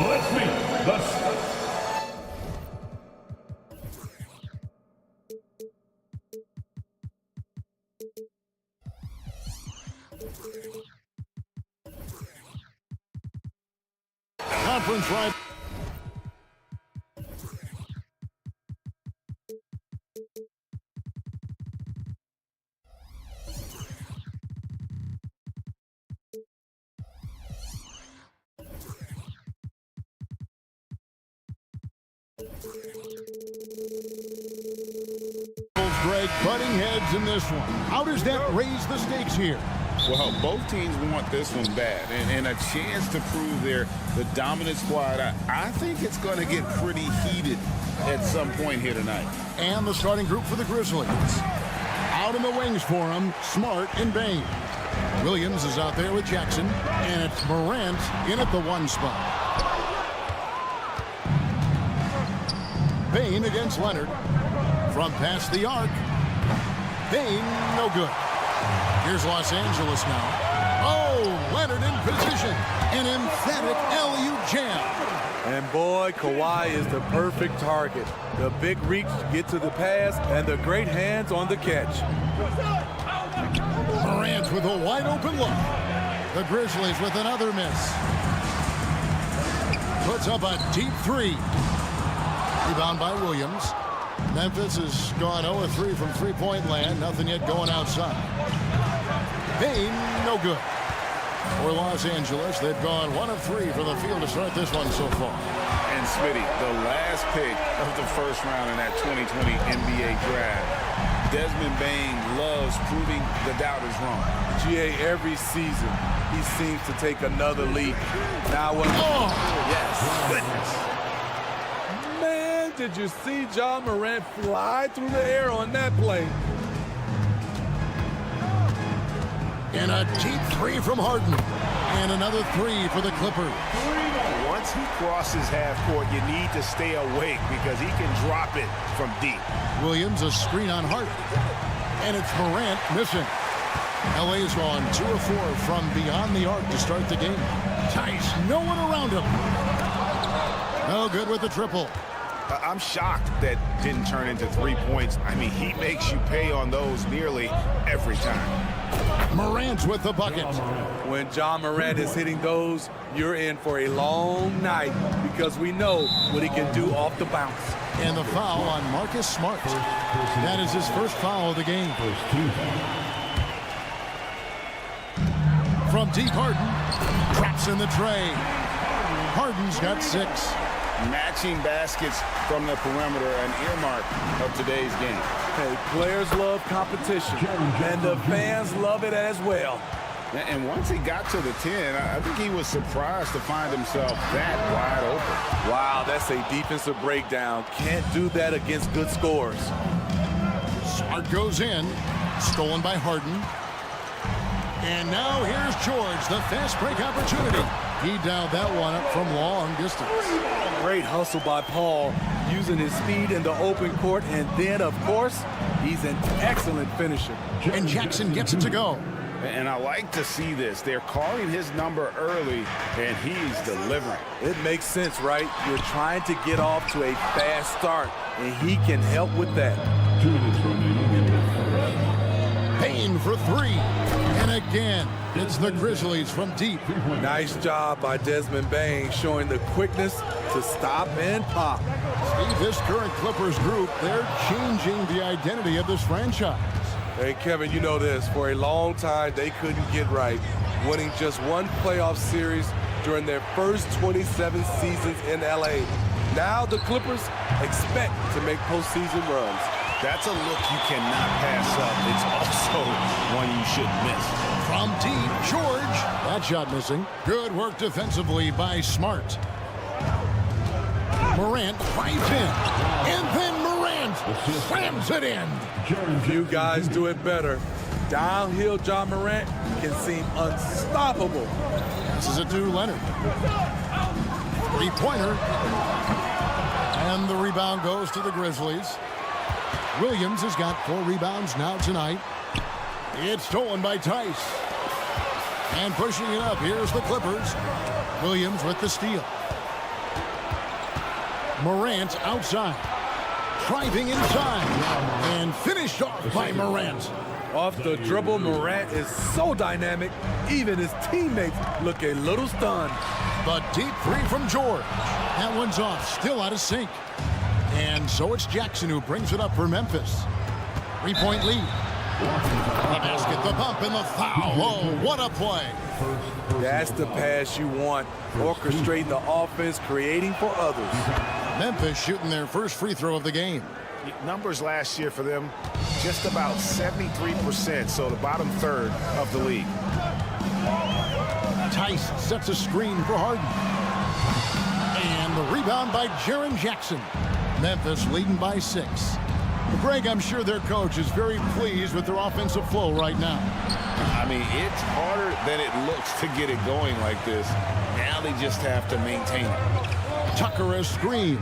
Let's meet the conference right. Greg, butting heads in this one. How does that raise the stakes here? Well, both teams want this one bad, and a chance to prove the dominant squad. I think it's going to get pretty heated at some point here tonight. And the starting group for the Grizzlies. Out in the wings for him, Smart and Bain. Williams is out there with Jackson, and it's Morant in at the 1 spot. Bain against Leonard. From past the arc. Bain, no good. Here's Los Angeles now. Oh, Leonard in position. An emphatic alley-oop jam. And boy, Kawhi is the perfect target. The big reach to get to the pass and the great hands on the catch. Morant with a wide open look. The Grizzlies with another miss. Puts up a deep 3. Rebound by Williams. Memphis has gone 0-3 from three-point land. Nothing yet going outside. Bain, no good. For Los Angeles, they've gone 1-3 from the field to start this one so far. And Smitty, the last pick of the first round in that 2020 NBA draft, Desmond Bain loves proving the doubters wrong. GA, every season, he seems to take another leap. Now what? Oh! Yes. Goodness. Man, did you see John Morant fly through the air on that play? And a deep 3 from Harden. And another 3 for the Clippers. Once he crosses half court, you need to stay awake because he can drop it from deep. Williams, a screen on Harden. And it's Morant missing. LA's gone 2 of 4 from beyond the arc to start the game. Tice, no one around him. No good with the triple. I'm shocked that didn't turn into 3 points. I mean, he makes you pay on those nearly every time. Morant with the bucket. When John Morant is hitting those, you're in for a long night because we know what he can do off the bounce. And the foul on Marcus Smart. That is his first foul of the game. From deep, Harden traps in the tray. Harden's got 6. Matching baskets from the perimeter, an earmark of today's game. Hey, players love competition, and the fans love it as well. And once he got to the 10, I think he was surprised to find himself that wide open. Wow, that's a defensive breakdown. Can't do that against good scores. Smart goes in, stolen by Harden. And now here's George, the fast break opportunity. He dialed that one up from long distance. Great hustle by Paul, using his speed in the open court, and then, of course, he's an excellent finisher. And Jackson gets it to go. And I like to see this. They're calling his number early, and he's delivering. It makes sense, right? You're trying to get off to a fast start, and he can help with that. Bain for 3. And again, it's the Grizzlies from deep. Nice job by Desmond Bain, showing the quickness to stop and pop. Steve, this current Clippers group, they're changing the identity of this franchise. Hey, Kevin, you know this. For a long time, they couldn't get right, winning just one playoff series during their first 27 seasons in LA. Now the Clippers expect to make postseason runs. That's a look you cannot pass up. It's also one you shouldn't miss. From deep, George. That shot missing. Good work defensively by Smart. Morant fights in. And then Morant slams it in. Few guys do it better. Downhill John Morant can seem unstoppable. This is it to Leonard. 3-pointer. And the rebound goes to the Grizzlies. Williams has got 4 rebounds now tonight. It's stolen by Tice. And pushing it up, here's the Clippers. Williams with the steal. Morant outside. Driving inside. And finished off by Morant. Off the dribble, Morant is so dynamic, even his teammates look a little stunned. The deep three from George. That one's off, still out of sync. And so it's Jackson who brings it up for Memphis. 3-point lead. The basket, the bump, and the foul. Oh, what a play. That's the pass you want. Orchestrating the offense, creating for others. Memphis shooting their first free throw of the game. Numbers last year for them, just about 73%, so the bottom third of the league. Tice sets a screen for Harden. And the rebound by Jaren Jackson. Memphis leading by 6. Greg, I'm sure their coach is very pleased with their offensive flow right now. I mean, it's harder than it looks to get it going like this. Now they just have to maintain it. Tucker a screen.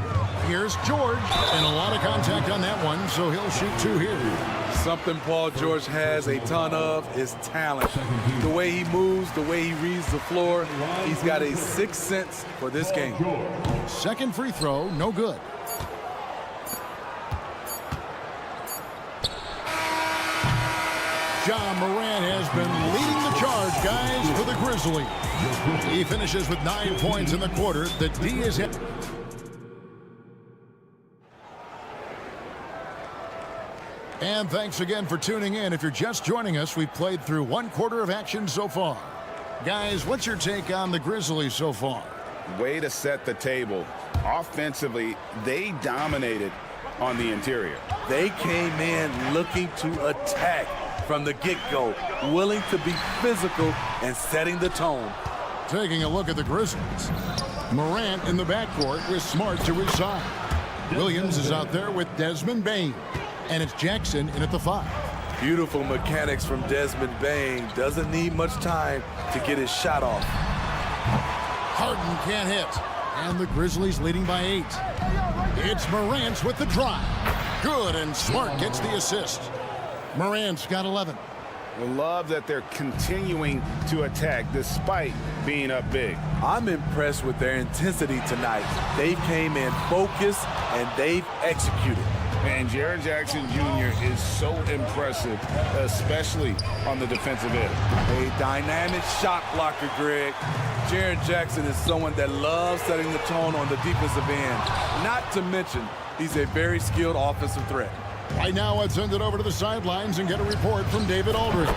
Here's George. And a lot of contact on that one, so he'll shoot 2 here. Something Paul George has a ton of is talent. The way he moves, the way he reads the floor, he's got a sixth sense for this game. Second free throw, no good. Ja Morant has been leading the charge, guys, for the Grizzlies. He finishes with 9 points in the quarter. The D is hit. And thanks again for tuning in. If you're just joining us, we've played through 1 quarter of action so far. Guys, what's your take on the Grizzlies so far? Way to set the table. Offensively, they dominated on the interior. They came in looking to attack from the get-go, willing to be physical and setting the tone. Taking a look at the Grizzlies. Morant in the backcourt with Smart to his side. Williams is out there with Desmond Bane. And it's Jackson in at the 5. Beautiful mechanics from Desmond Bane. Doesn't need much time to get his shot off. Harden can't hit. And the Grizzlies leading by 8. It's Morant with the drive. Good, and Smart gets the assist. Morant's got 11. I love that they're continuing to attack despite being up big. I'm impressed with their intensity tonight. They came in focused and they've executed. And Jaren Jackson Jr. is so impressive, especially on the defensive end. A dynamic shot blocker, Greg. Jaren Jackson is someone that loves setting the tone on the defensive end. Not to mention, he's a very skilled offensive threat. Right now, let's send it over to the sidelines and get a report from David Aldridge.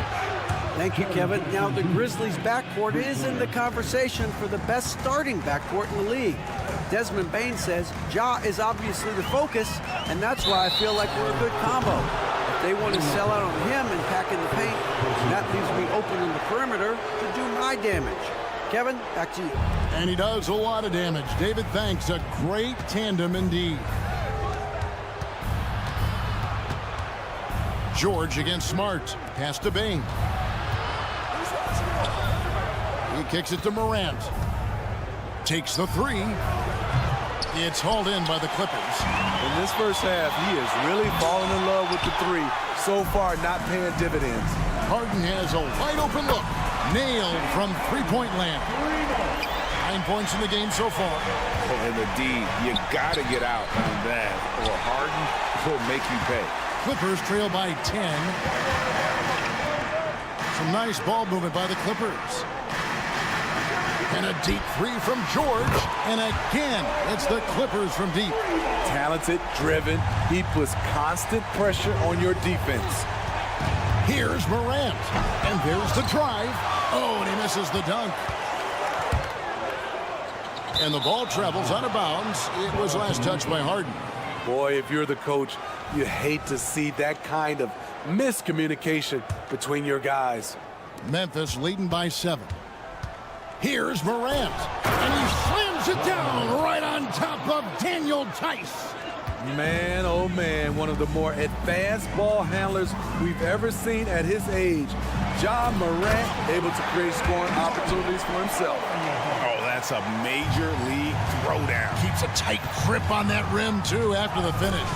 Thank you, Kevin. Now, the Grizzlies' backcourt is in the conversation for the best starting backcourt in the league. Desmond Bane says Ja is obviously the focus, and that's why I feel like we're a good combo. If they want to sell out on him and pack in the paint, that leaves me open in the perimeter to do my damage. Kevin, back to you. And he does a lot of damage. David, thanks. A great tandem indeed. George against Smart. Pass to Bane. He kicks it to Morant. Takes the 3. It's hauled in by the Clippers. In this first half, he is really falling in love with the 3. So far, not paying dividends. Harden has a wide open look. Nailed from 3-point land. 9 points in the game so far. And the D, you got to get out on that, or Harden will make you pay. Clippers trail by 10. Some nice ball movement by the Clippers. And a deep 3 from George. And again, it's the Clippers from deep. Talented, driven. He puts constant pressure on your defense. Here's Morant. And there's the drive. Oh, and he misses the dunk. And the ball travels out of bounds. It was last touched by Harden. Boy, if you're the coach, you hate to see that kind of miscommunication between your guys. Memphis leading by 7. Here's Morant. And he slams it down right on top of Daniel Tice. Man, oh man, one of the more advanced ball handlers we've ever seen at his age. Ja Morant able to create scoring opportunities for himself. Oh, that's a major league throwdown. Keeps a tight grip on that rim, too, after the finish.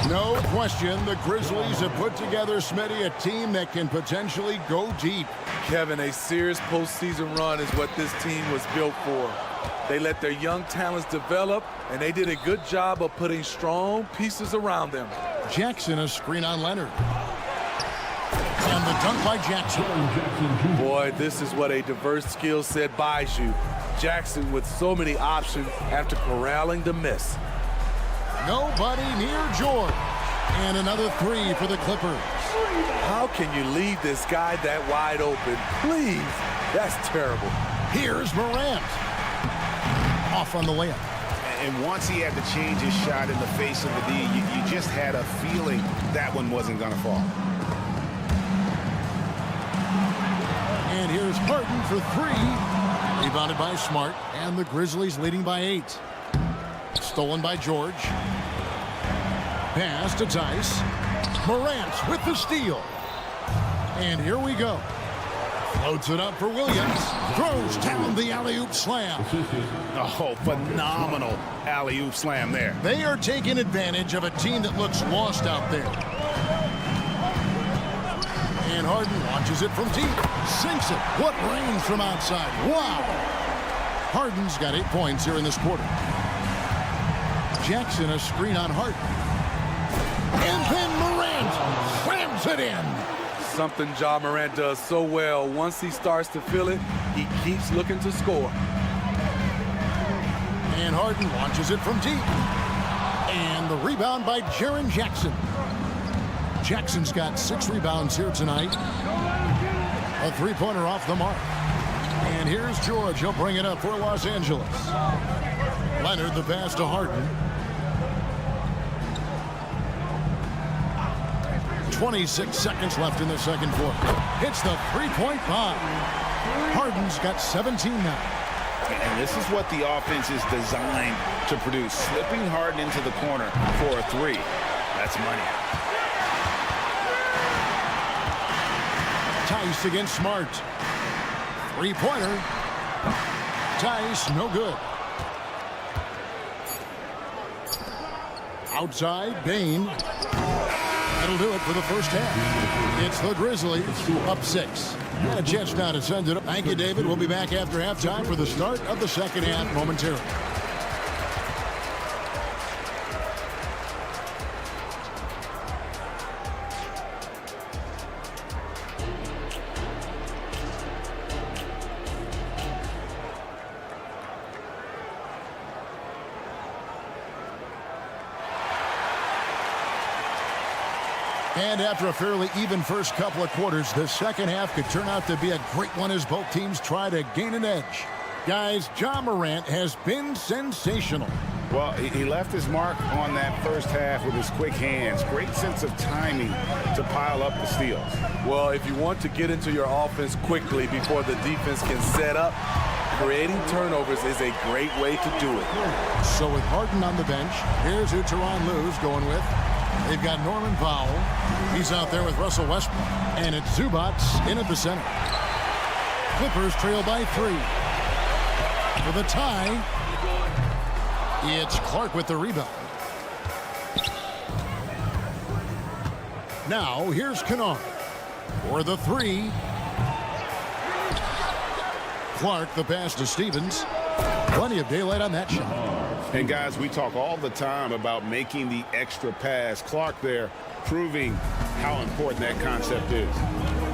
No question, the Grizzlies have put together, Smitty, a team that can potentially go deep. Kevin, a serious postseason run is what this team was built for. They let their young talents develop, and they did a good job of putting strong pieces around them. Jackson, a screen on Leonard. And the dunk by Jackson. Boy, this is what a diverse skill set buys you. Jackson with so many options after corralling the miss. Nobody near George. And another three for the Clippers. How can you leave this guy that wide open? Please, that's terrible. Here's Morant. Off on the layup. And once he had to change his shot in the face of the D, you just had a feeling that one wasn't going to fall. And here's Harden for three. Rebounded by Smart. And the Grizzlies leading by 8. Stolen by George. Pass to Tice. Morant with the steal. And here we go. Floats it up for Williams. Throws down the alley-oop slam. Oh, phenomenal alley-oop slam there. They are taking advantage of a team that looks lost out there. And Harden launches it from deep. Sinks it. What range from outside. Wow. Harden's got 8 points here in this quarter. Jackson, a screen on Harden. And then Morant slams it in. Something Ja Morant does so well. Once he starts to feel it, he keeps looking to score. And Harden launches it from deep. And the rebound by Jaren Jackson. Jackson's got 6 rebounds here tonight. A three-pointer off the mark. And here's George. He'll bring it up for Los Angeles. Leonard, the pass to Harden. 26 seconds left in the second quarter. Hits the three-point bomb. Harden's got 17 now. And this is what the offense is designed to produce. Slipping Harden into the corner for a three. That's money. Tice against Smart. Three-pointer. Tice, no good. Outside, Bain. That'll do it for the first half. It's the Grizzlies up 6. And a chance now to send it up. Thank you, David. We'll be back after halftime for the start of the second half momentarily. And after a fairly even first couple of quarters, the second half could turn out to be a great one as both teams try to gain an edge. Guys, Ja Morant has been sensational. Well, he left his mark on that first half with his quick hands. Great sense of timing to pile up the steals. Well, if you want to get into your offense quickly before the defense can set up, creating turnovers is a great way to do it. So with Harden on the bench, here's who Tyronn Lue's going with. They've got Norman Powell. He's out there with Russell Westbrook. And it's Zubac in at the center. Clippers trail by 3. For the tie, it's Clark with the rebound. Now, here's Kennard for the 3. Clark, the pass to Stevens. Plenty of daylight on that shot. And guys, we talk all the time about making the extra pass. Clark there proving how important that concept is.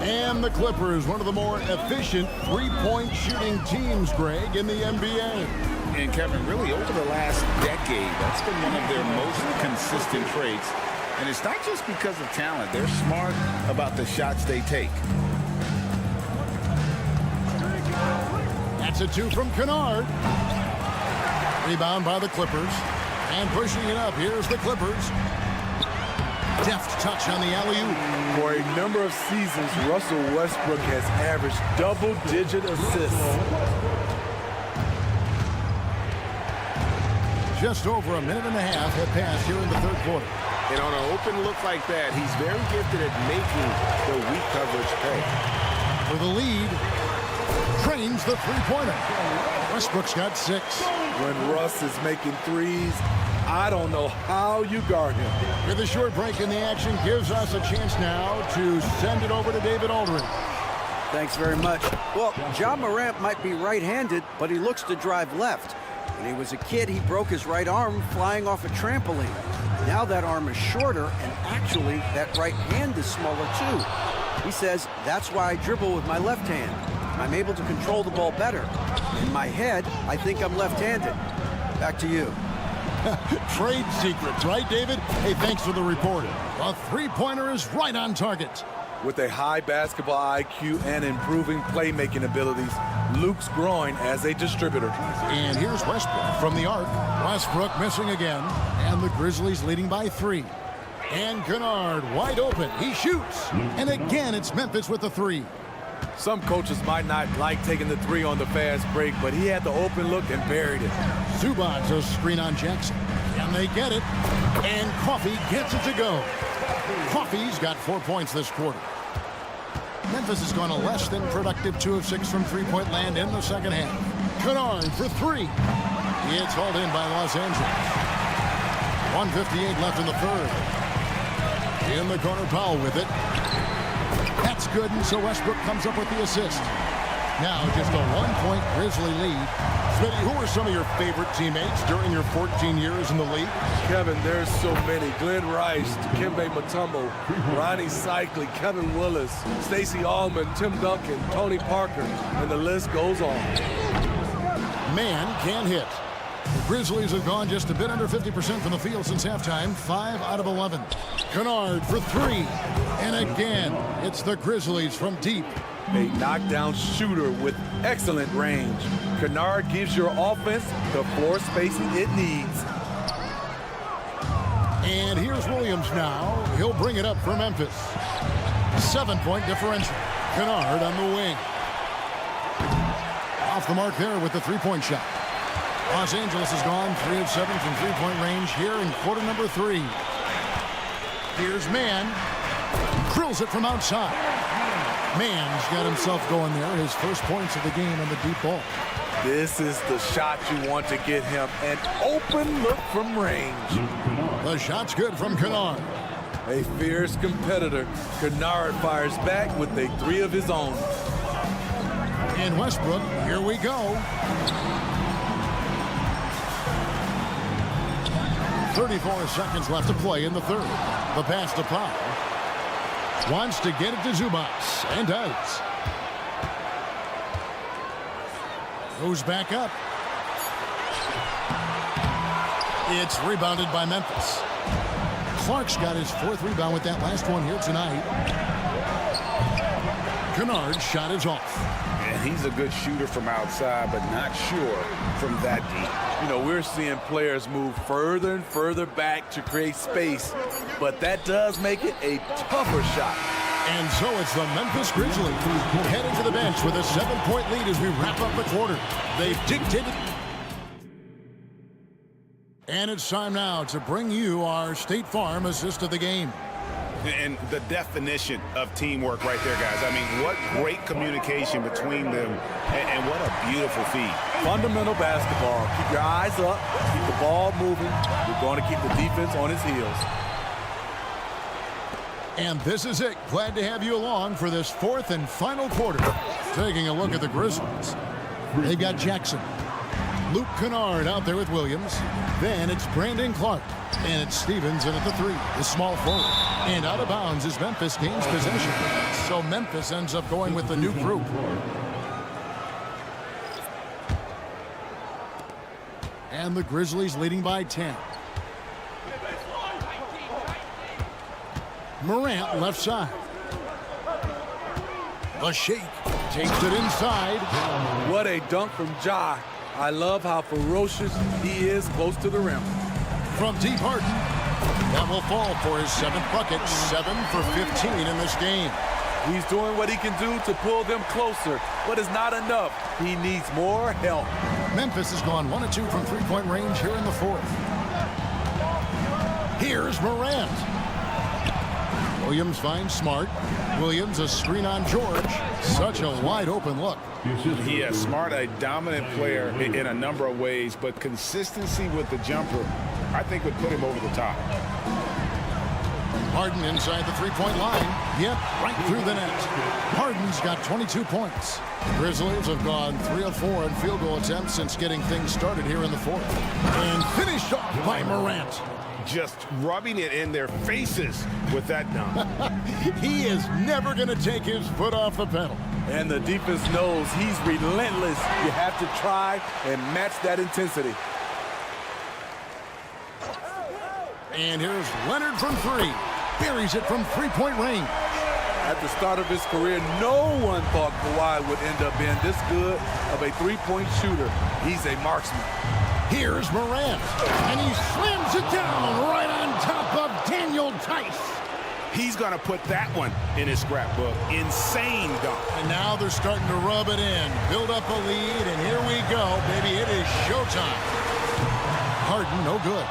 And the Clippers, one of the more efficient three-point shooting teams, Greg, in the NBA. And Kevin, really over the last decade, that's been one of their most consistent traits. And it's not just because of talent. They're smart about the shots they take. That's a 2 from Kennard. Rebound by the Clippers. And pushing it up, here's the Clippers. Deft touch on the alley-oop. For a number of seasons, Russell Westbrook has averaged double-digit assists. Just over a minute and a half have passed here in the third quarter. And on an open look like that, he's very gifted at making the weak coverage pay. For the lead, trains the three-pointer. Westbrook's got 6. When Russ is making threes, I don't know how you guard him. With a short break in the action, gives us a chance now to send it over to David Aldridge. Thanks very much. Well, Ja Morant might be right-handed, but he looks to drive left. When he was a kid, he broke his right arm flying off a trampoline. Now that arm is shorter, and actually, that right hand is smaller too. He says, that's why I dribble with my left hand. I'm able to control the ball better. In my head, I think I'm left-handed. Back to you. Trade secrets, right, David? Hey, thanks for the report. A three-pointer is right on target. With a high basketball IQ and improving playmaking abilities, Luke's growing as a distributor. And here's Westbrook from the arc. Westbrook missing again, and the Grizzlies leading by 3. And Kennard wide open. He shoots. And again, it's Memphis with the 3. Some coaches might not like taking the 3 on the fast break, but he had the open look and buried it. Zubac's a screen on Jackson. And they get it. And Coffey gets it to go. Coffey's got 4 points this quarter. Memphis has gone a less than productive 2 of 6 from three-point land in the second half. Kennard for 3. It's hauled in by Los Angeles. 1:58 left in the third. In the corner, Powell with it. That's good, and so Westbrook comes up with the assist. Now just a 1-point Grizzly lead. Smitty, who are some of your favorite teammates during your 14 years in the league? Kevin, there's so many. Glenn Rice, Dikembe Mutombo, Ronnie Cycli, Kevin Willis, Stacey Allman, Tim Duncan, Tony Parker, and the list goes on. Man can hit. The Grizzlies have gone just a bit under 50% from the field since halftime, 5 out of 11. Kennard for 3. And again, it's the Grizzlies from deep. A knockdown shooter with excellent range. Kennard gives your offense the floor spacing it needs. And here's Williams now. He'll bring it up for Memphis. 7-point differential. Kennard on the wing. Off the mark there with the three-point shot. Los Angeles has gone 3 of 7 from three-point range here in quarter number 3. Here's Mann. Drills it from outside. Mann's got himself going there. His first points of the game on the deep ball. This is the shot you want to get him. An open look from range. The shot's good from Kennard. A fierce competitor. Kennard fires back with a 3 of his own. And Westbrook, here we go. 34 seconds left to play in the third. The pass to Powell. Wants to get it to Zubac, and does. Goes back up. It's rebounded by Memphis. Clark's got his 4th rebound with that last one here tonight. Kennard's shot is off. And he's a good shooter from outside, but not sure from that deep. You know, we're seeing players move further and further back to create space, but that does make it a tougher shot. And so it's the Memphis Grizzlies heading to the bench with a 7-point lead as we wrap up the quarter. They've dictated. And it's time now to bring you our State Farm assist of the game. And the definition of teamwork right there, guys. I mean, what great communication between them, and what a beautiful feed. Fundamental basketball. Keep your eyes up, keep the ball moving. You're going to keep the defense on its heels. And this is it. Glad to have you along for this 4th and final quarter. Taking a look at the Grizzlies. They've got Jackson. Luke Kennard out there with Williams. Then it's Brandon Clark. And it's Stevens in at the 3, the small forward. And out of bounds as Memphis gains possession. So Memphis ends up going with the new group. And the Grizzlies leading by 10. Morant left side. The shake takes it inside. What a dunk from Ja. I love how ferocious he is close to the rim. From deep, Harden. That will fall for his 7th bucket. 7 for 15 in this game. He's doing what he can do to pull them closer, but it's not enough. He needs more help. Memphis has gone 1 of 2 from three-point range here in the 4th. Here's Morant. Williams finds Smart. Williams a screen on George. Such a wide open look. Yeah, Smart, a dominant player in a number of ways, but consistency with the jumper, I think, would put him over the top. Harden inside the three-point line. Yep, right through the net. Harden's got 22 points. The Grizzlies have gone 3 of 4 in field goal attempts since getting things started here in the fourth. And finished off by Morant. Just rubbing it in their faces with that dunk. He is never going to take his foot off the pedal. And the defense knows he's relentless. You have to try and match that intensity. And here's Leonard from three. Buries it from three-point range. At the start of his career, no one thought Kawhi would end up being this good of a three-point shooter. He's a marksman. Here's Morant, and he slams it down right on top of Daniel Tice. He's going to put that one in his scrapbook. Insane dunk. And now they're starting to rub it in, build up a lead, and here we go, baby. It is showtime. Harden, no good.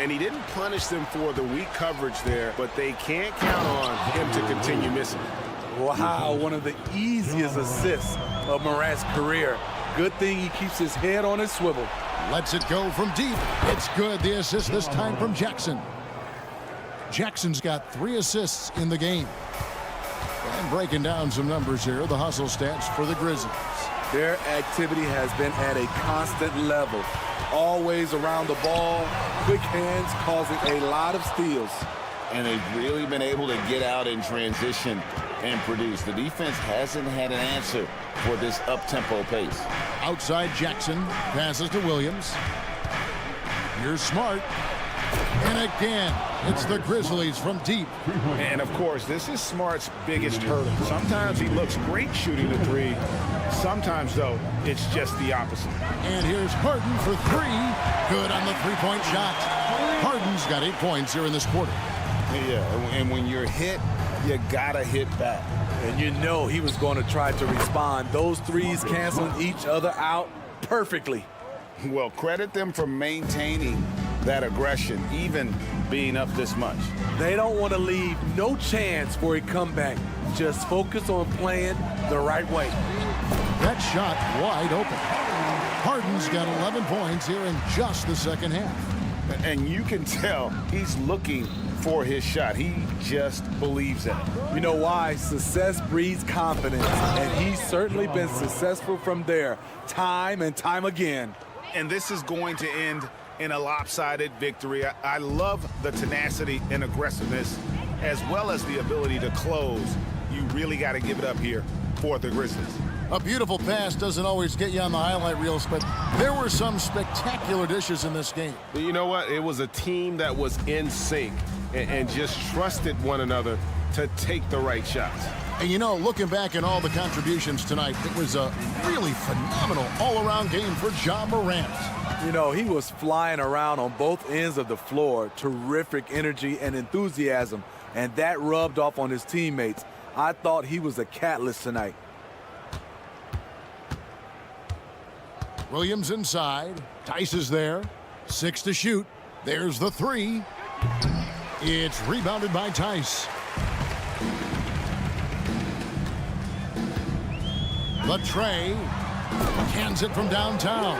And he didn't punish them for the weak coverage there, but they can't count on him to continue missing. Wow, one of the easiest assists of Morant's career. Good thing he keeps his head on his swivel. Lets it go from deep. It's good. The assist this time from Jackson. Jackson's got 3 assists in the game. And breaking down some numbers here, the hustle stats for the Grizzlies. Their activity has been at a constant level. Always around the ball, quick hands causing a lot of steals. And they've really been able to get out in transition and produce. The defense hasn't had an answer for this up-tempo pace. Outside Jackson, passes to Williams. Here's Smart. And again, it's the Grizzlies from deep. And, of course, this is Smart's biggest hurdle. Sometimes he looks great shooting the three. Sometimes, though, it's just the opposite. And here's Harden for 3. Good on the three-point shot. Harden's got 8 points here in this quarter. Yeah, and when you're hit, you gotta hit back. And you know he was going to try to respond. Those threes canceling each other out perfectly. Well, credit them for maintaining that aggression, even being up this much. They don't want to leave no chance for a comeback. Just focus on playing the right way. That shot wide open. Harden's got 11 points here in just the second half. And you can tell he's looking for his shot. He just believes that. You know why? Success breeds confidence, and he's certainly been successful from there, time and time again. And this is going to end in a lopsided victory. I love the tenacity and aggressiveness, as well as the ability to close. You really got to give it up here for the Grizzlies. A beautiful pass doesn't always get you on the highlight reels, but there were some spectacular dishes in this game. You know what? It was a team that was in sync and just trusted one another to take the right shots. And you know, looking back at all the contributions tonight, it was a really phenomenal all-around game for Ja Morant. You know, he was flying around on both ends of the floor. Terrific energy and enthusiasm, and that rubbed off on his teammates. I thought he was a catalyst tonight. Williams inside. Tice is there. 6 to shoot. There's the 3. It's rebounded by Tice. Latrey cans it from downtown.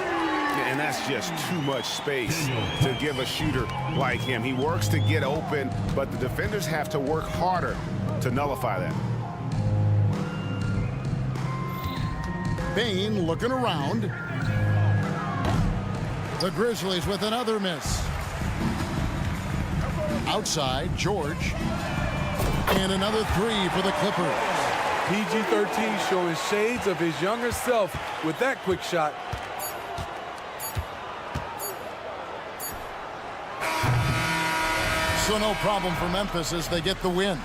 And that's just too much space to give a shooter like him. He works to get open, but the defenders have to work harder to nullify that. Bane looking around. The Grizzlies with another miss. Outside, George. And another 3 for the Clippers. PG-13 showing shades of his younger self with that quick shot. So no problem for Memphis as they get the win.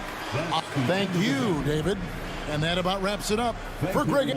Thank you, David. And that about wraps it up for Greg.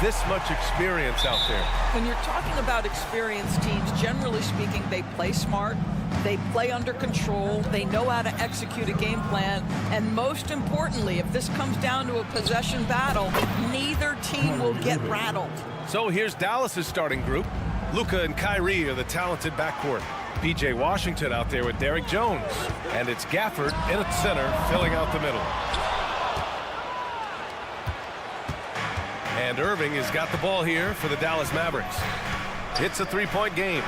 this much experience out there. When you're talking about experienced teams, generally speaking, they play smart, they play under control, they know how to execute a game plan, and most importantly, if this comes down to a possession battle, neither team will get rattled. So here's Dallas's starting group. Luka and Kyrie are the talented backcourt. PJ Washington out there with Derrick Jones. And it's Gafford in at center, filling out the middle. And Irving has got the ball here for the Dallas Mavericks. It's a three-point game.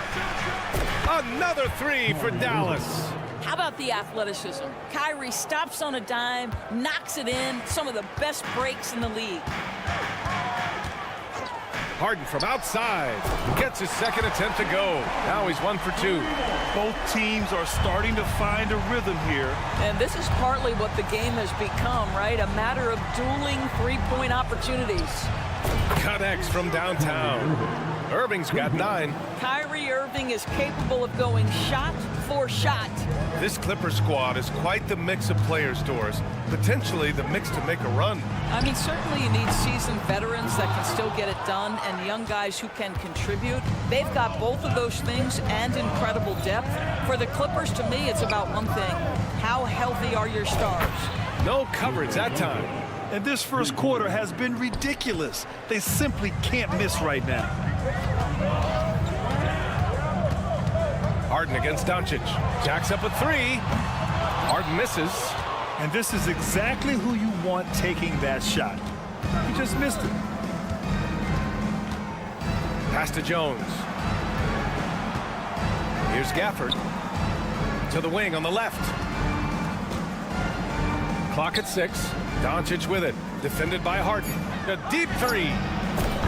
Another three for Dallas. How about the athleticism? Kyrie stops on a dime, knocks it in, some of the best breaks in the league. Harden from outside gets his second attempt to go. Now he's 1 for 2. Both teams are starting to find a rhythm here. And this is partly what the game has become, right? A matter of dueling three-point opportunities. Connects from downtown. Irving's got 9. Kyrie Irving is capable of going shot for shot. This Clippers squad is quite the mix of players, Doris. Potentially the mix to make a run. I mean, certainly you need seasoned veterans that can still get it done and young guys who can contribute. They've got both of those things and incredible depth. For the Clippers, to me, it's about one thing. How healthy are your stars? No coverage that time. And this first quarter has been ridiculous. They simply can't miss right now. Harden against Doncic. Jacks up a 3. Harden misses. And this is exactly who you want taking that shot. He just missed it. Pass to Jones. Here's Gafford. To the wing on the left. Clock at 6. Doncic with it. Defended by Harden. A deep 3.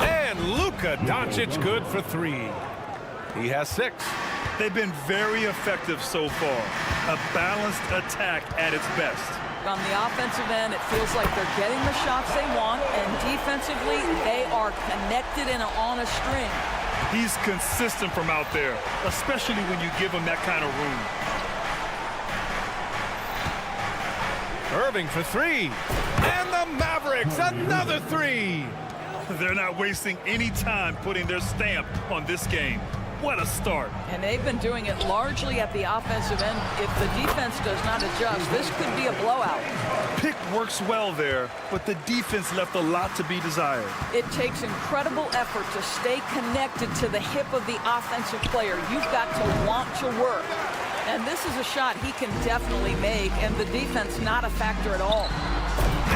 And Luka Doncic good for 3. He has 6. They've been very effective so far. A balanced attack at its best. On the offensive end, it feels like they're getting the shots they want, and defensively, they are connected and on a string. He's consistent from out there, especially when you give him that kind of room. Irving for 3. And the Mavericks, another 3. They're not wasting any time putting their stamp on this game. What a start. And they've been doing it largely at the offensive end. If the defense does not adjust, this could be a blowout. Pick works well there, but the defense left a lot to be desired. It takes incredible effort to stay connected to the hip of the offensive player. You've got to want to work. And this is a shot he can definitely make, and the defense not a factor at all.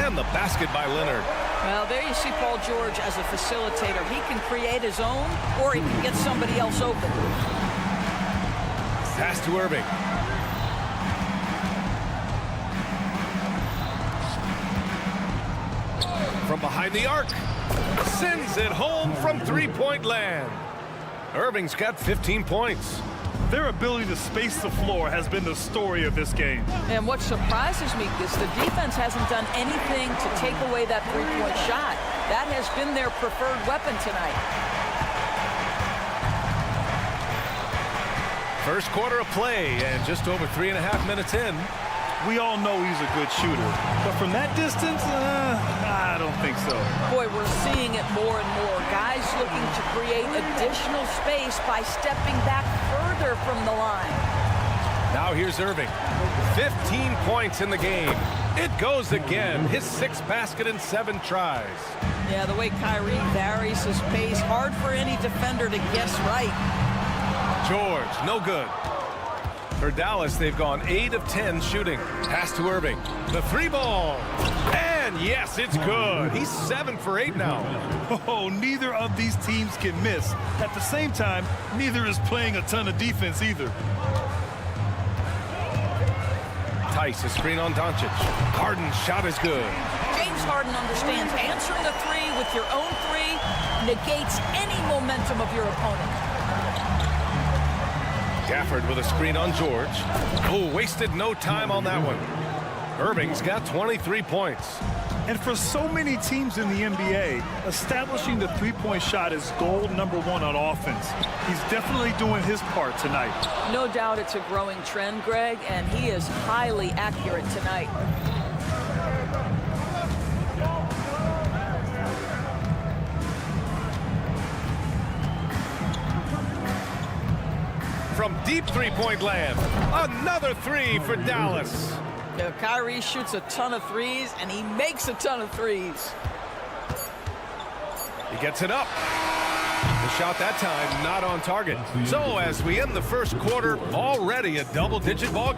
And the basket by Leonard. Well, there you see Paul George as a facilitator. He can create his own, or he can get somebody else open. Pass to Irving. From behind the arc. Sends it home from three-point land. Irving's got 15 points. Their ability to space the floor has been the story of this game. And what surprises me is the defense hasn't done anything to take away that three-point shot. That has been their preferred weapon tonight. First quarter of play, and just over 3.5 minutes in. We all know he's a good shooter, but from that distance, I don't think so. Boy, we're seeing it more and more. Guys looking to create additional space by stepping back further from the line. Now here's Irving. 15 points in the game. It goes again. His 6th basket in 7 tries. Yeah, the way Kyrie varies his pace, hard for any defender to guess right. George, no good. For Dallas, they've gone 8 of 10 shooting. Pass to Irving. The 3 ball. And yes, it's good. He's 7 for 8 now. Oh, neither of these teams can miss. At the same time, neither is playing a ton of defense either. Tice, a screen on Doncic. Harden's shot is good. James Harden understands answering a 3 with your own 3 negates any momentum of your opponent. Gafford with a screen on George. Oh, wasted no time on that one. Irving's got 23 points. And for so many teams in the NBA, establishing the three-point shot is goal number 1 on offense. He's definitely doing his part tonight. No doubt it's a growing trend, Greg, and he is highly accurate tonight. from deep three-point land. Another three for Dallas. Kyrie shoots a ton of threes, and he makes a ton of threes. He gets it up. The shot that time not on target. So as we end the first quarter, already a double-digit ball.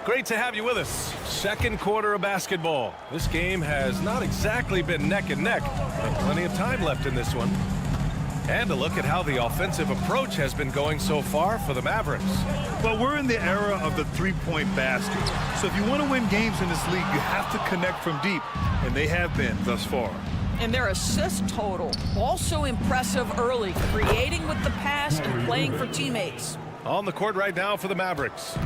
Great to have you with us. Second quarter of basketball. This game has not exactly been neck and neck, but plenty of time left in this one. And a look at how the offensive approach has been going so far for the Mavericks. Well, we're in the era of the three-point basket. So if you want to win games in this league, you have to connect from deep, and they have been thus far. And their assist total, also impressive early, creating with the pass and playing for teammates. On the court right now for the Mavericks.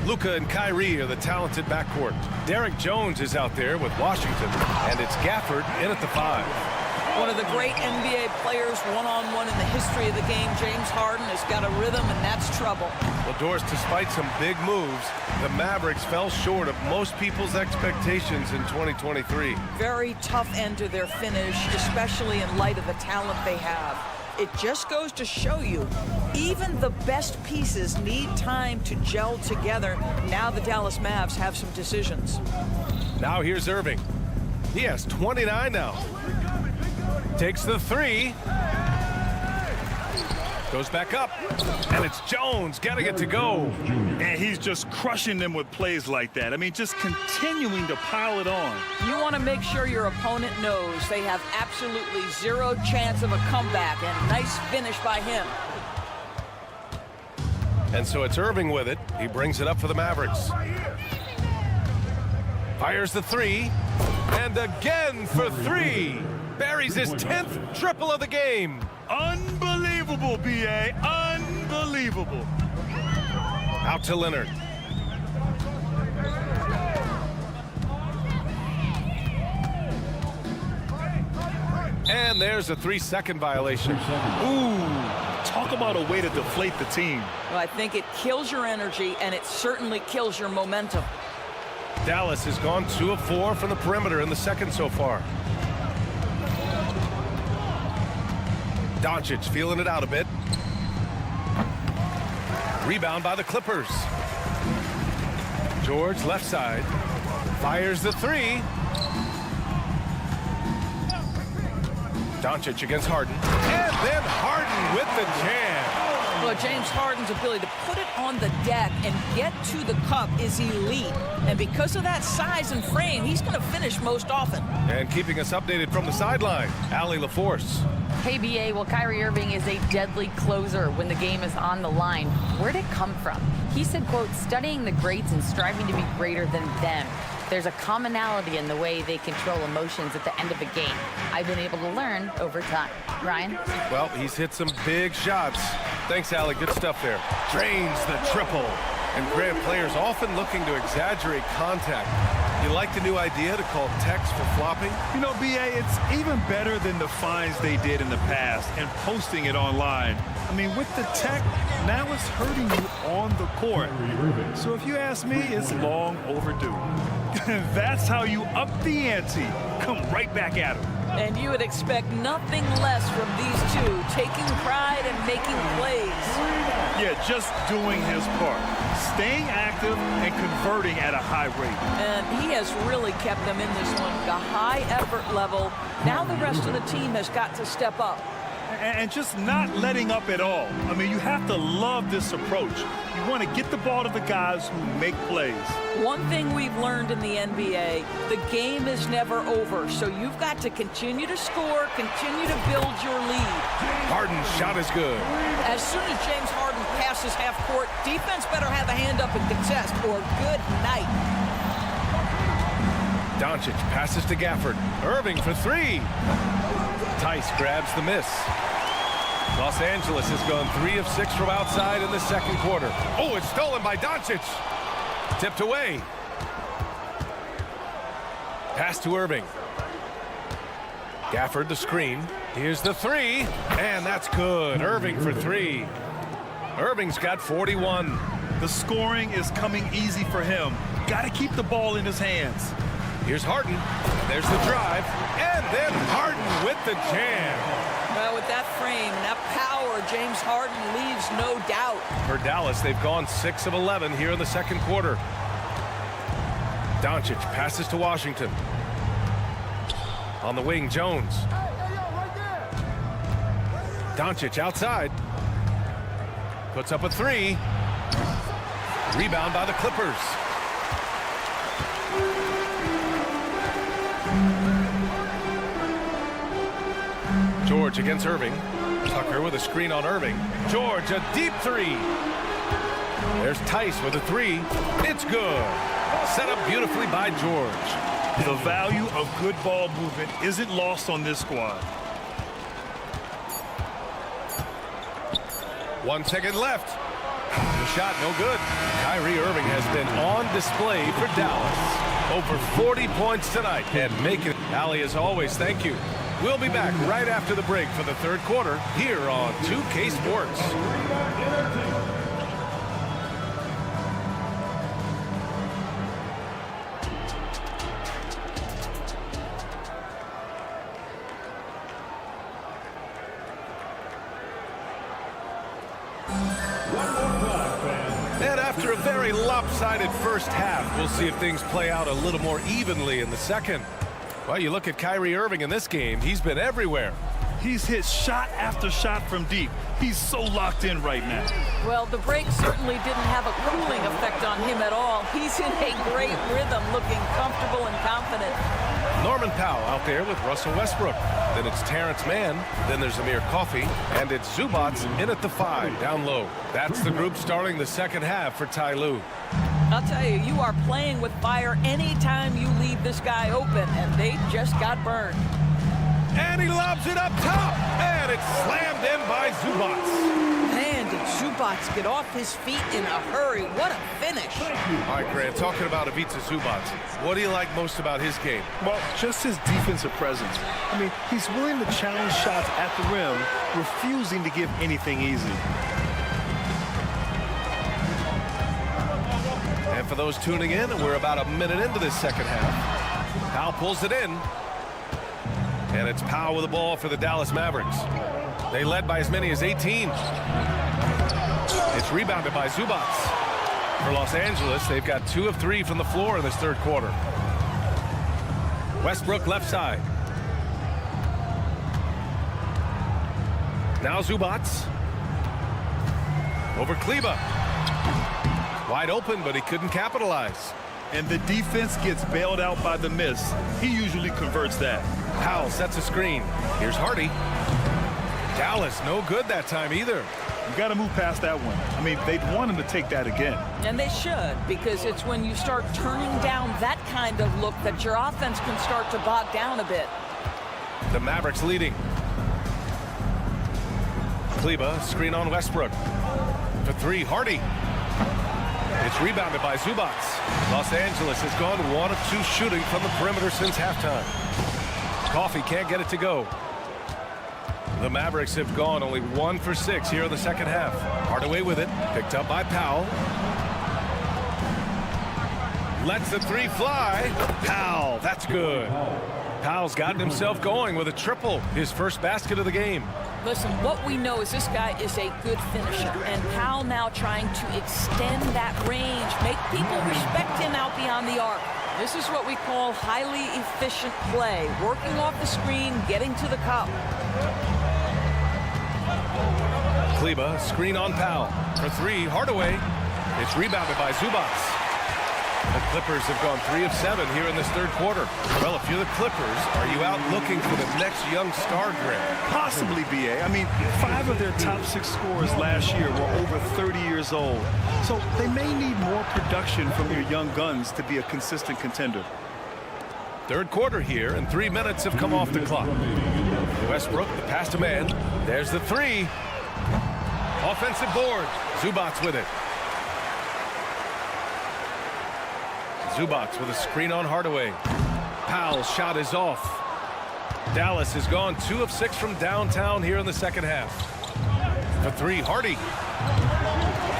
Luka and Kyrie are the talented backcourt. Derek Jones is out there with Washington, and it's Gafford in at the 5. One of the great NBA players one-on-one in the history of the game, James Harden, has got a rhythm, and that's trouble. Well, Doris, despite some big moves, the Mavericks fell short of most people's expectations in 2023. Very tough end to their finish, especially in light of the talent they have. It just goes to show you, even the best pieces need time to gel together. Now the Dallas Mavs have some decisions. Now here's Irving. He has 29 now. Takes the 3. Goes back up. And it's Jones getting it to go. And he's just crushing them with plays like that. I mean, just continuing to pile it on. You want to make sure your opponent knows they have absolutely zero chance of a comeback, and nice finish by him. And so it's Irving with it. He brings it up for the Mavericks. Fires the 3. And again for 3. Buries his 10th triple of the game. Unbelievable, B.A. Unbelievable. Out to Leonard. And there's a 3-second violation. Ooh, talk about a way to deflate the team. Well, I think it kills your energy, and it certainly kills your momentum. Dallas has gone 2 of 4 from the perimeter in the second so far. Doncic feeling it out a bit. Rebound by the Clippers. George left side. Fires the 3. Doncic against Harden. And then Harden with the jam. Well, James Harden's ability to put it on the deck and get to the cup is elite. And because of that size and frame, he's going to finish most often. And keeping us updated from the sideline, Allie LaForce. KBA, well, Kyrie Irving is a deadly closer when the game is on the line. Where'd it come from? He said, quote, studying the greats and striving to be greater than them. There's a commonality in the way they control emotions at the end of a game. I've been able to learn over time. Ryan? Well, he's hit some big shots. Thanks, Allie. Good stuff there. Drains the triple. And Grant, players often looking to exaggerate contact. You like the new idea to call techs for flopping? You know, B.A., it's even better than the fines they did in the past and posting it online. I mean, with the tech, now it's hurting you on the court. So if you ask me, it's long overdue. That's how you up the ante. Come right back at them. And you would expect nothing less from these two, taking pride and making plays. Yeah, just doing his part. Staying active and converting at a high rate. And he has really kept them in this one. The high effort level. Now the rest of the team has got to step up. And just not letting up at all. I mean, you have to love this approach. You want to get the ball to the guys who make plays. One thing we've learned in the NBA, the game is never over. So you've got to continue to score, continue to build your lead. Harden's shot is good. As soon as James Harden passes half court, defense better have a hand up and contest, or good night. Doncic passes to Gafford. Irving for 3. Tice grabs the miss. Los Angeles has gone 3 of 6 from outside in the second quarter. Oh, it's stolen by Doncic. Tipped away. Pass to Irving. Gafford the screen. Here's the 3. And that's good. Irving for 3. Irving's got 41. The scoring is coming easy for him. Got to keep the ball in his hands. Here's Harden. There's the drive. And then Harden with the jam. Well, with that frame and that power, James Harden leaves no doubt. For Dallas, they've gone 6 of 11 here in the second quarter. Doncic passes to Washington. On the wing, Jones. Doncic outside. Puts up a 3. Rebound by the Clippers. George against Irving. Tucker with a screen on Irving. George, a deep 3. There's Tice with a 3. It's good. Set up beautifully by George. The value of good ball movement isn't lost on this squad. 1 second left. The shot no good. Kyrie Irving has been on display for Dallas. Over 40 points tonight and making it. Allie, as always, thank you. We'll be back right after the break for the third quarter here on 2K Sports. And after a very lopsided first half, we'll see if things play out a little more evenly in the second. Well, you look at Kyrie Irving in this game, he's been everywhere. He's hit shot after shot from deep. He's so locked in right now. Well, the break certainly didn't have a cooling effect on him at all. He's in a great rhythm, looking comfortable and confident. Norman Powell out there with Russell Westbrook. Then it's Terrence Mann. Then there's Amir Coffey. And it's Zubats in at the 5, down low. That's the group starting the second half for Ty Lue. I'll tell you, you are playing with fire anytime you leave this guy open, and they just got burned. And he lobs it up top, and it's slammed in by Zubats. Man, did Zubats get off his feet in a hurry. What a finish. All right, Grant, talking about Ivica Zubats, what do you like most about his game? Well, just his defensive presence. I mean, he's willing to challenge shots at the rim, refusing to give anything easy. And for those tuning in, we're about a minute into this second half. Powell pulls it in. And it's Powell with the ball for the Dallas Mavericks. They led by as many as 18. It's rebounded by Zubats. For Los Angeles, they've got 2 of 3 from the floor in this third quarter. Westbrook left side. Now Zubats. Over Kleba. Wide open, but he couldn't capitalize. And the defense gets bailed out by the miss. He usually converts that. Powell sets a screen. Here's Hardy. Dallas, no good that time either. You got to move past that one. I mean, they'd want him to take that again. And they should, because it's when you start turning down that kind of look that your offense can start to bog down a bit. The Mavericks leading. Kleba, screen on Westbrook. For 3, Hardy. It's rebounded by Zubats. Los Angeles has gone 1 of 2 shooting from the perimeter since halftime. Coffey can't get it to go. The Mavericks have gone only 1 for 6 here in the second half. Hardaway with it. Picked up by Powell. Lets the 3 fly. Powell, that's good. Powell's gotten himself going with a triple. His first basket of the game. Listen, what we know is this guy is a good finisher, and Powell now trying to extend that range, make people respect him out beyond the arc. This is what we call highly efficient play, working off the screen, getting to the cup. Kleba, screen on Powell. For 3, Hardaway. It's rebounded by Zubats. The Clippers have gone 3 of 7 here in this third quarter. Well, if you're the Clippers, are you out looking for the next young star, Grant? Possibly, B.A. I mean, 5 of their top 6 scorers last year were over 30 years old. So they may need more production from your young guns to be a consistent contender. Third quarter here, and 3 minutes have come off the clock. Westbrook, the pass to man. There's the 3. Offensive board. Zubats with it. Zubats with a screen on Hardaway. Powell's shot is off. Dallas has gone 2 of 6 from downtown here in the second half. For 3, Hardy.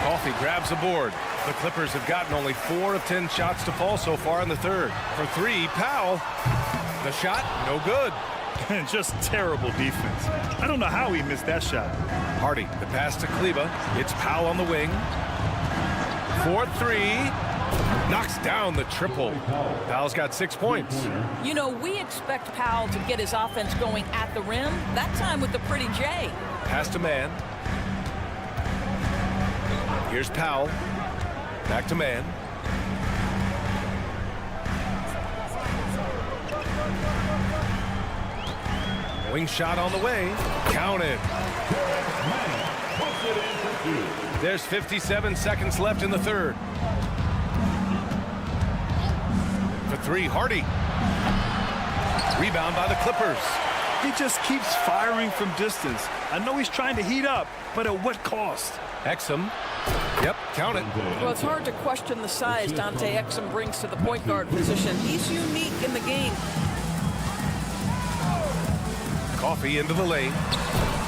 Coffey grabs the board. The Clippers have gotten only 4 of 10 shots to fall so far in the third. For 3, Powell. The shot, no good. Just terrible defense. I don't know how he missed that shot. Hardy, the pass to Kleba. It's Powell on the wing. 4-3. Knocks down the triple. Powell's got 6 points. You know, we expect Powell to get his offense going at the rim. That time with the pretty J. Pass to man. Here's Powell. Back to man. Wing shot on the way. Count it. There's 57 seconds left in the third. For 3, Hardy. Rebound by the Clippers. He just keeps firing from distance. I know he's trying to heat up, but at what cost? Exum. Yep, count it. Well, it's hard to question the size Dante Exum brings to the point guard position. He's unique in the game. Coffee into the lane.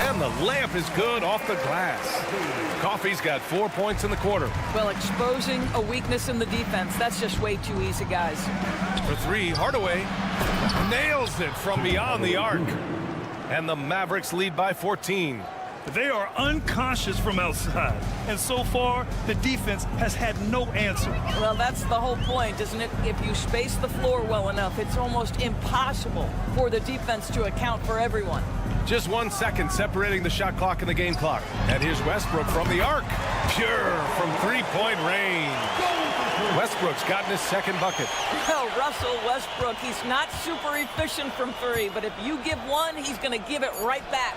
And the layup is good off the glass. Coffee's got 4 points in the quarter. Well, exposing a weakness in the defense, that's just way too easy, guys. For 3, Hardaway nails it from beyond the arc. And the Mavericks lead by 14. They are unconscious from outside, and so far the defense has had no answer. Well, that's the whole point, isn't it? If you space the floor well enough, it's almost impossible for the defense to account for everyone. Just 1 second separating the shot clock and the game clock. And here's Westbrook from the arc. Pure from 3-point range. Westbrook's gotten his second bucket. Well, Russell Westbrook, he's not super efficient from 3, but if you give one, he's going to give it right back.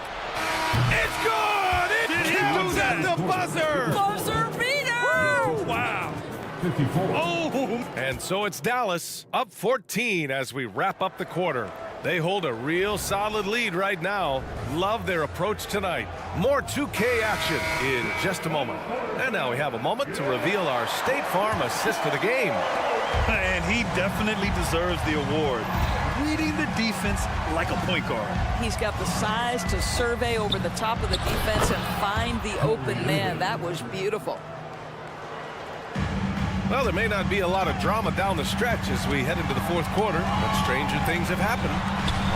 It's good! It counts at the buzzer! Buzzer beater! Wow. 54. Oh! And so it's Dallas up 14 as we wrap up the quarter. They hold a real solid lead right now. Love their approach tonight. More 2K action in just a moment. And now we have a moment to reveal our State Farm assist of the game. And he definitely deserves the award. Reading the defense like a point guard. He's got the size to survey over the top of the defense and find the open man. That was beautiful. Well, there may not be a lot of drama down the stretch as we head into the fourth quarter, but stranger things have happened.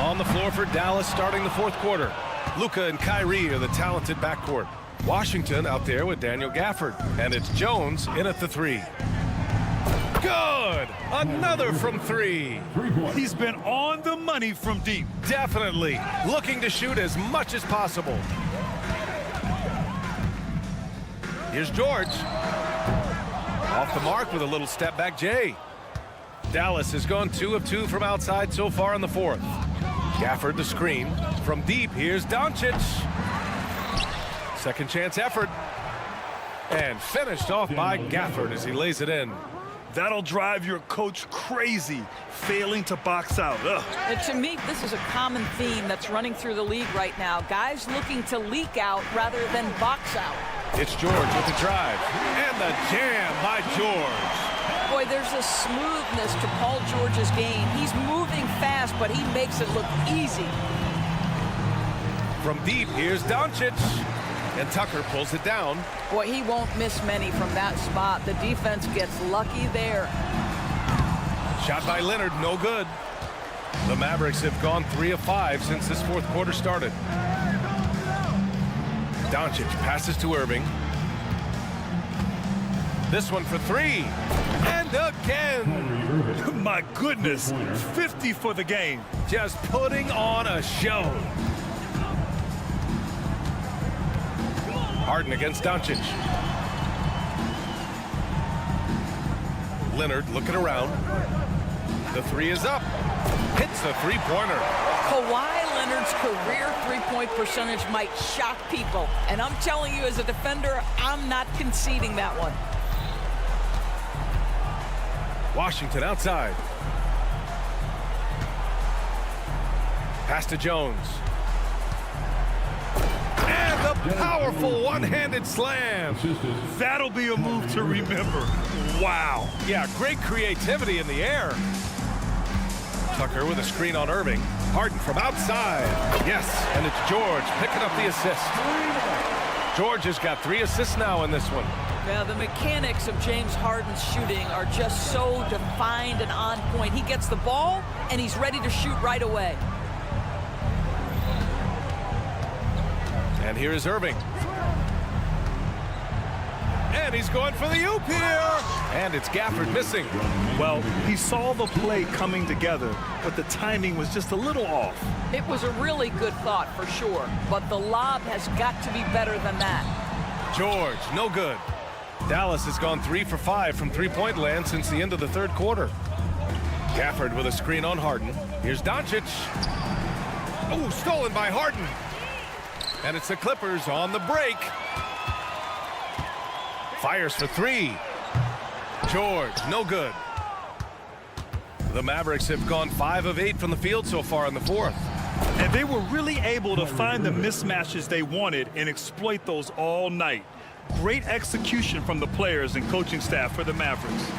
On the floor for Dallas starting the fourth quarter. Luka and Kyrie are the talented backcourt. Washington out there with Daniel Gafford. And it's Jones in at the 3. Good! Another from 3. He's been on the money from deep. Definitely. Looking to shoot as much as possible. Here's George. Off the mark with a little step back Jay. Dallas has gone 2 of 2 from outside so far in the fourth. Gafford the screen. From deep, here's Doncic. Second chance effort. And finished off by Gafford as he lays it in. That'll drive your coach crazy, failing to box out. And to me, this is a common theme that's running through the league right now. Guys looking to leak out rather than box out. It's George with the drive. And the jam by George. Boy, there's a smoothness to Paul George's game. He's moving fast, but he makes it look easy. From deep, here's Doncic. And Tucker pulls it down. Boy, he won't miss many from that spot. The defense gets lucky there. Shot by Leonard, no good. The Mavericks have gone 3 of 5 since this fourth quarter started. Doncic passes to Irving. This one for 3. And again. My goodness, 50 for the game. Just putting on a show. Harden against Doncic. Leonard looking around. The 3 is up. Hits the 3-pointer. Kawhi Leonard's career three-point percentage might shock people. And I'm telling you, as a defender, I'm not conceding that one. Washington outside. Pass to Jones. And the powerful one-handed slam. That'll be a move to remember. Wow. Yeah, great creativity in the air. Tucker with a screen on Irving. Harden from outside. Yes, and it's George picking up the assist. George has got 3 assists now in this one. Yeah, the mechanics of James Harden's shooting are just so defined and on point. He gets the ball, and he's ready to shoot right away. And here is Irving. And he's going for the oop here. And it's Gafford missing. Well, he saw the play coming together, but the timing was just a little off. It was a really good thought for sure, but the lob has got to be better than that. George, no good. Dallas has gone 3 for 5 from three-point land since the end of the third quarter. Gafford with a screen on Harden. Here's Doncic. Oh, stolen by Harden. And it's the Clippers on the break. Fires for 3. George, no good. The Mavericks have gone 5 of 8 from the field so far in the fourth. And they were really able to find the mismatches they wanted and exploit those all night. Great execution from the players and coaching staff for the Mavericks.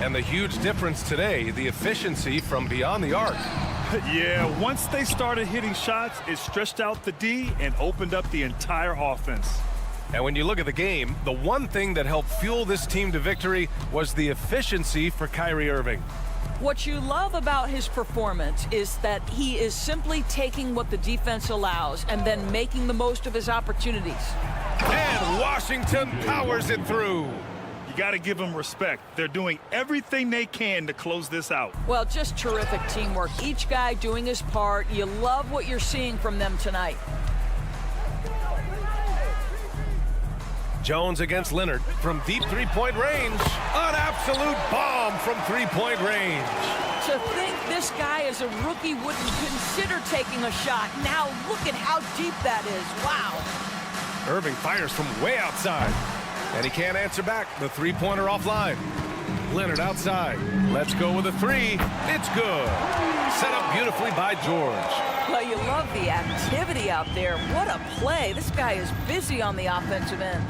And the huge difference today, the efficiency from beyond the arc. Yeah, once they started hitting shots, it stretched out the D and opened up the entire offense. And when you look at the game, the one thing that helped fuel this team to victory was the efficiency for Kyrie Irving. What you love about his performance is that he is simply taking what the defense allows and then making the most of his opportunities. And Washington powers it through. You got to give them respect. They're doing everything they can to close this out. Well, just terrific teamwork. Each guy doing his part. You love what you're seeing from them tonight. Jones against Leonard from deep three-point range. An absolute bomb from three-point range. To think this guy as a rookie wouldn't consider taking a shot. Now look at how deep that is. Wow. Irving fires from way outside. And he can't answer back. The three-pointer offline. Leonard outside. Let's go with a 3. It's good. Set up beautifully by George. Well, you love the activity out there. What a play. This guy is busy on the offensive end.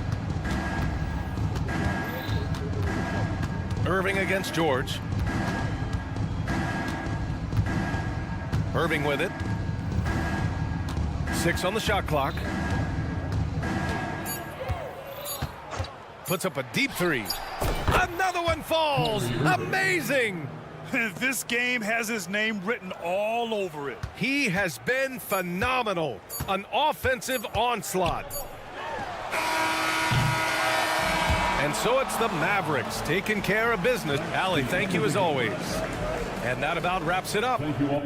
Irving against George. Irving with it. 6 on the shot clock. Puts up a deep 3. Another one falls. Amazing. This game has his name written all over it. He has been phenomenal. An offensive onslaught. And so it's the Mavericks taking care of business. Allie, thank you as always. And that about wraps it up. Thank you all.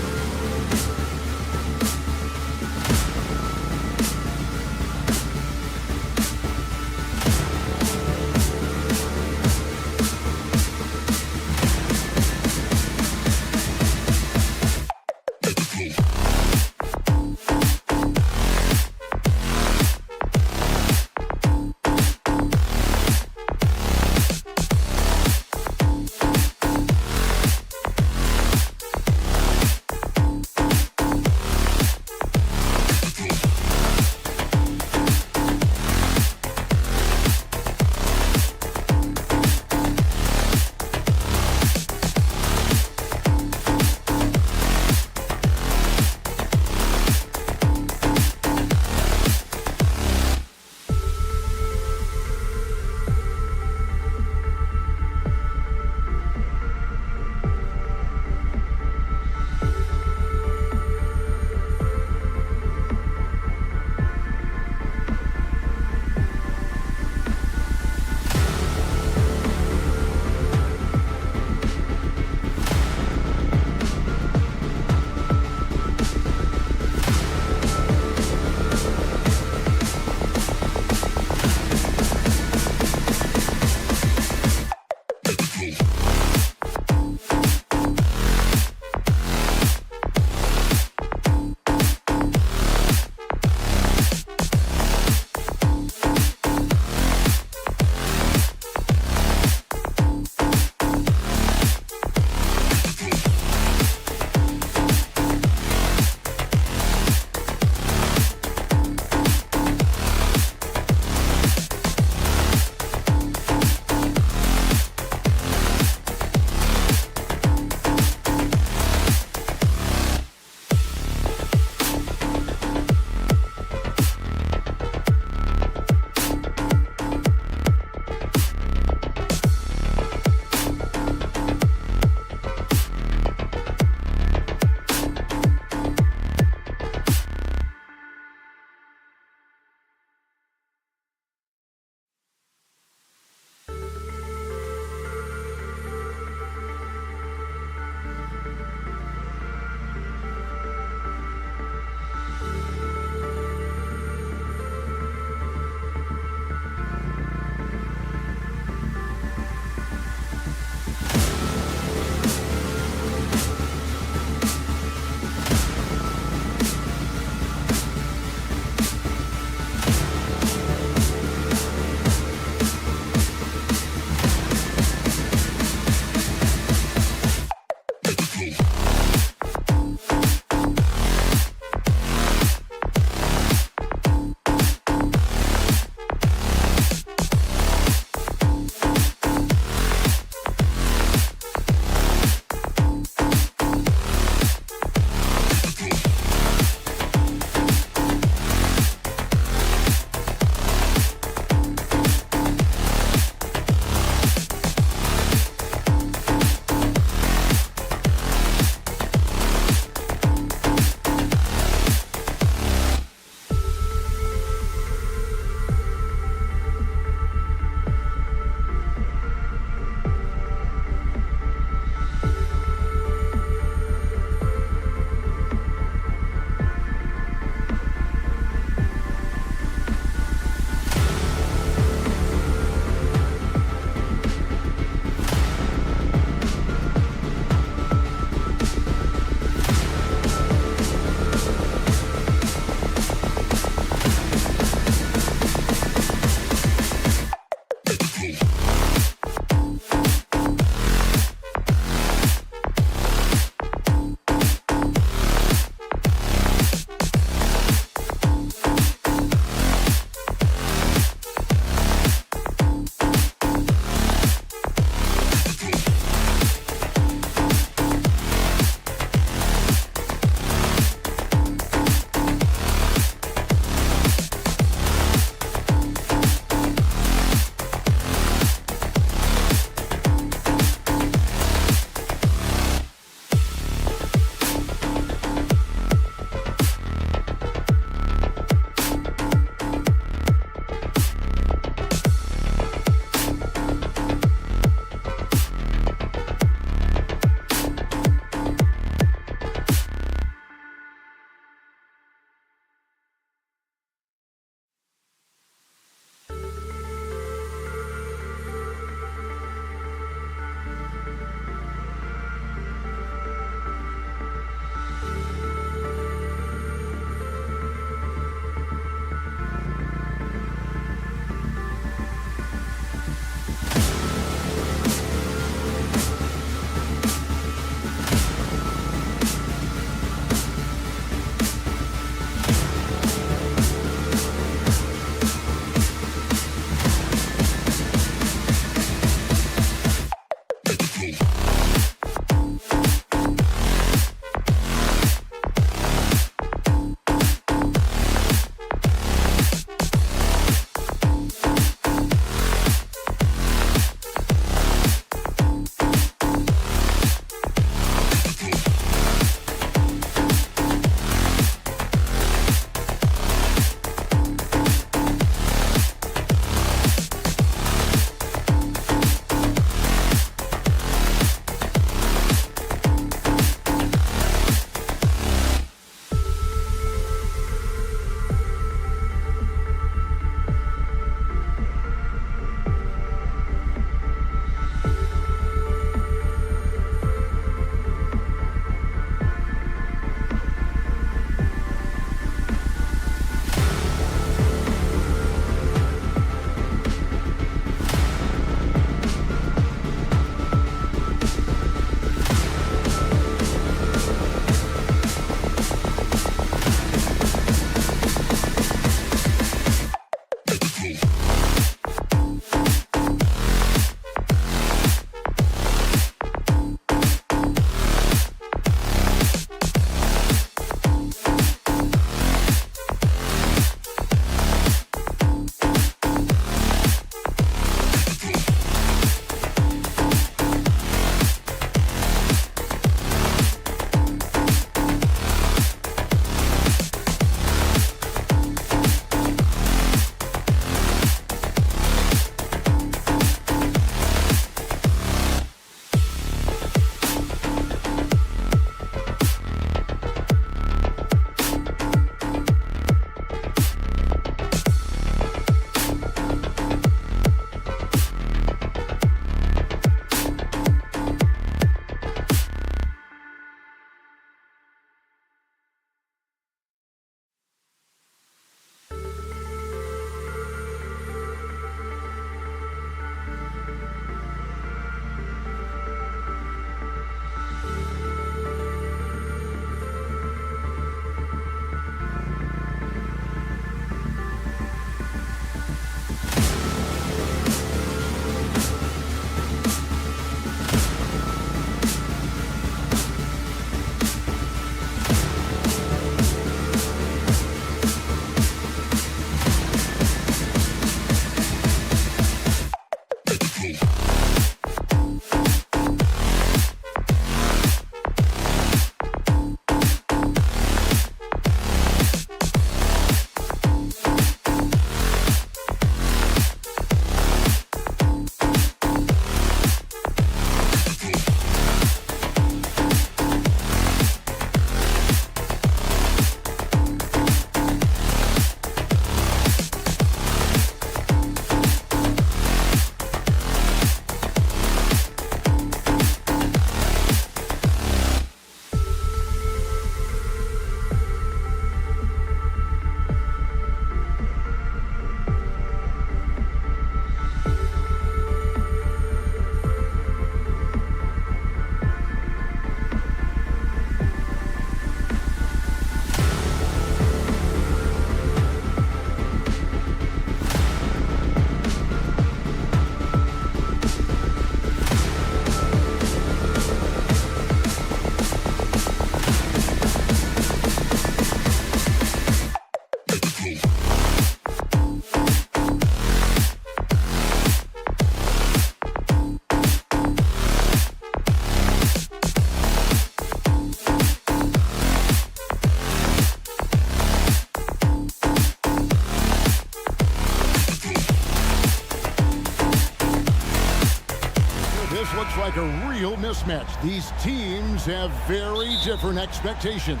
like a real mismatch. These teams have very different expectations.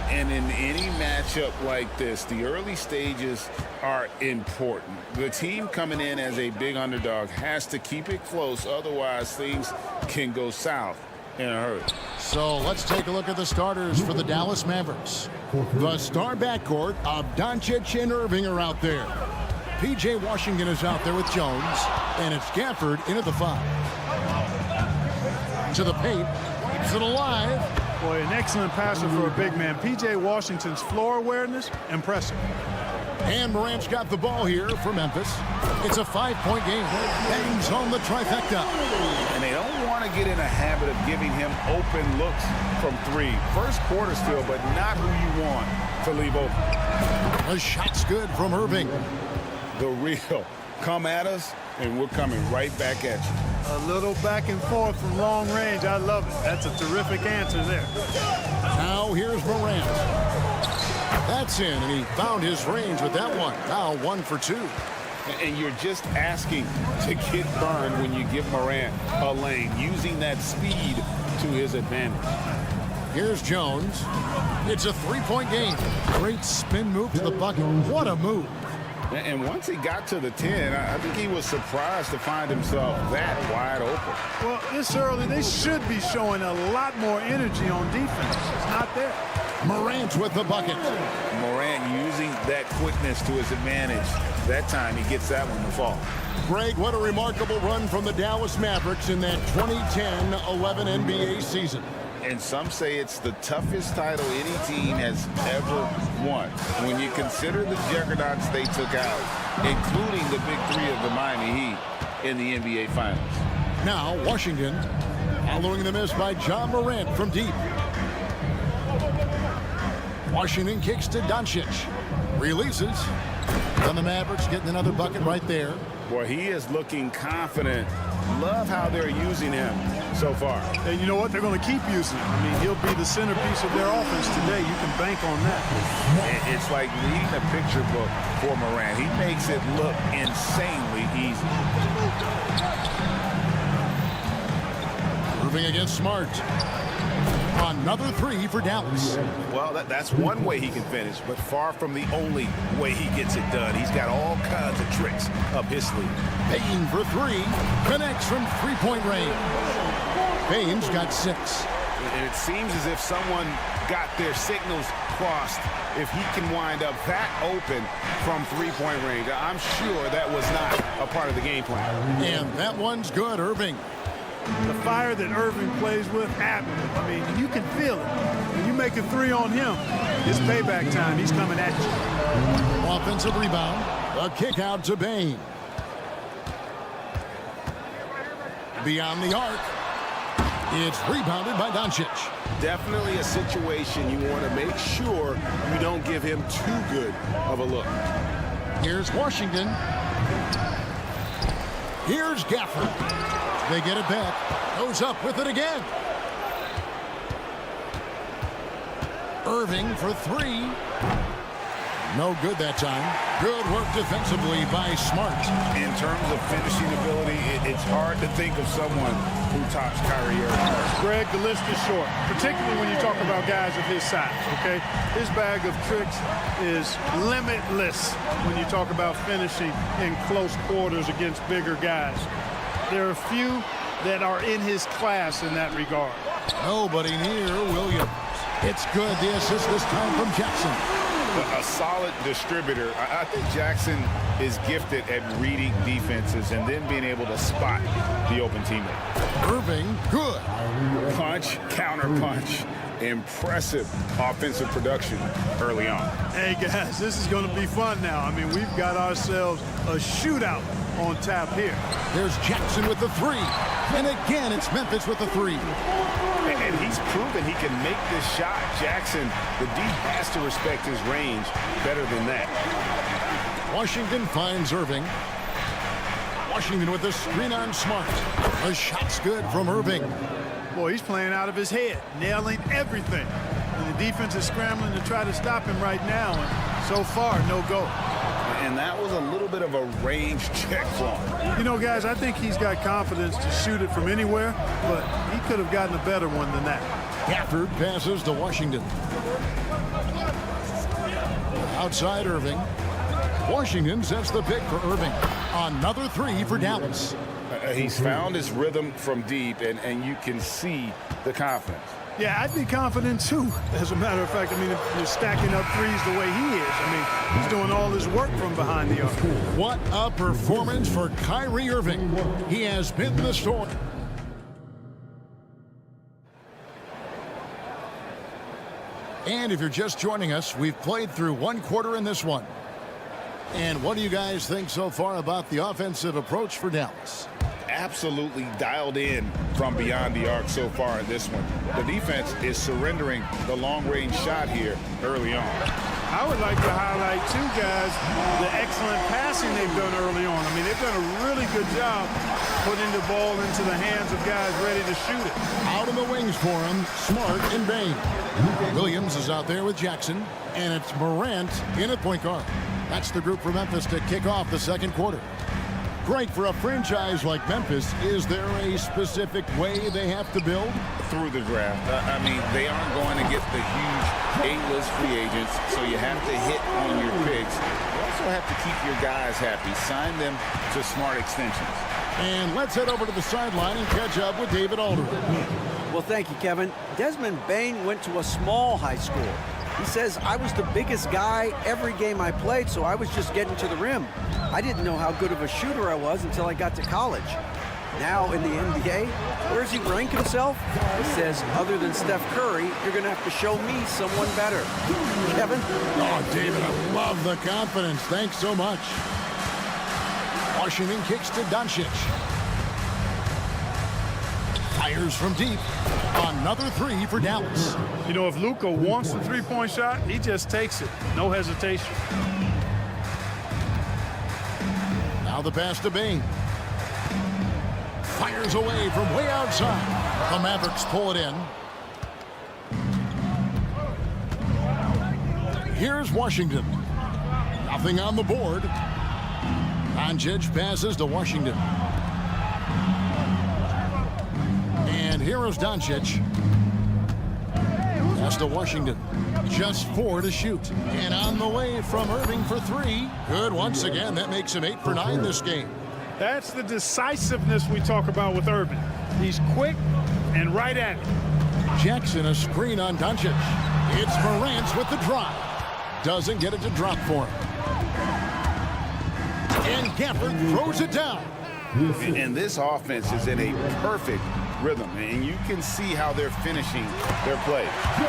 And in any matchup like this, the early stages are important. The team coming in as a big underdog has to keep it close, otherwise things can go south in a hurry. So let's take a look at the starters for the Dallas Mavericks. The star backcourt of Doncic and Irving are out there. P.J. Washington is out there with Jones, and it's Gafford in at the 5. To the paint, keeps it alive. Boy, an excellent passer for a big man. P.J. Washington's floor awareness, impressive. And Morant's got the ball here for Memphis. It's a 5-point game. Bangs on the trifecta. And they don't want to get in a habit of giving him open looks from 3. First quarter still, but not who you want to leave open. The shot's good from Irving. The real. Come at us, and we're coming right back at you. A little back and forth from long range. I love it. That's a terrific answer there. Now here's Morant. That's in, and he found his range with that one. Now 1 for 2. And you're just asking to get burned when you give Morant a lane, using that speed to his advantage. Here's Jones. It's a 3-point game. Great spin move to the bucket. What a move. And once he got to the 10, I think he was surprised to find himself that wide open. Well, this early, they should be showing a lot more energy on defense. It's not there. Morant with the bucket. Morant using that quickness to his advantage. That time he gets that one to fall. Greg, what a remarkable run from the Dallas Mavericks in that 2010-11 NBA season. And some say it's the toughest title any team has ever won. When you consider the juggernauts they took out, including the big 3 of the Miami Heat in the NBA Finals. Now Washington following the miss by John Morant from deep. Washington kicks to Doncic. Releases. And the Mavericks getting another bucket right there. Boy, he is looking confident. Love how they're using him so far. And you know what? They're going to keep using him. I mean, he'll be the centerpiece of their offense today. You can bank on that. It's like reading a picture book for Morant. He makes it look insanely easy. Moving against Smart. Another 3 for Dallas. Well, that's one way he can finish, but far from the only way he gets it done. He's got all kinds of tricks up his sleeve. Payne for 3. Connects from 3-point range. Payne's got 6. And it seems as if someone got their signals crossed if he can wind up that open from 3-point range. I'm sure that was not a part of the game plan. And that one's good, Irving. The fire that Irving plays with, I mean, you can feel it. When you make a 3 on him, it's payback time. He's coming at you. Offensive rebound. A kick out to Payne. Beyond the arc. It's rebounded by Doncic. Definitely a situation you want to make sure you don't give him too good of a look. Here's Washington. Here's Gafford. They get it back. Goes up with it again. Irving for 3. No good that time. Good work defensively by Smart. In terms of finishing ability, it's hard to think of someone who tops Kyrie Irving. Greg, the list is short, particularly when you talk about guys of his size, okay? His bag of tricks is limitless when you talk about finishing in close quarters against bigger guys. There are a few that are in his class in that regard. Nobody near Williams. It's good. The assist this time from Jackson. A solid distributor. I think Jackson is gifted at reading defenses and then being able to spot the open teammate. Irving, good. Punch, counter punch. Impressive offensive production early on. Hey, guys, this is going to be fun now. I mean, we've got ourselves a shootout on tap here. There's Jackson with the 3. And again, it's Memphis with the 3. And he's proven he can make this shot. Jackson, the D has to respect his range better than that. Washington finds Irving. Washington with the screen on Smart. The shot's good from Irving. Boy, he's playing out of his head, nailing everything. And the defense is scrambling to try to stop him right now. And so far, no go. And that was a little bit of a range check for him. You know, guys, I think he's got confidence to shoot it from anywhere, but he could have gotten a better one than that. Gafford passes to Washington. Outside Irving. Washington sets the pick for Irving. Another three for Dallas. He's found his rhythm from deep, and you can see the confidence. Yeah, I'd be confident too, as a matter of fact. I mean, if you're stacking up threes the way he is, I mean, he's doing all his work from behind the arc. What a performance for Kyrie Irving. He has been the story. And if you're just joining us, we've played through one quarter in this one. And what do you guys think so far about the offensive approach for Dallas? Absolutely dialed in from beyond the arc so far in this one. The defense is surrendering the long-range shot here early on. I would like to highlight, too, guys, the excellent passing they've done early on. I mean, they've done a really good job putting the ball into the hands of guys ready to shoot it. Out of the wings for him, Smart and Bain. Williams is out there with Jackson, and it's Morant in at point guard. That's the group for Memphis to kick off the second quarter. Great for a franchise like Memphis. Is there a specific way they have to build? Through the draft. I mean, they aren't going to get the huge A-list free agents, so you have to hit on your picks. You also have to keep your guys happy. Sign them to smart extensions. And let's head over to the sideline and catch up with David Aldridge. Well, thank you, Kevin. Desmond Bain went to a small high school. He says, I was the biggest guy every game I played, so I was just getting to the rim. I didn't know how good of a shooter I was until I got to college. Now in the NBA, where does he rank himself? He says, other than Steph Curry, you're going to have to show me someone better. Kevin? Oh, David, I love the confidence. Thanks so much. Washington kicks to Doncic. Fires from deep. Another three for Dallas. You know, if Luka wants the three-point shot, he just takes it. No hesitation. Now the pass to Bain. Fires away from way outside. The Mavericks pull it in. Here's Washington. Nothing on the board. Doncic passes to Washington. And here is Doncic. Pass to Washington. Just 4 to shoot. And on the way from Irving for 3. Good once again. That makes him 8 for 9 this game. That's the decisiveness we talk about with Irving. He's quick and right at it. Jackson a screen on Doncic. It's Morant with the drive. Doesn't get it to drop for him. And Gafford throws it down. And this offense is in a perfect rhythm, and you can see how they're finishing their play.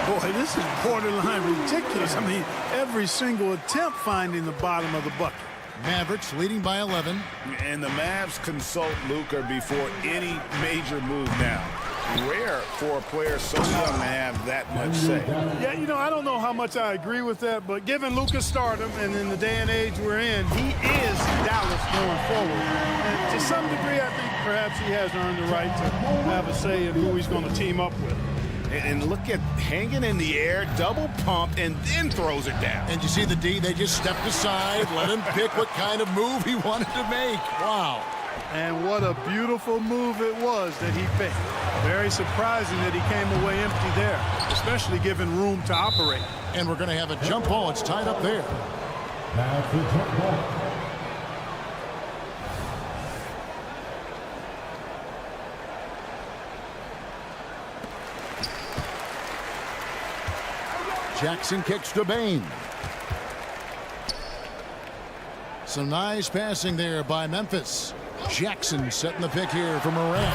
Boy, this is borderline ridiculous. I mean, every single attempt finding the bottom of the bucket. Mavericks leading by 11. And the Mavs consult Luka before any major move now. Rare for a player so young to have that much say. Yeah, you know, I don't know how much I agree with that, but given Luka's stardom and in the day and age we're in, he is Dallas going forward. And to some degree, I think perhaps he has earned the right to have a say in who he's going to team up with. And look at hanging in the air, double pump, and then throws it down. And you see the D, they just stepped aside, let him pick what kind of move he wanted to make. Wow. And what a beautiful move it was that he picked. Very surprising that he came away empty there, especially given room to operate. And we're going to have a jump ball. It's tied up there. That's the jump ball. Jackson kicks to Bain. Some nice passing there by Memphis. Jackson setting the pick here for Morant.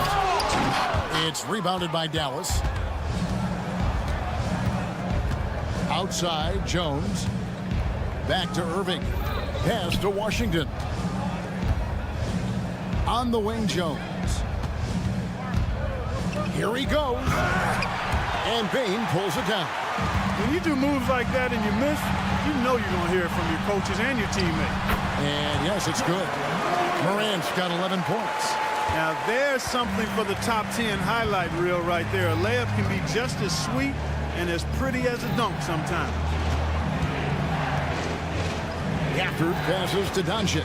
It's rebounded by Dallas. Outside, Jones. Back to Irving. Pass to Washington. On the wing, Jones. Here he goes. And Bain pulls it down. When you do moves like that and you miss, you know you're going to hear it from your coaches and your teammates. And yes, it's good. Morant's got 11 points. Now there's something for the top 10 highlight reel right there. A layup can be just as sweet and as pretty as a dunk sometimes. Gafford passes to Doncic.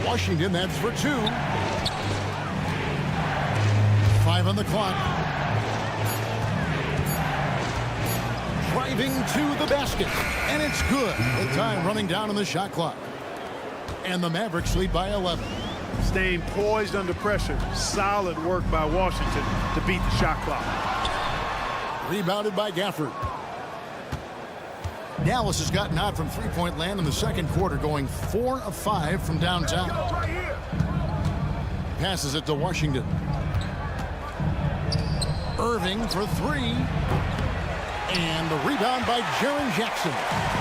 Washington, that's for 2. 5 on the clock. Driving to the basket, and it's good. The time running down on the shot clock. And the Mavericks lead by 11. Staying poised under pressure. Solid work by Washington to beat the shot clock. Rebounded by Gafford. Dallas has gotten hot from three-point land in the second quarter, going 4 of 5 from downtown. Passes it to Washington. Irving for 3. And the rebound by Jaren Jackson.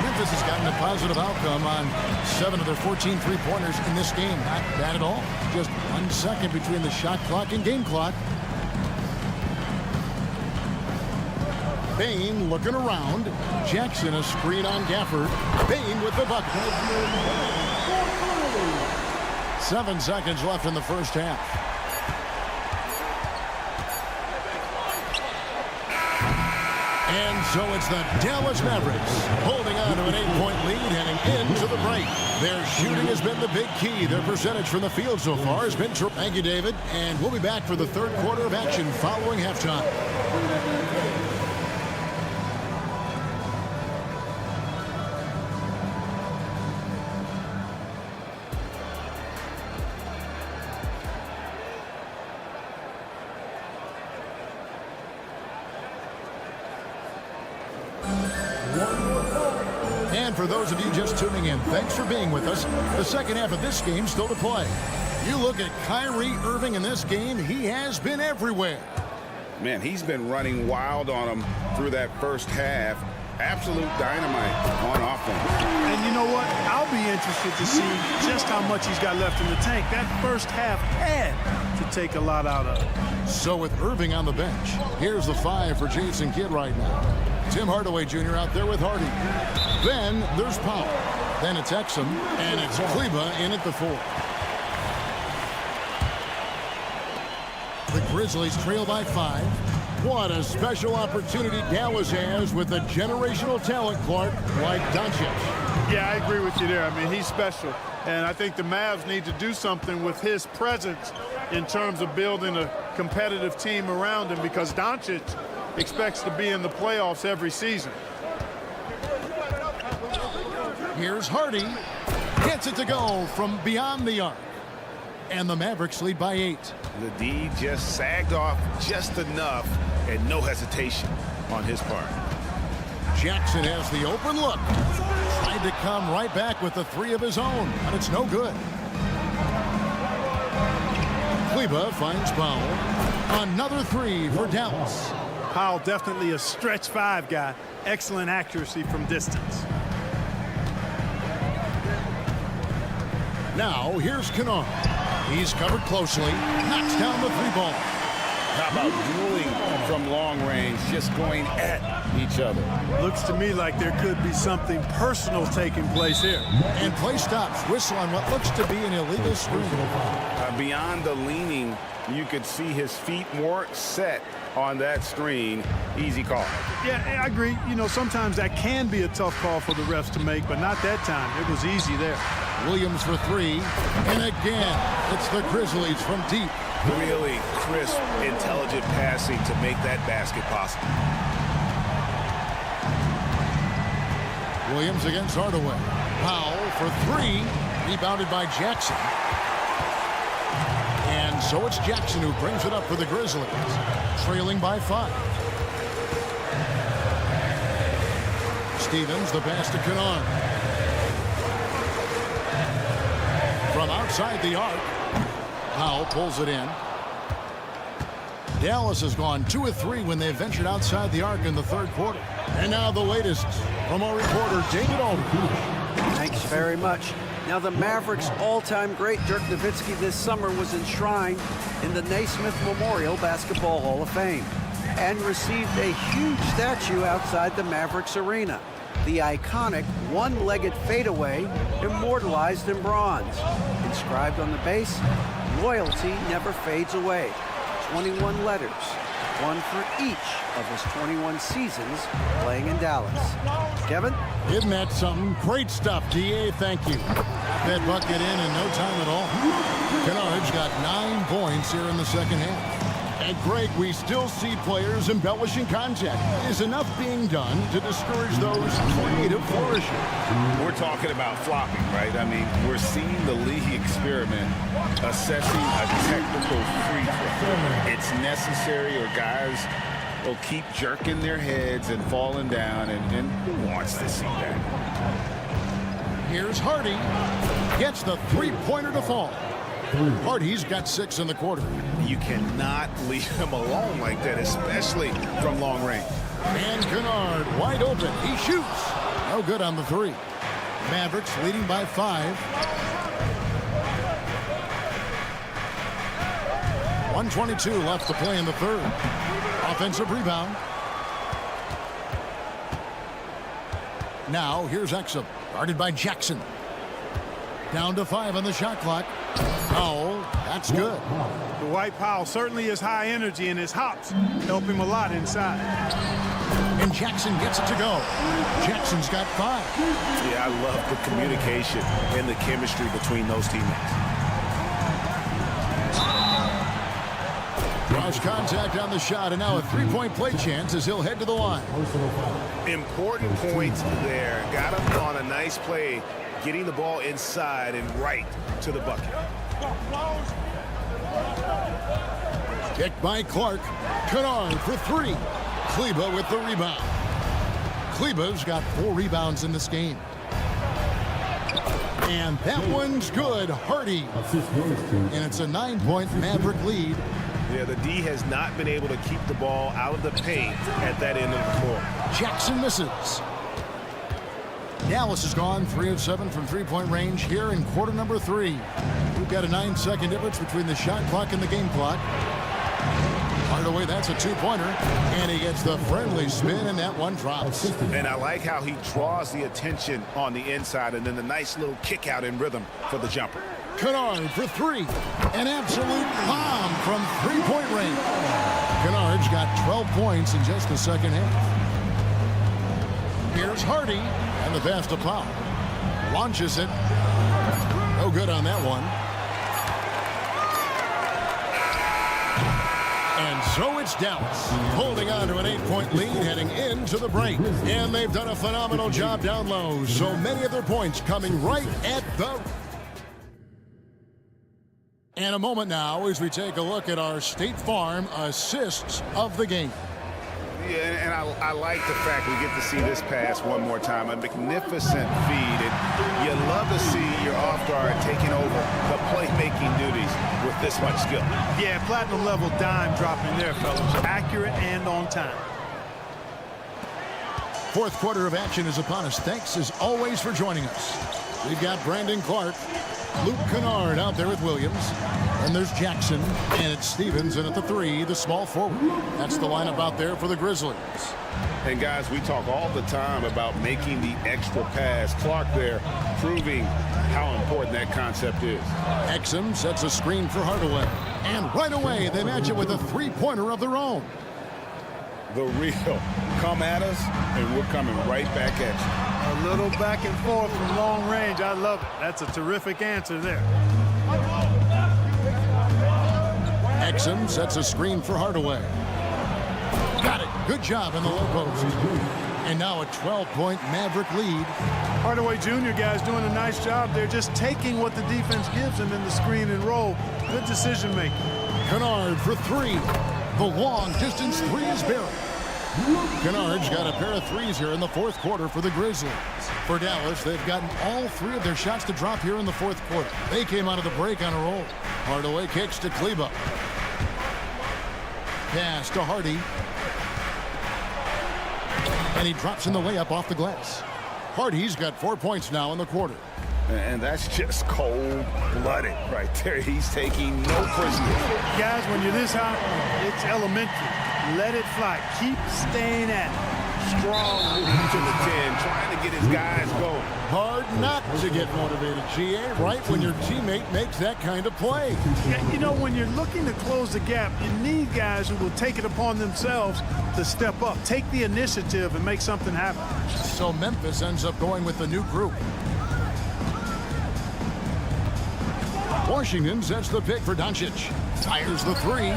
Memphis has gotten a positive outcome on 7 of their 14 three-pointers in this game. Not bad at all. Just 1 second between the shot clock and game clock. Bain looking around. Jackson a screen on Gafford. Bain with the bucket. 7 seconds left in the first half. And so it's the Dallas Mavericks holding on to an 8-point lead heading into the break. Their shooting has been the big key. Their percentage from the field so far has been terrific. Thank you, David. And we'll be back for the third quarter of action following halftime. And for those of you just tuning in, thanks for being with us. The second half of this game still to play. You look at Kyrie Irving in this game, he has been everywhere. Man, he's been running wild on them through that first half. Absolute dynamite on offense. And you know what? I'll be interested to see just how much he's got left in the tank. That first half had to take a lot out of it. So with Irving on the bench, here's the 5 for Jason Kidd right now. Tim Hardaway Jr. out there with Hardy. Then there's Powell. Then it's Exum, and it's Kleba in at the 4. The Grizzlies trail by 5. What a special opportunity Dallas has with a generational talent, Clark, like Doncic. Yeah, I agree with you there. I mean, he's special. And I think the Mavs need to do something with his presence in terms of building a competitive team around him, because Doncic expects to be in the playoffs every season. Here's Hardy. Gets it to go from beyond the arc. And the Mavericks lead by 8. The D just sagged off just enough, and no hesitation on his part. Jackson has the open look. Tried to come right back with the 3 of his own, but it's no good. Kleba finds Powell. Another 3 for Dallas. Powell definitely a stretch 5 guy. Excellent accuracy from distance. Now here's Kennard. He's covered closely. Knocks down the 3-ball. How about dueling from long range, just going at each other? Looks to me like there could be something personal taking place here. And play stops. Whistle on what looks to be an illegal screen. Beyond the leaning, you could see his feet more set on that screen. Easy call. Yeah, I agree. You know, sometimes that can be a tough call for the refs to make, but not that time. It was easy there. Williams for 3. And again, it's the Grizzlies from deep. Really crisp, intelligent passing to make that basket possible. Williams against Hardaway. Powell for 3. Rebounded by Jackson. And so it's Jackson who brings it up for the Grizzlies. Trailing by 5. Stevens, the pass to Kennard. From outside the arc, Powell pulls it in. Dallas has gone 2 of 3 when they ventured outside the arc in the third quarter. And now the latest from our reporter, David Aldridge. Thanks very much. Now the Mavericks' all-time great Dirk Nowitzki this summer was enshrined in the Naismith Memorial Basketball Hall of Fame and received a huge statue outside the Mavericks arena. The iconic one-legged fadeaway immortalized in bronze. Inscribed on the base, loyalty never fades away. 21 letters. one for each of his 21 seasons playing in Dallas. Kevin? Isn't that something? Great stuff, DA. Thank you. That bucket in no time at all. Kennard's got 9 points here in the second half. And Greg, we still see players embellishing contact. Is enough being done to discourage those creative flourishes? We're talking about flopping, right? I mean, we're seeing the league experiment assessing a technical free throw. It's necessary, or guys will keep jerking their heads and falling down, and who wants to see that? Here's Hardy. Gets the three-pointer to fall. Hardy's got 6 in the quarter. You cannot leave him alone like that, especially from long range. And Kennard wide open. He shoots. No good on the 3. Mavericks leading by 5. 1:22 left to play in the third. Offensive rebound. Now here's Exum, guarded by Jackson. Down to 5 on the shot clock. Powell, that's good. Dwight Powell certainly is high energy, and his hops help him a lot inside. And Jackson gets it to go. Jackson's got 5. Yeah, I love the communication and the chemistry between those teammates. Draws contact on the shot, and now a three-point play chance as he'll head to the line. Important points there. Got him on a nice play, getting the ball inside and right to the bucket. Kicked by Clark. Kennard for 3. Kleba with the rebound. Kleba's got 4 rebounds in this game. And that one's good. Hardy. And it's a 9-point Maverick lead. Yeah, the D has not been able to keep the ball out of the paint at that end of the floor. Jackson misses. Dallas has gone 3 of 7 from three-point range here in quarter number 3. We've got a 9-second difference between the shot clock and the game clock. Hardaway, that's a 2-pointer, and he gets the friendly spin, and that one drops. And I like how he draws the attention on the inside, and then the nice little kick out in rhythm for the jumper. Kennard for 3. An absolute bomb from three-point range. Kennard's got 12 points in just the second half. Here's Hardy, and the pass to Powell. Launches it. No good on that one. And so it's Dallas, holding on to an 8-point lead heading into the break. And they've done a phenomenal job down low. So many of their points coming right at the... And a moment now as we take a look at our State Farm assists of the game. Yeah, and I like the fact we get to see this pass one more time. A magnificent feed. And you love to see your off guard taking over the playmaking duties with this much skill. Yeah, platinum level dime dropping there, fellas. Accurate and on time. Fourth quarter of action is upon us. Thanks as always for joining us. We've got Brandon Clark, Luke Kennard out there with Williams. And there's Jackson, and it's Stevens, and at the 3, the small forward. That's the lineup out there for the Grizzlies. And guys, we talk all the time about making the extra pass. Clark there proving how important that concept is. Exum sets a screen for Hardaway. And right away, they match it with a three-pointer of their own. The real come at us, and we're coming right back at you. A little back and forth from long range. I love it. That's a terrific answer there. Exum sets a screen for Hardaway. Got it. Good job in the low post. And now a 12-point Maverick lead. Hardaway Jr. guys doing a nice job. They're just taking what the defense gives them in the screen and roll. Good decision making. Kennard for 3. The long distance 3 is buried. Kennard's got a pair of threes here in the fourth quarter for the Grizzlies. For Dallas, they've gotten all 3 of their shots to drop here in the fourth quarter. They came out of the break on a roll. Hardaway kicks to Kleba. Pass to Hardy. And he drops in the layup off the glass. Hardy's got 4 points now in the quarter. And that's just cold-blooded right there. He's taking no prisoners. Guys, when you're this hot, it's elementary. Let it fly. Keep staying at it. strong move to the 10, trying to get his guys going. Hard not to get motivated, GA, right when your teammate makes that kind of play. Yeah, you know, when you're looking to close the gap, you need guys who will take it upon themselves to step up, take the initiative, and make something happen. So Memphis ends up going with the new group. Washington sets the pick for Doncic. Fires the three.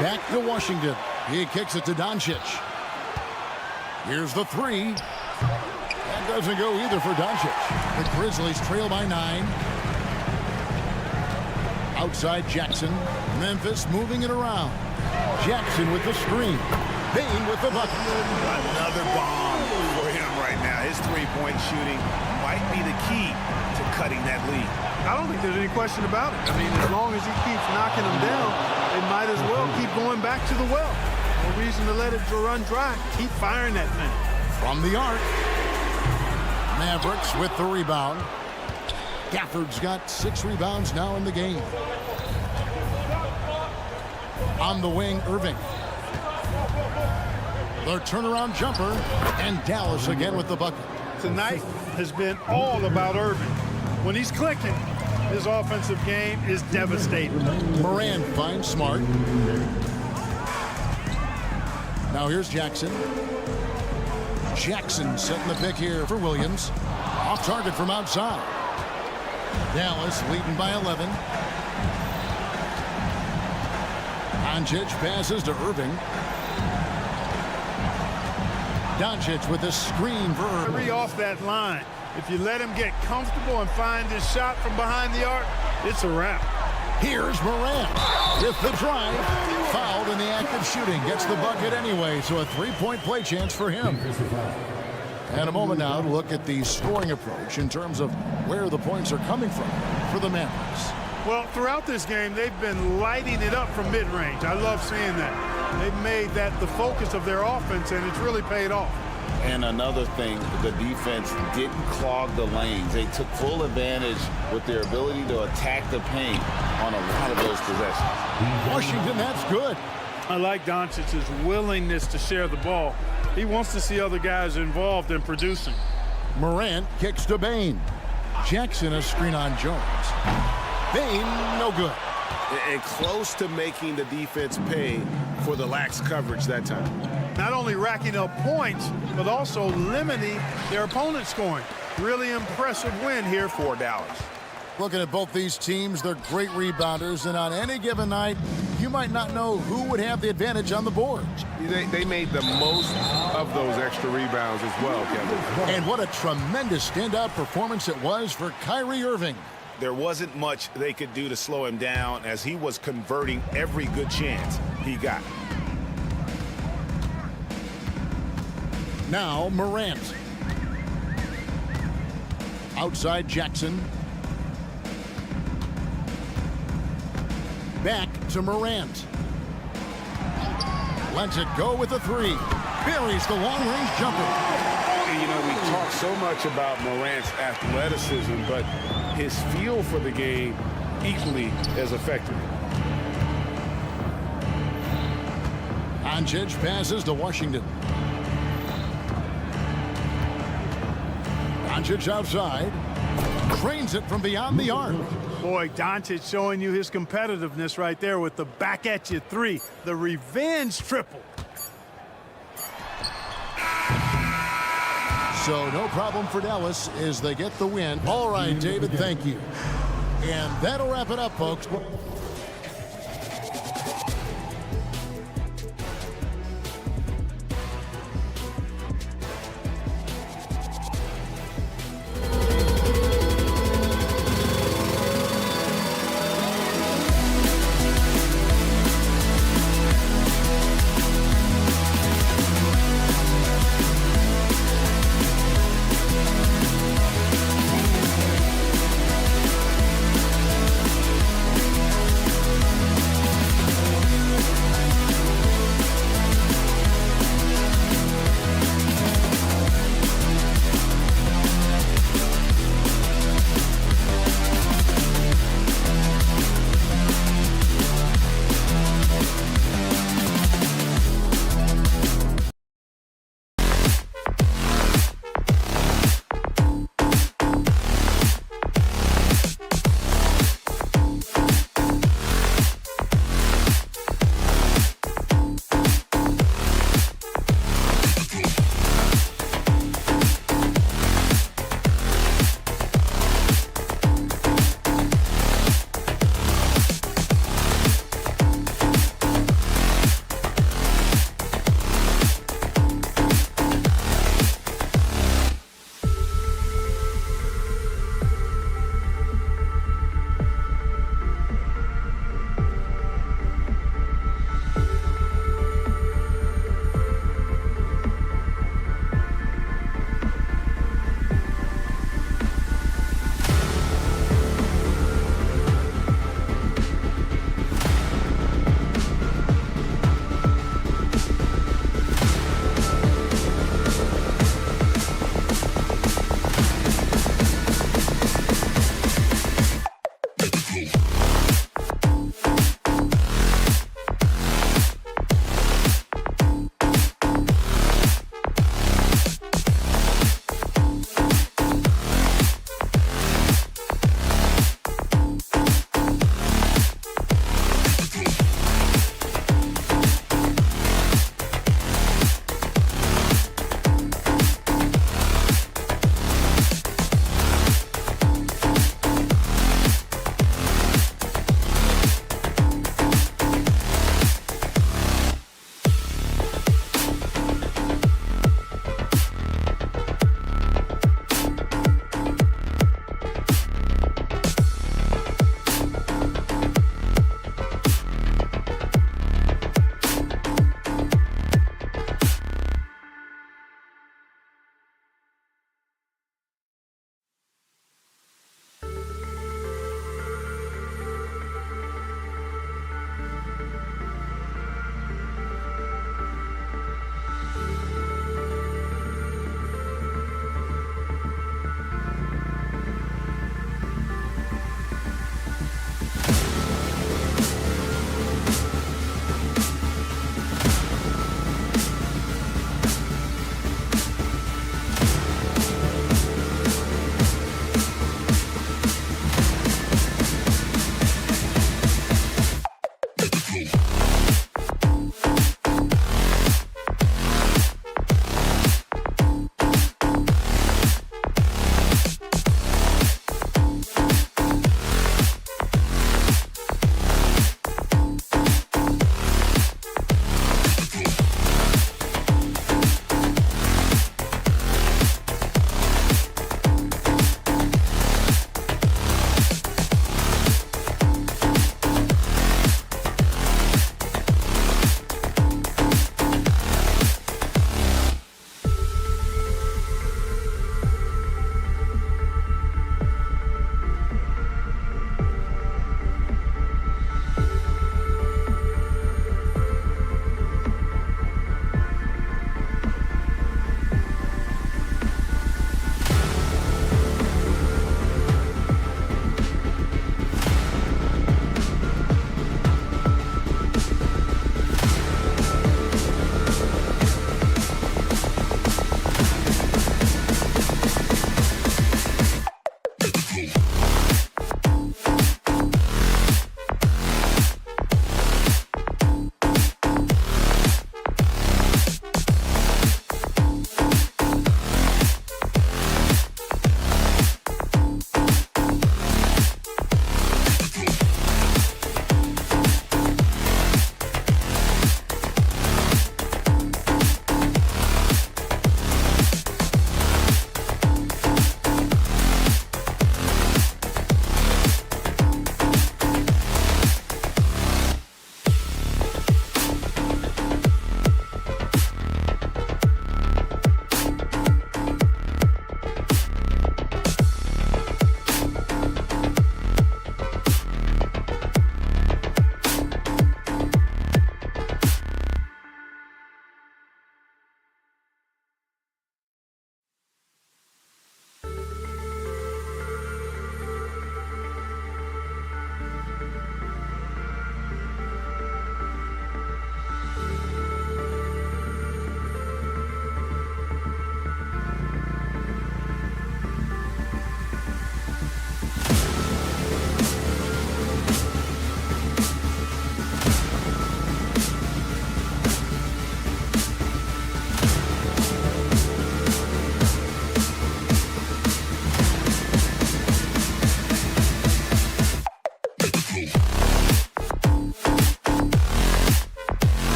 Back to Washington. He kicks it to Doncic. Here's the three. That doesn't go either for Doncic. The Grizzlies trail by 9. Outside Jackson. Memphis moving it around. Jackson with the screen. Bane with the bucket. Another bomb for him right now. His three-point shooting might be the key to cutting that lead. I don't think there's any question about it. I mean, as long as he keeps knocking them down, they might as well keep going back to the well. No reason to let it run dry. Keep firing that thing. From the arc. Mavericks with the rebound. Gafford's got 6 rebounds now in the game. On the wing, Irving. The turnaround jumper. And Dallas again with the bucket. Tonight has been all about Irving. When he's clicking, his offensive game is devastating. Moran finds Smart. Now here's Jackson. Jackson setting the pick here for Williams. Off target from outside. Dallas leading by 11. Doncic passes to Irving. Doncic with a screen for Irving. Off that line. If you let him get comfortable and find his shot from behind the arc, it's a wrap. Here's Moran with the drive. Fouled in the act of shooting. Gets the bucket anyway, so a 3-point play chance for him. And a moment now to look at the scoring approach in terms of where the points are coming from for the Mavericks. Well, throughout this game, they've been lighting it up from mid-range. I love seeing that. They've made that the focus of their offense, and it's really paid off. And another thing, the defense didn't clog the lanes. They took full advantage with their ability to attack the paint on a lot of those possessions. Washington, that's good. I like Doncic's willingness to share the ball. He wants to see other guys involved in producing. Morant kicks to Bane. Jackson a screen on Jones. Bane, no good. And close to making the defense pay for the lax coverage that time. Not only racking up points, but also limiting their opponent's scoring. Really impressive win here for Dallas. Looking at both these teams, they're great rebounders, and on any given night, you might not know who would have the advantage on the board. They made the most of those extra rebounds as well, Kevin. And what a tremendous standout performance it was for Kyrie Irving. There wasn't much they could do to slow him down as he was converting every good chance he got. Now Morant. Outside Jackson. Back to Morant. Lets it go with a three. Buries the long-range jumper. And, you know, we talk so much about Morant's athleticism, but his feel for the game equally as effective. Doncic passes to Washington. Doncic outside. Drains it from beyond the arc. Boy, Doncic showing you his competitiveness right there with the back-at-you three. The revenge triple. So no problem for Dallas as they get the win. All right, David, thank you. And that'll wrap it up, folks.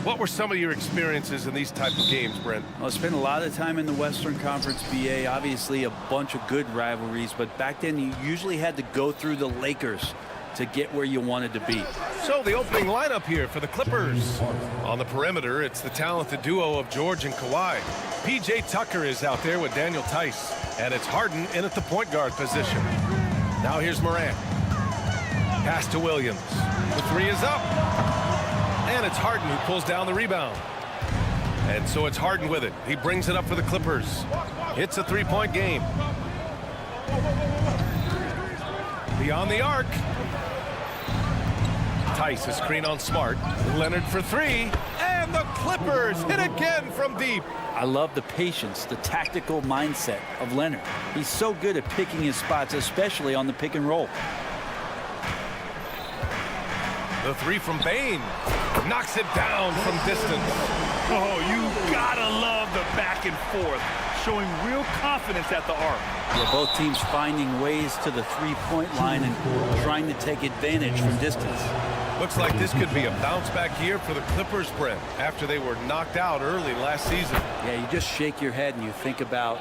What were some of your experiences in these type of games, Brent? I spent a lot of time in the Western Conference, BA. Obviously, a bunch of good rivalries, but back then you usually had to go through the Lakers to get where you wanted to be. So the opening lineup here for the Clippers. On the perimeter, it's the talented duo of George and Kawhi. P.J. Tucker is out there with Daniel Tice, and it's Harden in at the point guard position. Now here's Morant. Pass to Williams. The three is up. And it's Harden who pulls down the rebound. And so it's Harden with it. He brings it up for the Clippers. It's a three-point game. Beyond the arc. Tice, a screen on Smart. Leonard for three. And the Clippers hit again from deep. I love the patience, the tactical mindset of Leonard. He's so good at picking his spots, especially on the pick and roll. The three from Bane. Knocks it down from distance. Oh, you gotta love the back and forth, showing real confidence at the arc. Yeah, both teams finding ways to the three-point line and trying to take advantage from distance. Looks like this could be a bounce-back year for the Clippers, Brent, after they were knocked out early last season. Yeah, you just shake your head and you think about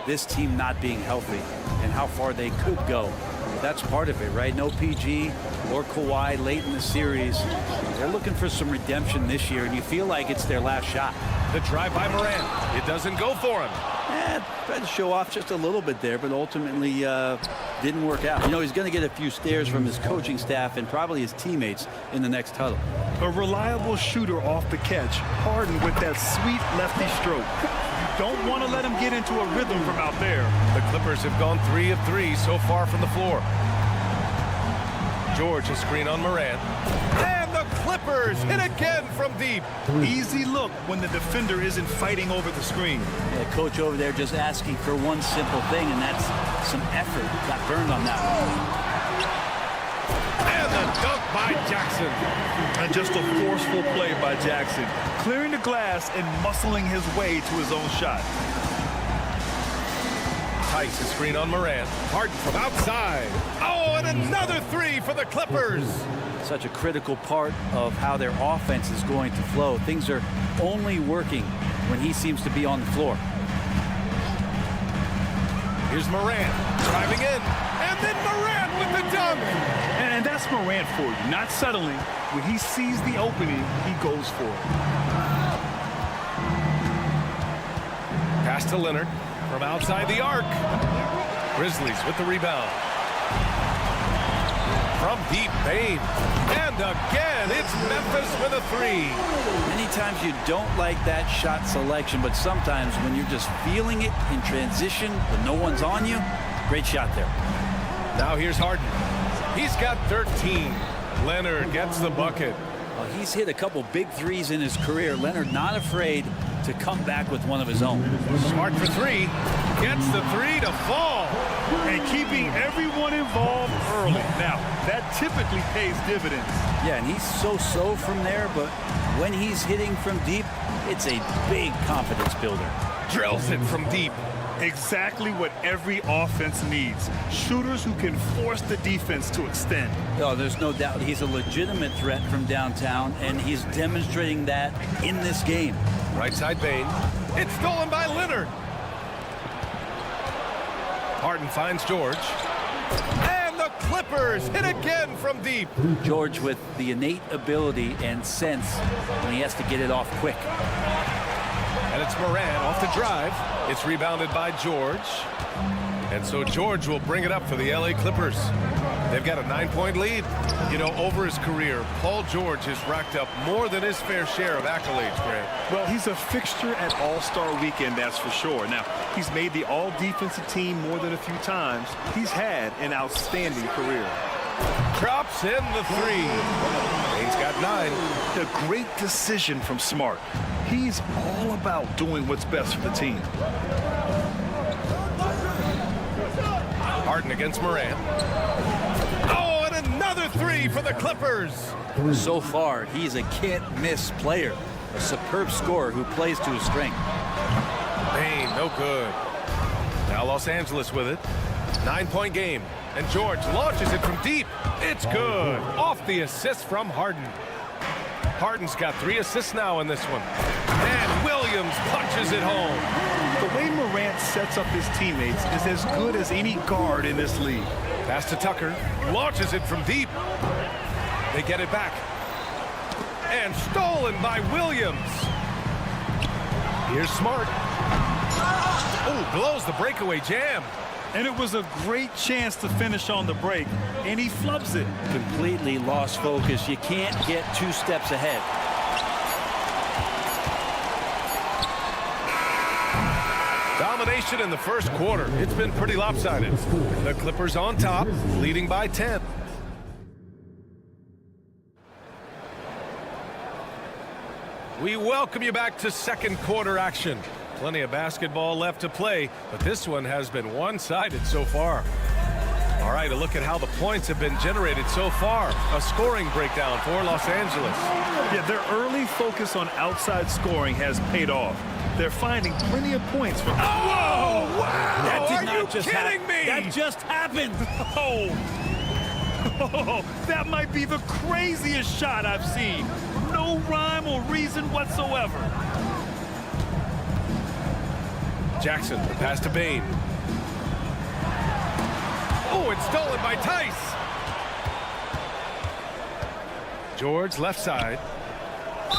this team not being healthy and how far they could go. That's part of it, right? No PG or Kawhi late in the series. They're looking for some redemption this year, and you feel like it's their last shot. The drive by Morant. It doesn't go for him. Tried to show off just a little bit there, but ultimately didn't work out. You know, he's going to get a few stares from his coaching staff and probably his teammates in the next huddle. A reliable shooter off the catch. Harden with that sweet lefty stroke. You don't want to let him get into a rhythm from out there. The Clippers have gone 3 of 3 so far from the floor. George, a screen on Morant. And the Clippers hit again from deep. Easy look when the defender isn't fighting over the screen. Yeah, coach over there just asking for one simple thing, and that's some effort. Got burned on that one. And the dunk by Jackson. And just a forceful play by Jackson, clearing the glass and muscling his way to his own shot. Tice, a screen on Morant. Harden from outside. Oh, and another three for the Clippers. Such a critical part of how their offense is going to flow. Things are only working when he seems to be on the floor. Here's Morant driving in, and then Morant with the dunk. And that's Morant for you, not settling. When he sees the opening, he goes for it. Pass to Leonard from outside the arc. Grizzlies with the rebound. From deep, Bane. And again, it's Memphis with a three. Many times you don't like that shot selection, but sometimes when you're just feeling it in transition, when no one's on you, great shot there. Now here's Harden. He's got 13. Leonard gets the bucket. Well, he's hit a couple big threes in his career. Leonard not afraid to come back with one of his own. Smart for three. Gets the three to fall. And keeping everyone involved early. Now, that typically pays dividends. Yeah, and he's so from there, but when he's hitting from deep, it's a big confidence builder. Drills it from deep. Exactly what every offense needs. Shooters who can force the defense to extend. Oh, there's no doubt he's a legitimate threat from downtown, and he's demonstrating that in this game. Right side Bane. It's stolen by Leonard. Harden finds George. And the Clippers hit again from deep. George with the innate ability and sense when he has to get it off quick. And it's Morant off the drive. It's rebounded by George. And so George will bring it up for the LA Clippers. They've got a 9-point lead. You know, over his career, Paul George has racked up more than his fair share of accolades, Grant. Well, he's a fixture at All-Star Weekend, that's for sure. Now, he's made the All-Defensive Team more than a few times. He's had an outstanding career. Drops in the three. He's got 9. A great decision from Smart. He's all about doing what's best for the team. Harden against Morant. Oh, and another three for the Clippers. So far, he's a can't-miss player. A superb scorer who plays to his strength. Bane, no good. Now Los Angeles with it. 9-point game. And George launches it from deep. It's good. Off the assist from Harden. Harden's got 3 assists now in this one. And Williams punches it home. The way Morant sets up his teammates is as good as any guard in this league. Pass to Tucker. Launches it from deep. They get it back. And stolen by Williams. Here's Smart. Oh, blows the breakaway jam. And it was a great chance to finish on the break, and he flubs it. Completely lost focus. You can't get 2 steps ahead. Domination in the first quarter. It's been pretty lopsided. The Clippers on top, leading by 10. We welcome you back to second quarter action. Plenty of basketball left to play, but this one has been one-sided so far. All right, a look at how the points have been generated so far. A scoring breakdown for Los Angeles. Yeah, their early focus on outside scoring has paid off. They're finding plenty of points from... Oh, wow! That did Are not you just kidding happen. me? That just happened. Oh, that might be the craziest shot I've seen. No rhyme or reason whatsoever. Jackson, the pass to Bane. Oh, it's stolen by Tice. George, left side.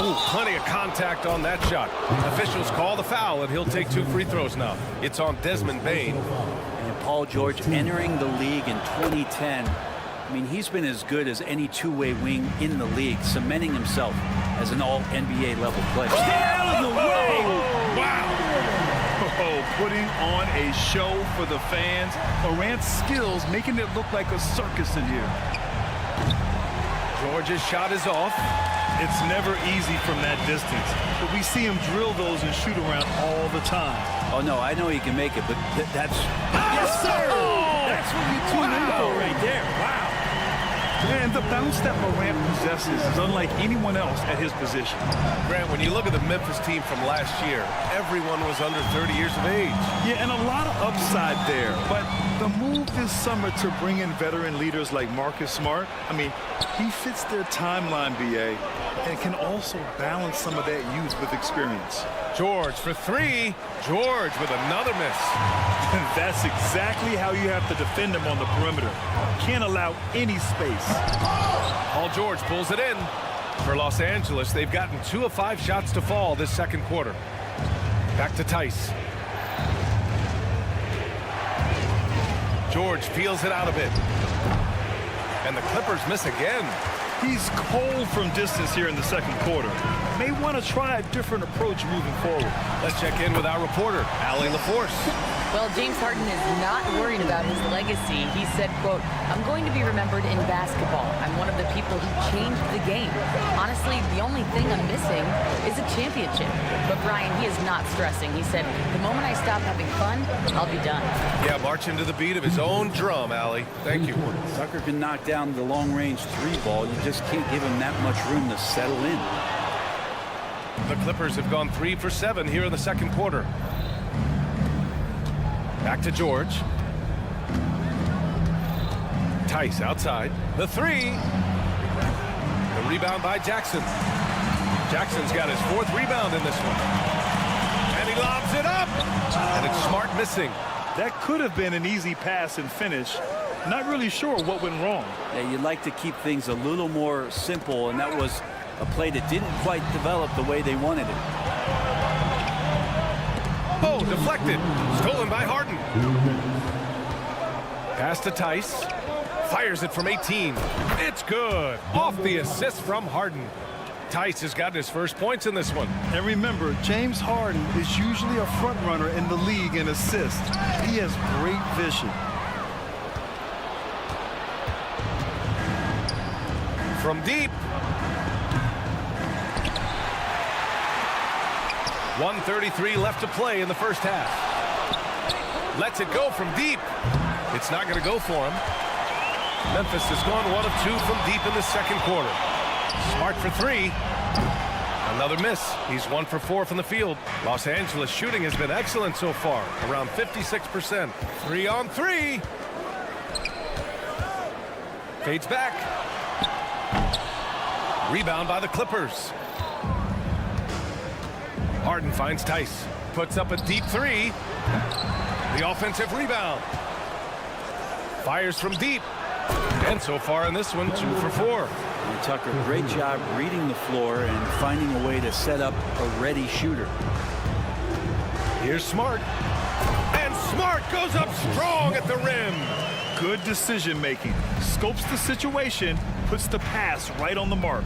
Oh, plenty of contact on that shot. Officials call the foul, and he'll take 2 free throws now. It's on Desmond Bane. And Paul George entering the league in 2010. I mean, he's been as good as any two-way wing in the league, cementing himself as an all-NBA level player. Get out of the way! Wow! Oh, putting on a show for the fans. Morant's skills making it look like a circus in here. George's shot is off. It's never easy from that distance, but we see him drill those and shoot around all the time. Oh, no, I know he can make it, but that's... Yes, sir! That's what you tune in for right there. Wow. And the bounce that Morant possesses is unlike anyone else at his position. Grant, when you look at the Memphis team from last year, everyone was under 30 years of age. Yeah, and a lot of upside there. But the move this summer to bring in veteran leaders like Marcus Smart, I mean, he fits their timeline, BA, and can also balance some of that youth with experience. George for 3. George with another miss. And that's exactly how you have to defend him on the perimeter. Can't allow any space. Paul George pulls it in. For Los Angeles, they've gotten 2 of 5 shots to fall this second quarter. Back to Tice. George feels it out a bit. And the Clippers miss again. He's cold from distance here in the second quarter. May want to try a different approach moving forward. Let's check in with our reporter, Allie LaForce. Well, James Harden is not worried about his legacy. He said, quote, "I'm going to be remembered in basketball. I'm one of the people who changed the game. Honestly, the only thing I'm missing is a championship." But Brian, he is not stressing. He said, "The moment I stop having fun, I'll be done." Yeah, marching to the beat of his own drum, Allie. Thank you. Tucker can knock down the long-range 3 ball. You just can't give him that much room to settle in. The Clippers have gone 3 for 7 here in the second quarter. Back to George. Tice outside. The 3. The rebound by Jackson. Jackson's got his 4th rebound in this one. And he lobs it up. And it's Smart missing. That could have been an easy pass and finish. Not really sure what went wrong. Yeah, you'd like to keep things a little more simple, and that was a play that didn't quite develop the way they wanted it. Oh, deflected. Stolen by Harden. Pass to Tice. Fires it from 18. It's good. Off the assist from Harden. Tice has gotten his first points in this one. And remember, James Harden is usually a front runner in the league in assists. He has great vision. From deep. 1:33 left to play in the first half. Lets it go from deep. It's not going to go for him. Memphis has gone 1 of 2 from deep in the second quarter. Smart for 3. Another miss. He's 1 for 4 from the field. Los Angeles shooting has been excellent so far, around 56%. 3 on 3. Fades back. Rebound by the Clippers. Harden finds Tice. Puts up a deep three. The offensive rebound. Fires from deep. And so far in this one, 2 for 4. And Tucker, great job reading the floor and finding a way to set up a ready shooter. Here's Smart. And Smart goes up strong at the rim. Good decision making. Scopes the situation, puts the pass right on the mark.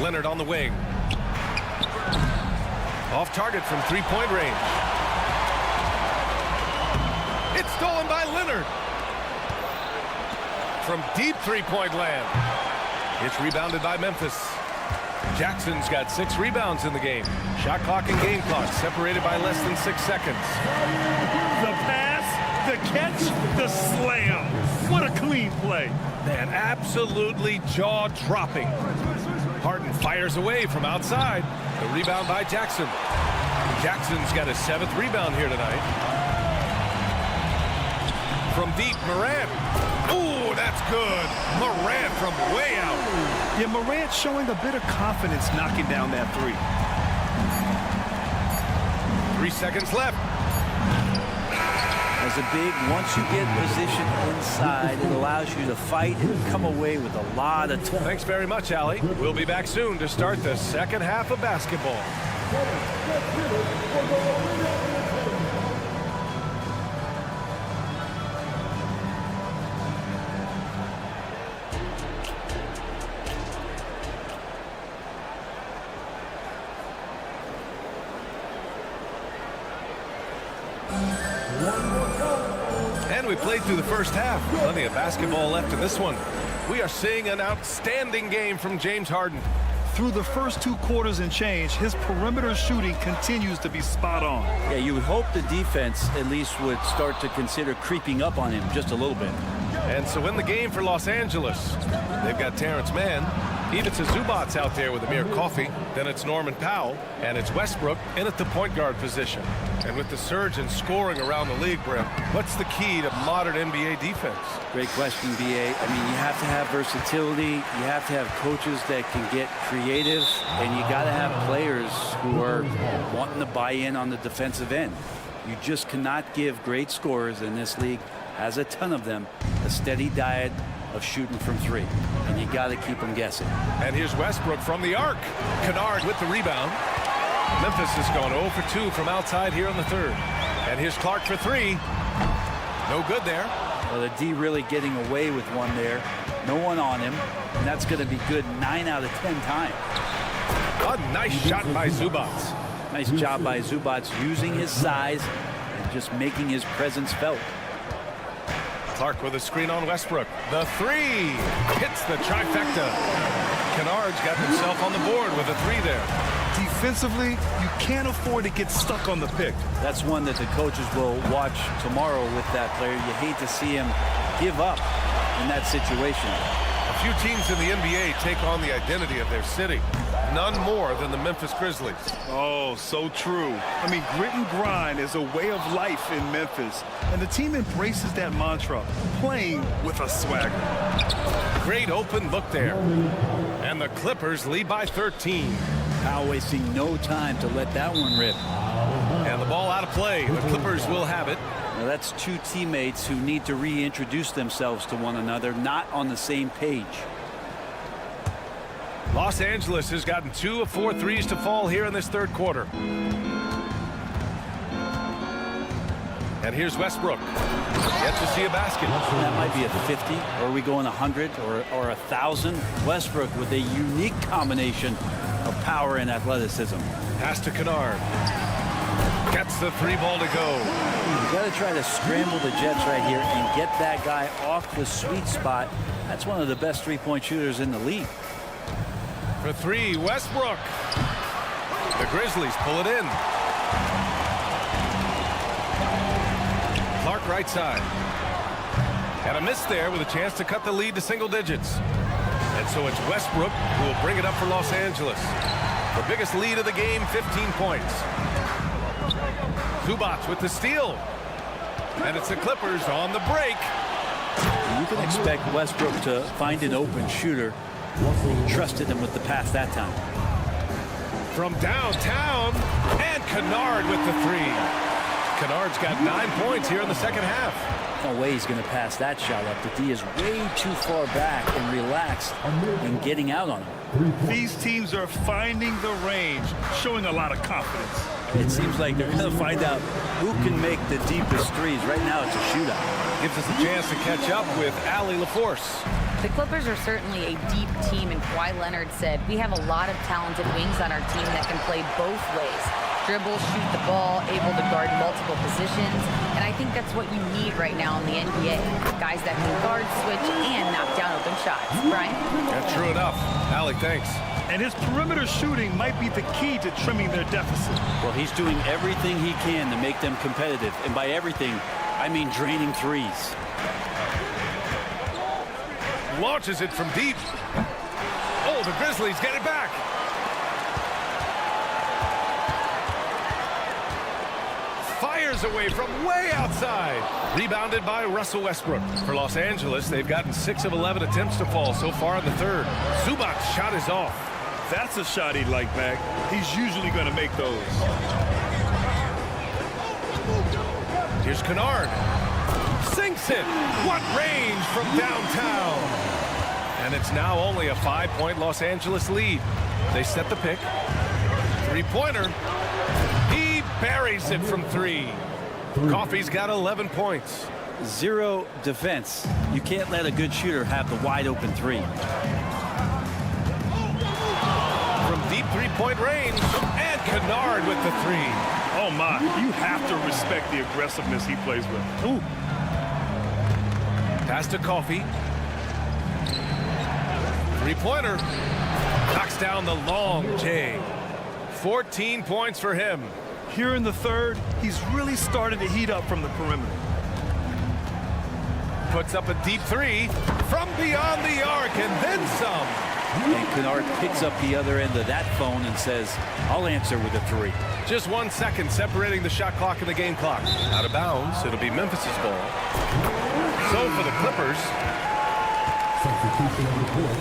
Leonard on the wing. Off target from three-point range. It's stolen by Leonard. From deep three-point land. It's rebounded by Memphis. Jackson's got 6 rebounds in the game. Shot clock and game clock separated by less than 6 seconds. The pass, the catch, the slam. What a clean play. Man, absolutely jaw-dropping. Harden fires away from outside. The rebound by Jackson. Jackson's got his 7th rebound here tonight. From deep, Morant. Ooh, that's good. Morant from way out. Yeah, Morant showing a bit of confidence knocking down that three. 3 seconds left. As a big, once you get positioned inside, it allows you to fight and come away with a lot of time. Thanks very much, Allie. We'll be back soon to start the second half of basketball. And we played through the first half. Plenty of basketball left in this one. We are seeing an outstanding game from James Harden. Through the first 2 quarters and change, his perimeter shooting continues to be spot on. Yeah, you would hope the defense at least would start to consider creeping up on him just a little bit. And so in the game for Los Angeles, they've got Terrence Mann. Ivica Zubac's out there with Amir Coffey. Then it's Norman Powell. And it's Westbrook in at the point guard position. And with the surge in scoring around the league, Brent, what's the key to modern NBA defense? Great question, B.A. I mean, you have to have versatility. You have to have coaches that can get creative. And you got to have players who are wanting to buy in on the defensive end. You just cannot give great scorers in this league, has a ton of them, a steady diet of shooting from 3. And you got to keep them guessing. And here's Westbrook from the arc. Kennard with the rebound. Memphis has gone 0 for 2 from outside here in the 3rd. And here's Clark for 3. No good there. Well, the D really getting away with one there. No one on him. And that's going to be good 9 out of 10 times. A nice shot by Zubac. Nice job by Zubac using his size and just making his presence felt. Clark with a screen on Westbrook. The 3 hits the trifecta. Kennard's got himself on the board with a 3 there. Defensively, you can't afford to get stuck on the pick. That's one that the coaches will watch tomorrow with that player. You hate to see him give up in that situation. A few teams in the NBA take on the identity of their city. None more than the Memphis Grizzlies. Oh, so true. I mean, grit and grind is a way of life in Memphis. And the team embraces that mantra, playing with a swagger. Great open look there. And the Clippers lead by 13. Powell wasting no time to let that one rip. And the ball out of play. The Clippers will have it. Now that's 2 teammates who need to reintroduce themselves to one another, not on the same page. Los Angeles has gotten 2 of 4 threes to fall here in this 3rd quarter. And here's Westbrook. Yet to see a basket. That might be a 50, or are we going 100 or 1,000? Westbrook with a unique combination of power and athleticism. Pass to Kennard. Gets the 3 ball to go. You got to try to scramble the Jets right here and get that guy off the sweet spot. That's one of the best 3-point shooters in the league. For 3, Westbrook. The Grizzlies pull it in. Clark right side. And a miss there with a chance to cut the lead to single digits. And so it's Westbrook who will bring it up for Los Angeles. The biggest lead of the game, 15 points. Zubac with the steal. And it's the Clippers on the break. You can expect Westbrook to find an open shooter Trusted him with the pass that time. From downtown, and Kennard with the three. Kennard's got 9 points here in the second half. No way he's going to pass that shot up. The D is way too far back and relaxed and getting out on him. These teams are finding the range, showing a lot of confidence. It seems like they're going to find out who can make the deepest threes. Right now, it's a shootout. Gives us a chance to catch up with Allie LaForce. The Clippers are certainly a deep team, and Kawhi Leonard said, we have a lot of talented wings on our team that can play both ways. Dribble, shoot the ball, able to guard multiple positions, and I think that's what you need right now in the NBA. Guys that can guard, switch, and knock down open shots. Brian? That's true enough. Allie, thanks. And his perimeter shooting might be the key to trimming their deficit. Well, he's doing everything he can to make them competitive. And by everything, I mean draining threes. Launches it from deep. Oh, the Grizzlies get it back. Fires away from way outside. Rebounded by Russell Westbrook. For Los Angeles, they've gotten 6 of 11 attempts to fall so far in the third. Zubac's shot is off. That's a shot he'd like back. He's usually going to make those. Here's Kennard. Sinks it. What range from downtown. And it's now only a 5-point Los Angeles lead. They set the pick. Three-pointer. He buries it from 3. Coffey's got 11 points. Zero defense. You can't let a good shooter have the wide open 3. From deep three-point range, and Kennard with the 3. Oh my, you have to respect the aggressiveness he plays with. Ooh. Pass to Coffey. Three-pointer. Knocks down the long J. 14 points for him. Here in the third, he's really started to heat up from the perimeter. Puts up a deep 3 from beyond the arc and then some. And Kennard picks up the other end of that phone and says, I'll answer with a 3. Just 1 second separating the shot clock and the game clock. Out of bounds, it'll be Memphis's ball. So for the Clippers. Substitution on the court.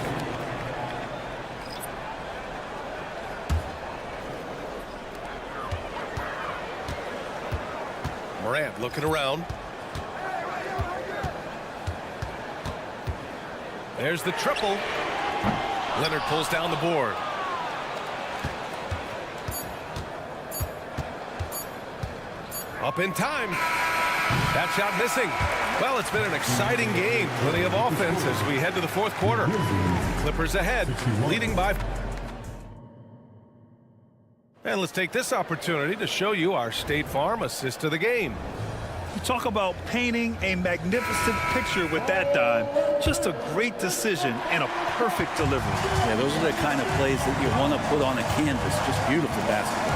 Morant looking around. There's the triple. Leonard pulls down the board. Up in time. That shot missing. Well, it's been an exciting game. Plenty of offense as we head to the fourth quarter. Clippers ahead, leading by. And let's take this opportunity to show you our State Farm assist to the game. You talk about painting a magnificent picture with that dime. Just a great decision and a perfect delivery. Yeah, those are the kind of plays that you want to put on a canvas. Just beautiful basketball.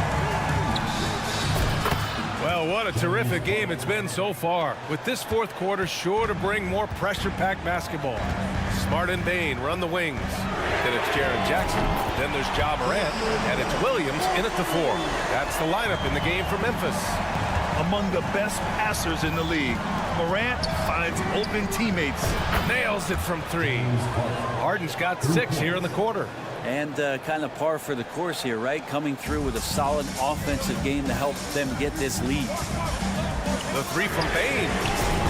Well, what a terrific game it's been so far. With this fourth quarter sure to bring more pressure-packed basketball. Smart and Bain run the wings. Then it's Jaren Jackson. Then there's Ja Morant. And it's Williams in at the 4. That's the lineup in the game for Memphis. Among the best passers in the league, Morant finds open teammates. Nails it from 3. Harden's got 6 here in the quarter. And kind of par for the course here, right? Coming through with a solid offensive game to help them get this lead. The 3 from Bain.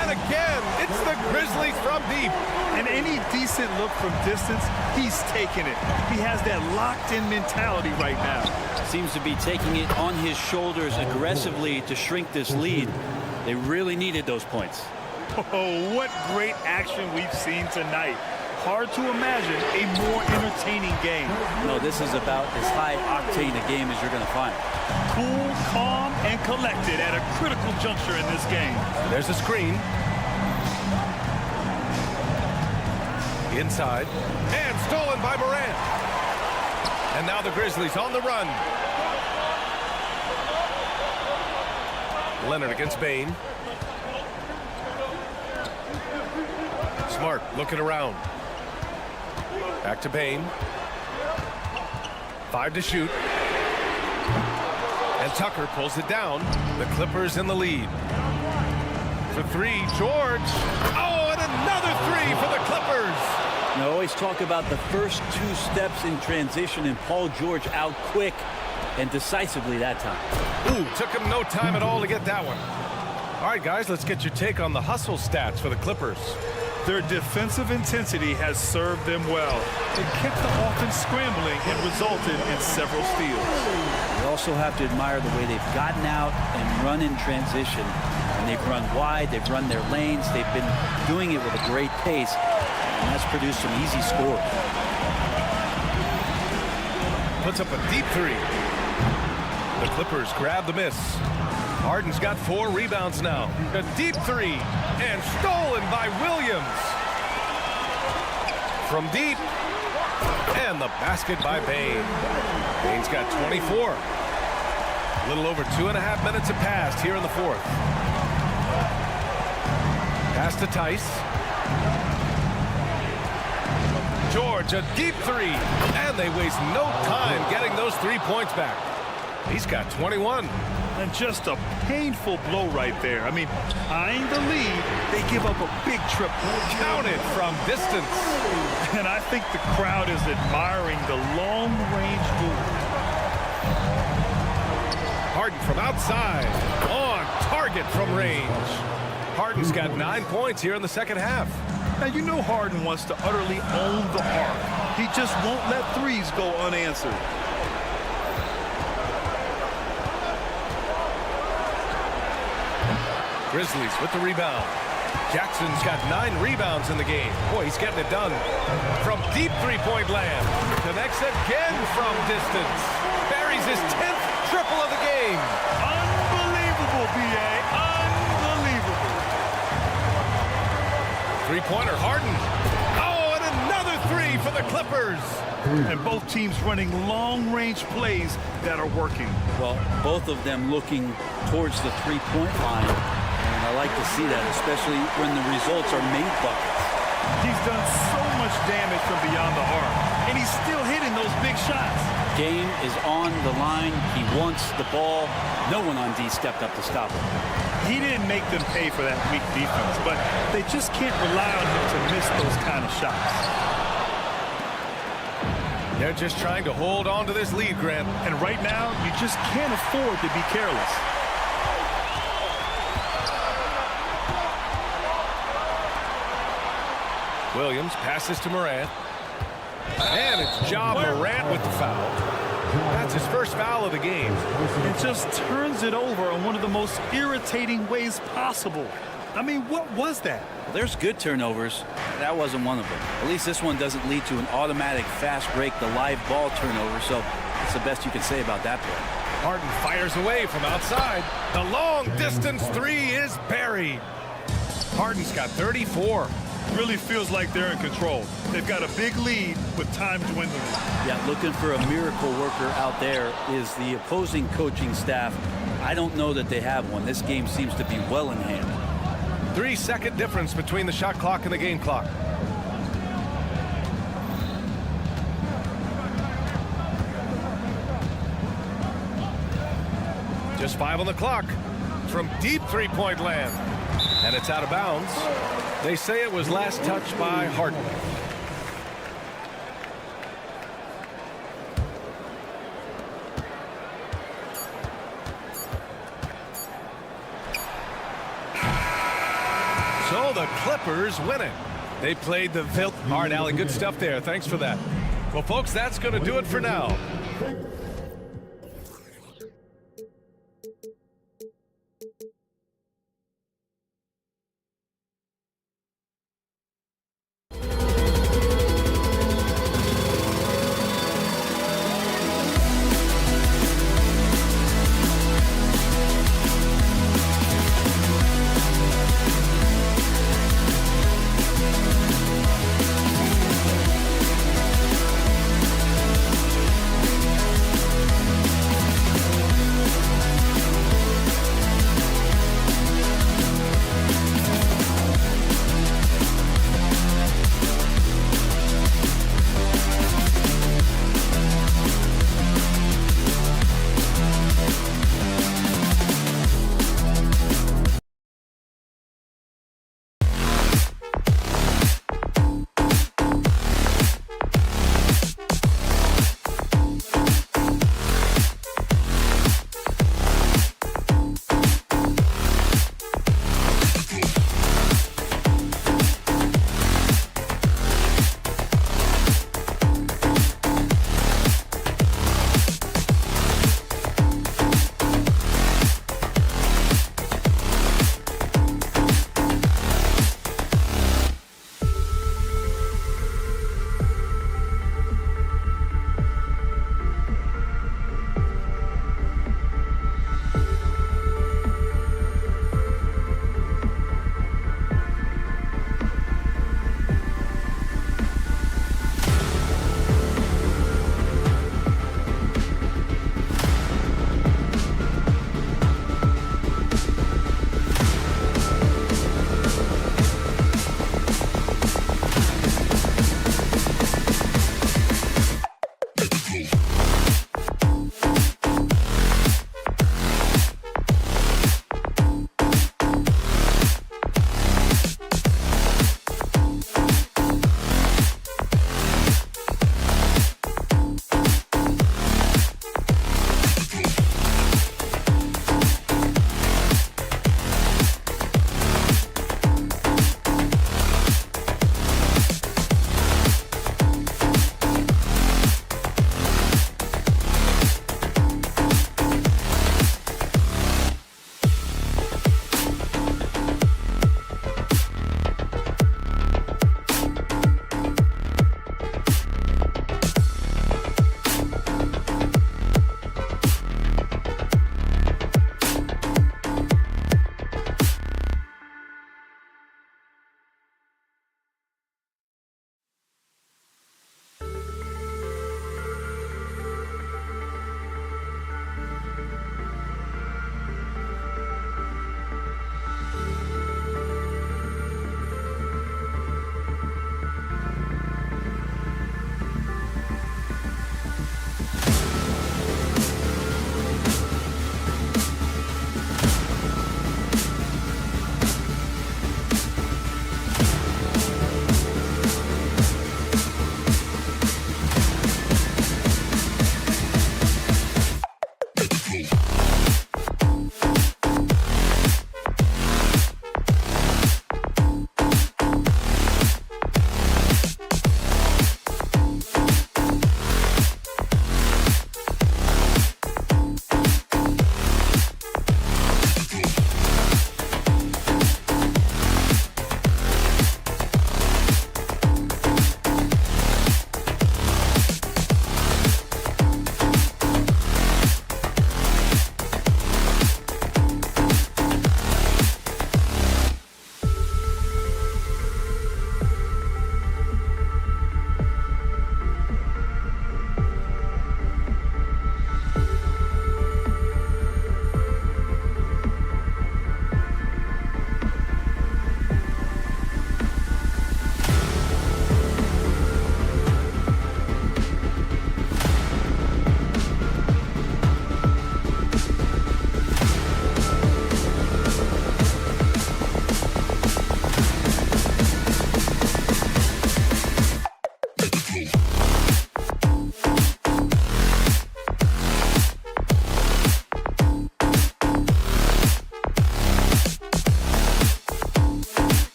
And again, it's the Grizzlies from deep. And any decent look from distance, he's taking it. He has that locked-in mentality right now. Seems to be taking it on his shoulders aggressively to shrink this lead. They really needed those points. Oh, what great action we've seen tonight. Hard to imagine a more entertaining game. No, this is about as high-octane a game as you're going to find. Cool, calm, and collected at a critical juncture in this game. There's a screen. Inside. And stolen by Morant. And now the Grizzlies on the run. Leonard against Bain. Smart looking around. Back to Bain. 5 to shoot. And Tucker pulls it down. The Clippers in the lead. For 3, George. Oh, and another 3 for the Clippers. No, always talk about the first 2 steps in transition, and Paul George out quick and decisively that time. Ooh, took him no time at all to get that one. All right, guys, let's get your take on the hustle stats for the Clippers. Their defensive intensity has served them well. It kept the offense scrambling and resulted in several steals. You also have to admire the way they've gotten out and run in transition. And they've run wide, they've run their lanes, they've been doing it with a great pace, and that's produced some easy scores. Puts up a deep 3. The Clippers grab the miss. Harden's got 4 rebounds now. A deep 3 and stolen by Williams. From deep, and the basket by Bane. Bane's got 24. A little over 2.5 minutes have passed here in the 4th. Pass to Tice. George, a deep 3, and they waste no time getting those 3 points back. He's got 21. And just a painful blow right there. I mean, eyeing the lead, they give up a big triple. Counted from distance. And I think the crowd is admiring the long-range move. Harden from outside. On target from range. Harden's got 9 points here in the second half. Now, you know Harden wants to utterly own the arc. He just won't let threes go unanswered. Grizzlies with the rebound. Jackson's got 9 rebounds in the game. Boy, he's getting it done. From deep 3-point land. Connects again from distance. Buries his 10th triple of the game. Unbelievable, B.A. Unbelievable. 3-pointer, Harden. Oh, and another 3 for the Clippers. And both teams running long-range plays that are working. Well, both of them looking towards the 3-point line. I like to see that, especially when the results are made buckets. He's done so much damage from beyond the arc, and he's still hitting those big shots. Game is on the line. He wants the ball. No one on D stepped up to stop him. He didn't make them pay for that weak defense, but they just can't rely on him to miss those kind of shots. They're just trying to hold on to this lead, Grant. And right now, you just can't afford to be careless. Williams passes to Morant. And it's Ja Morant with the foul. That's his first foul of the game. And just turns it over in one of the most irritating ways possible. I mean, what was that? Well, there's good turnovers. That wasn't one of them. At least this one doesn't lead to an automatic fast break, the live ball turnover, so that's the best you can say about that play. Harden fires away from outside. The long distance 3 is buried. Harden's got 34. Really feels like they're in control. They've got a big lead with time dwindling. Yeah, looking for a miracle worker out there is the opposing coaching staff. I don't know that they have one. This game seems to be well in hand. 3-second difference between the shot clock and the game clock. Just 5 on the clock from deep 3-point land. And it's out of bounds. They say it was last touched by Harden. So the Clippers win it. They played the Vilt. All right, Allie, good stuff there. Thanks for that. Well, folks, that's going to do it for now.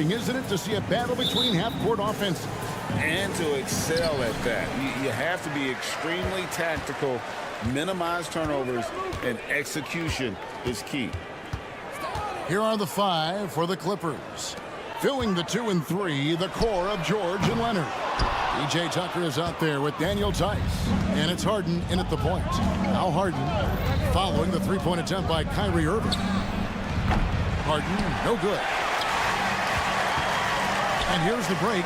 refreshing, isn't it, to see a battle between half-court offenses? And to excel at that. You have to be extremely tactical, minimize turnovers, and execution is key. Here are the 5 for the Clippers. Filling the 2 and 3, the core of George and Leonard. P.J. Tucker is out there with Daniel Tice. And it's Harden in at the point. Now Harden following the three-point attempt by Kyrie Irving. Harden, no good. And here's the break.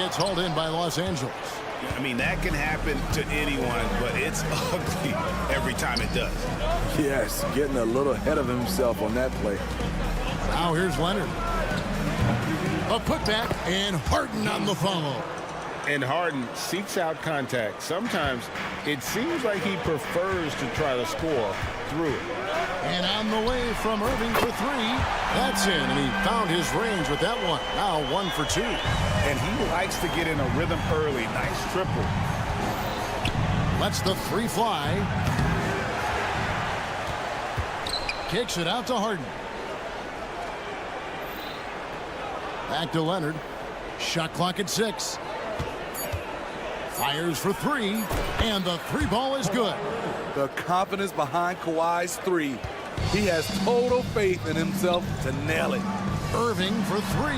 It's hauled in by Los Angeles. I mean, that can happen to anyone, but it's ugly every time it does. Yes, getting a little ahead of himself on that play. Now here's Leonard. A putback, and Harden on the follow. And Harden seeks out contact. Sometimes it seems like he prefers to try to score through it. And on the way from Irving for 3. That's in, and he found his range with that one. Now 1 for 2. And he likes to get in a rhythm early. Nice triple. Lets the 3 fly. Kicks it out to Harden. Back to Leonard. Shot clock at 6. Fires for 3, and the 3 ball is good. The confidence behind Kawhi's 3. He has total faith in himself to nail it. Irving for 3.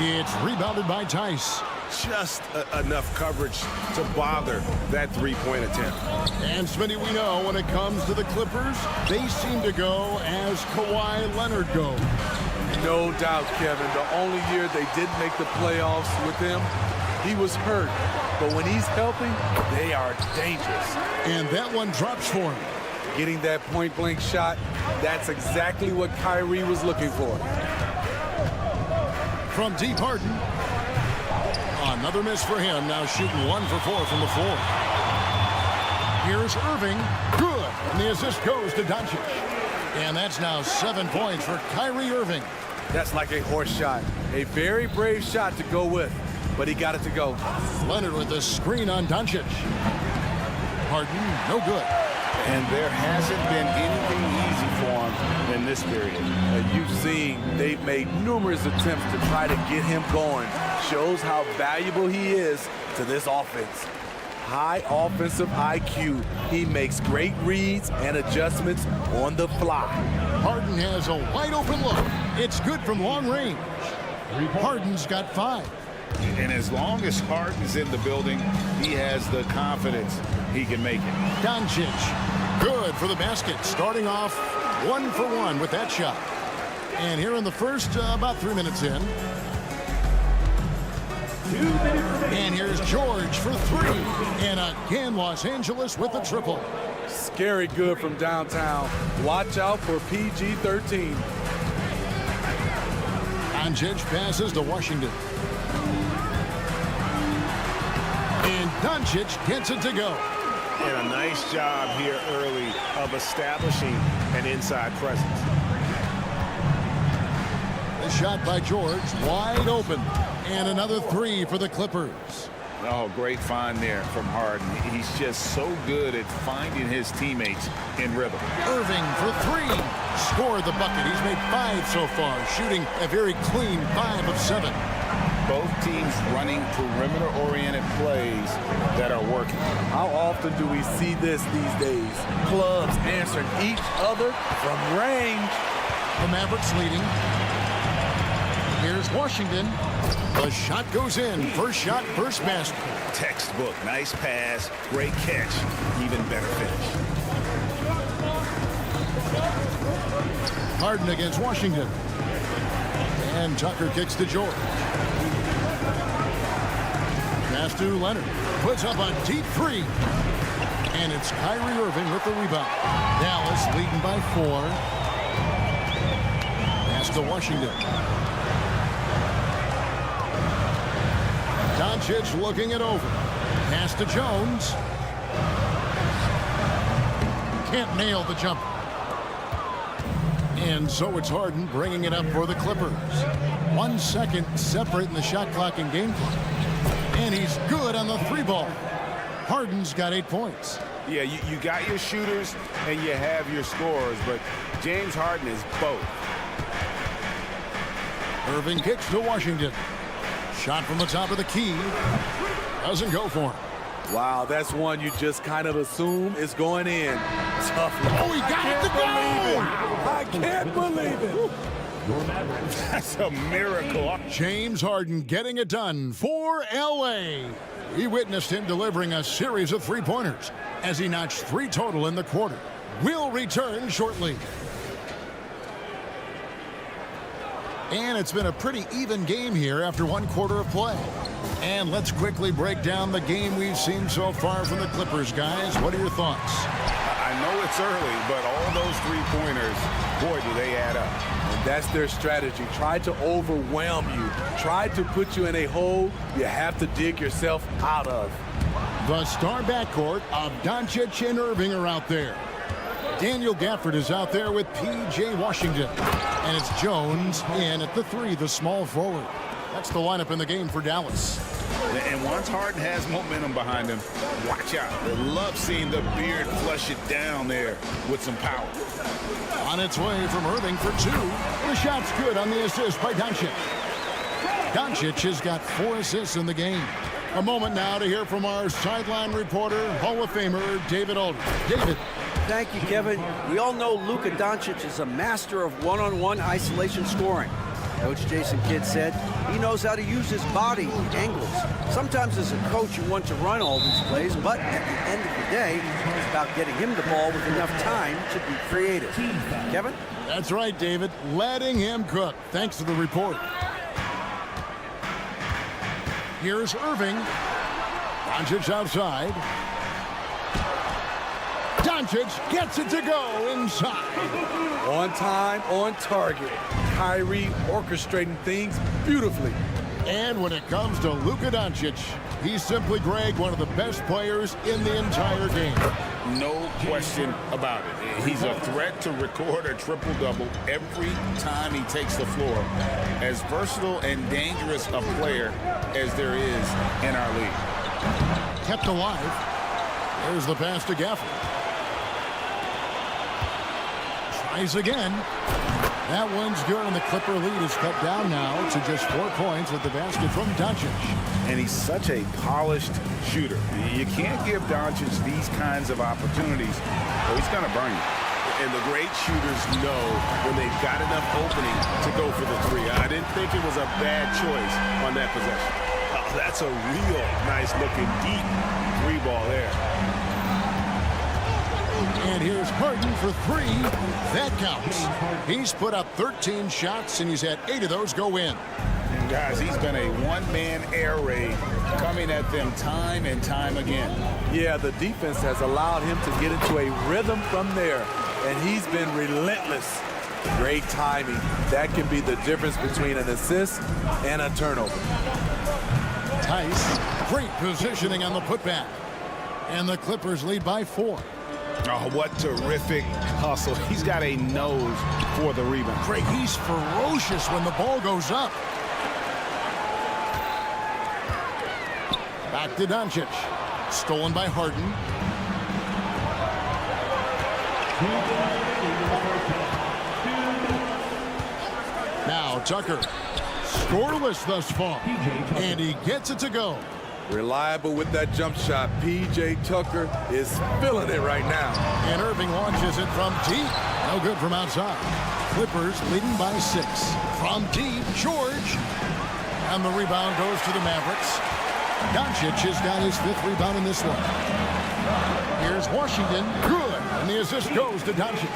It's rebounded by Tice. Just enough coverage to bother that three-point attempt. And Smitty, we know when it comes to the Clippers, they seem to go as Kawhi Leonard goes. No doubt, Kevin. The only year they didn't make the playoffs with him, he was hurt. But when he's healthy, they are dangerous. And that one drops for him. Getting that point-blank shot, that's exactly what Kyrie was looking for. From deep, Harden. Another miss for him. Now shooting 1 for 4 from the floor. Here's Irving. Good. And the assist goes to Doncic. And that's now 7 points for Kyrie Irving. That's like a horse shot. A very brave shot to go with, but he got it to go. Leonard with the screen on Doncic. Harden, no good. And there hasn't been anything easy for him in this period. You've seen they've made numerous attempts to try to get him going. Shows how valuable he is to this offense. High offensive IQ. He makes great reads and adjustments on the fly. Harden has a wide open look. It's good from long range. Harden's got 5. And as long as Harden's in the building, he has the confidence he can make it. Doncic, good for the basket. Starting off 1 for 1 with that shot. And here in the first, about 3 minutes in. And here's George for 3. And again, Los Angeles with the triple. Scary good from downtown. Watch out for PG-13. Doncic passes to Washington. And Doncic gets it to go. And a nice job here early of establishing an inside presence. The shot by George, wide open. And another 3 for the Clippers. Oh, great find there from Harden. He's just so good at finding his teammates in rhythm. Irving for 3. Scored the bucket. He's made 5 so far, shooting a very clean 5 of 7. Both teams running perimeter-oriented plays that are working. How often do we see this these days? Clubs answering each other from range. The Mavericks leading. Here's Washington. The shot goes in. First shot, first basket. Textbook. Nice pass. Great catch. Even better finish. Harden against Washington. And Tucker kicks to George. Pass to Leonard. Puts up a deep 3. And it's Kyrie Irving with the rebound. Dallas leading by 4. Pass to Washington. Doncic looking it over. Pass to Jones. Can't nail the jumper. And so it's Harden bringing it up for the Clippers. 1 second separating the shot clock and game clock. And he's good on the 3 ball. Harden's got 8 points. Yeah, you got your shooters and you have your scorers, but James Harden is both. Irving kicks to Washington. Shot from the top of the key. Doesn't go for him. Wow, that's one you just kind of assume is going in. Tough. Oh, he got it to go! I can't believe it. That's a miracle. James Harden getting it done for LA. He witnessed him delivering a series of three-pointers as he notched 3 total in the quarter. We'll return shortly. And it's been a pretty even game here after 1 quarter of play. And let's quickly break down the game we've seen so far from the Clippers, guys. What are your thoughts? I know it's early, but all those three-pointers, boy, do they add up. And that's their strategy. Try to overwhelm you. Try to put you in a hole you have to dig yourself out of. The star backcourt of Doncic and Irving are out there. Daniel Gafford is out there with P.J. Washington. And it's Jones in at the 3, the small forward. That's the lineup in the game for Dallas. And once Harden has momentum behind him, watch out. They love seeing the beard flush it down there with some power. On its way from Irving for 2. The shot's good on the assist by Doncic. Doncic has got 4 assists in the game. A moment now to hear from our sideline reporter, Hall of Famer David Aldridge. David. Thank you, Kevin. We all know Luka Doncic is a master of one-on-one isolation scoring. Coach Jason Kidd said he knows how to use his body angles. Sometimes as a coach you want to run all these plays, but at the end of the day, it's about getting him the ball with enough time to be creative. Kevin? That's right, David. Letting him cook. Thanks to the report. Here's Irving. Doncic outside. Doncic gets it to go inside. On time, on target. Kyrie orchestrating things beautifully. And when it comes to Luka Doncic, he's simply, Greg, one of the best players in the entire game. No question about it. He's a threat to record a triple-double every time he takes the floor. As versatile and dangerous a player as there is in our league. Kept alive. There's the pass to Gafford. Tries again. That one's good, and the Clipper lead is cut down now to just 4 points with the basket from Doncic. And he's such a polished shooter. You can't give Doncic these kinds of opportunities, or he's going to burn you. And the great shooters know when they've got enough opening to go for the 3. I didn't think it was a bad choice on that possession. Oh, that's a real nice-looking deep 3-ball there. And here's Harden for 3. That counts. He's put up 13 shots, and he's had 8 of those go in. And guys, he's been a one-man air raid coming at them time and time again. Yeah, the defense has allowed him to get into a rhythm from there, and he's been relentless. Great timing. That can be the difference between an assist and a turnover. Tice, great positioning on the putback. And the Clippers lead by 4. Oh, what terrific hustle. He's got a nose for the rebound. Craig, he's ferocious when the ball goes up. Back to Doncic. Stolen by Harden. Now Tucker. Scoreless thus far. And he gets it to go. Reliable with that jump shot. P.J. Tucker is feeling it right now. And Irving launches it from deep. No good from outside. Clippers leading by 6. From deep, George. And the rebound goes to the Mavericks. Doncic has got his 5th rebound in this one. Here's Washington. Good. And the assist goes to Doncic.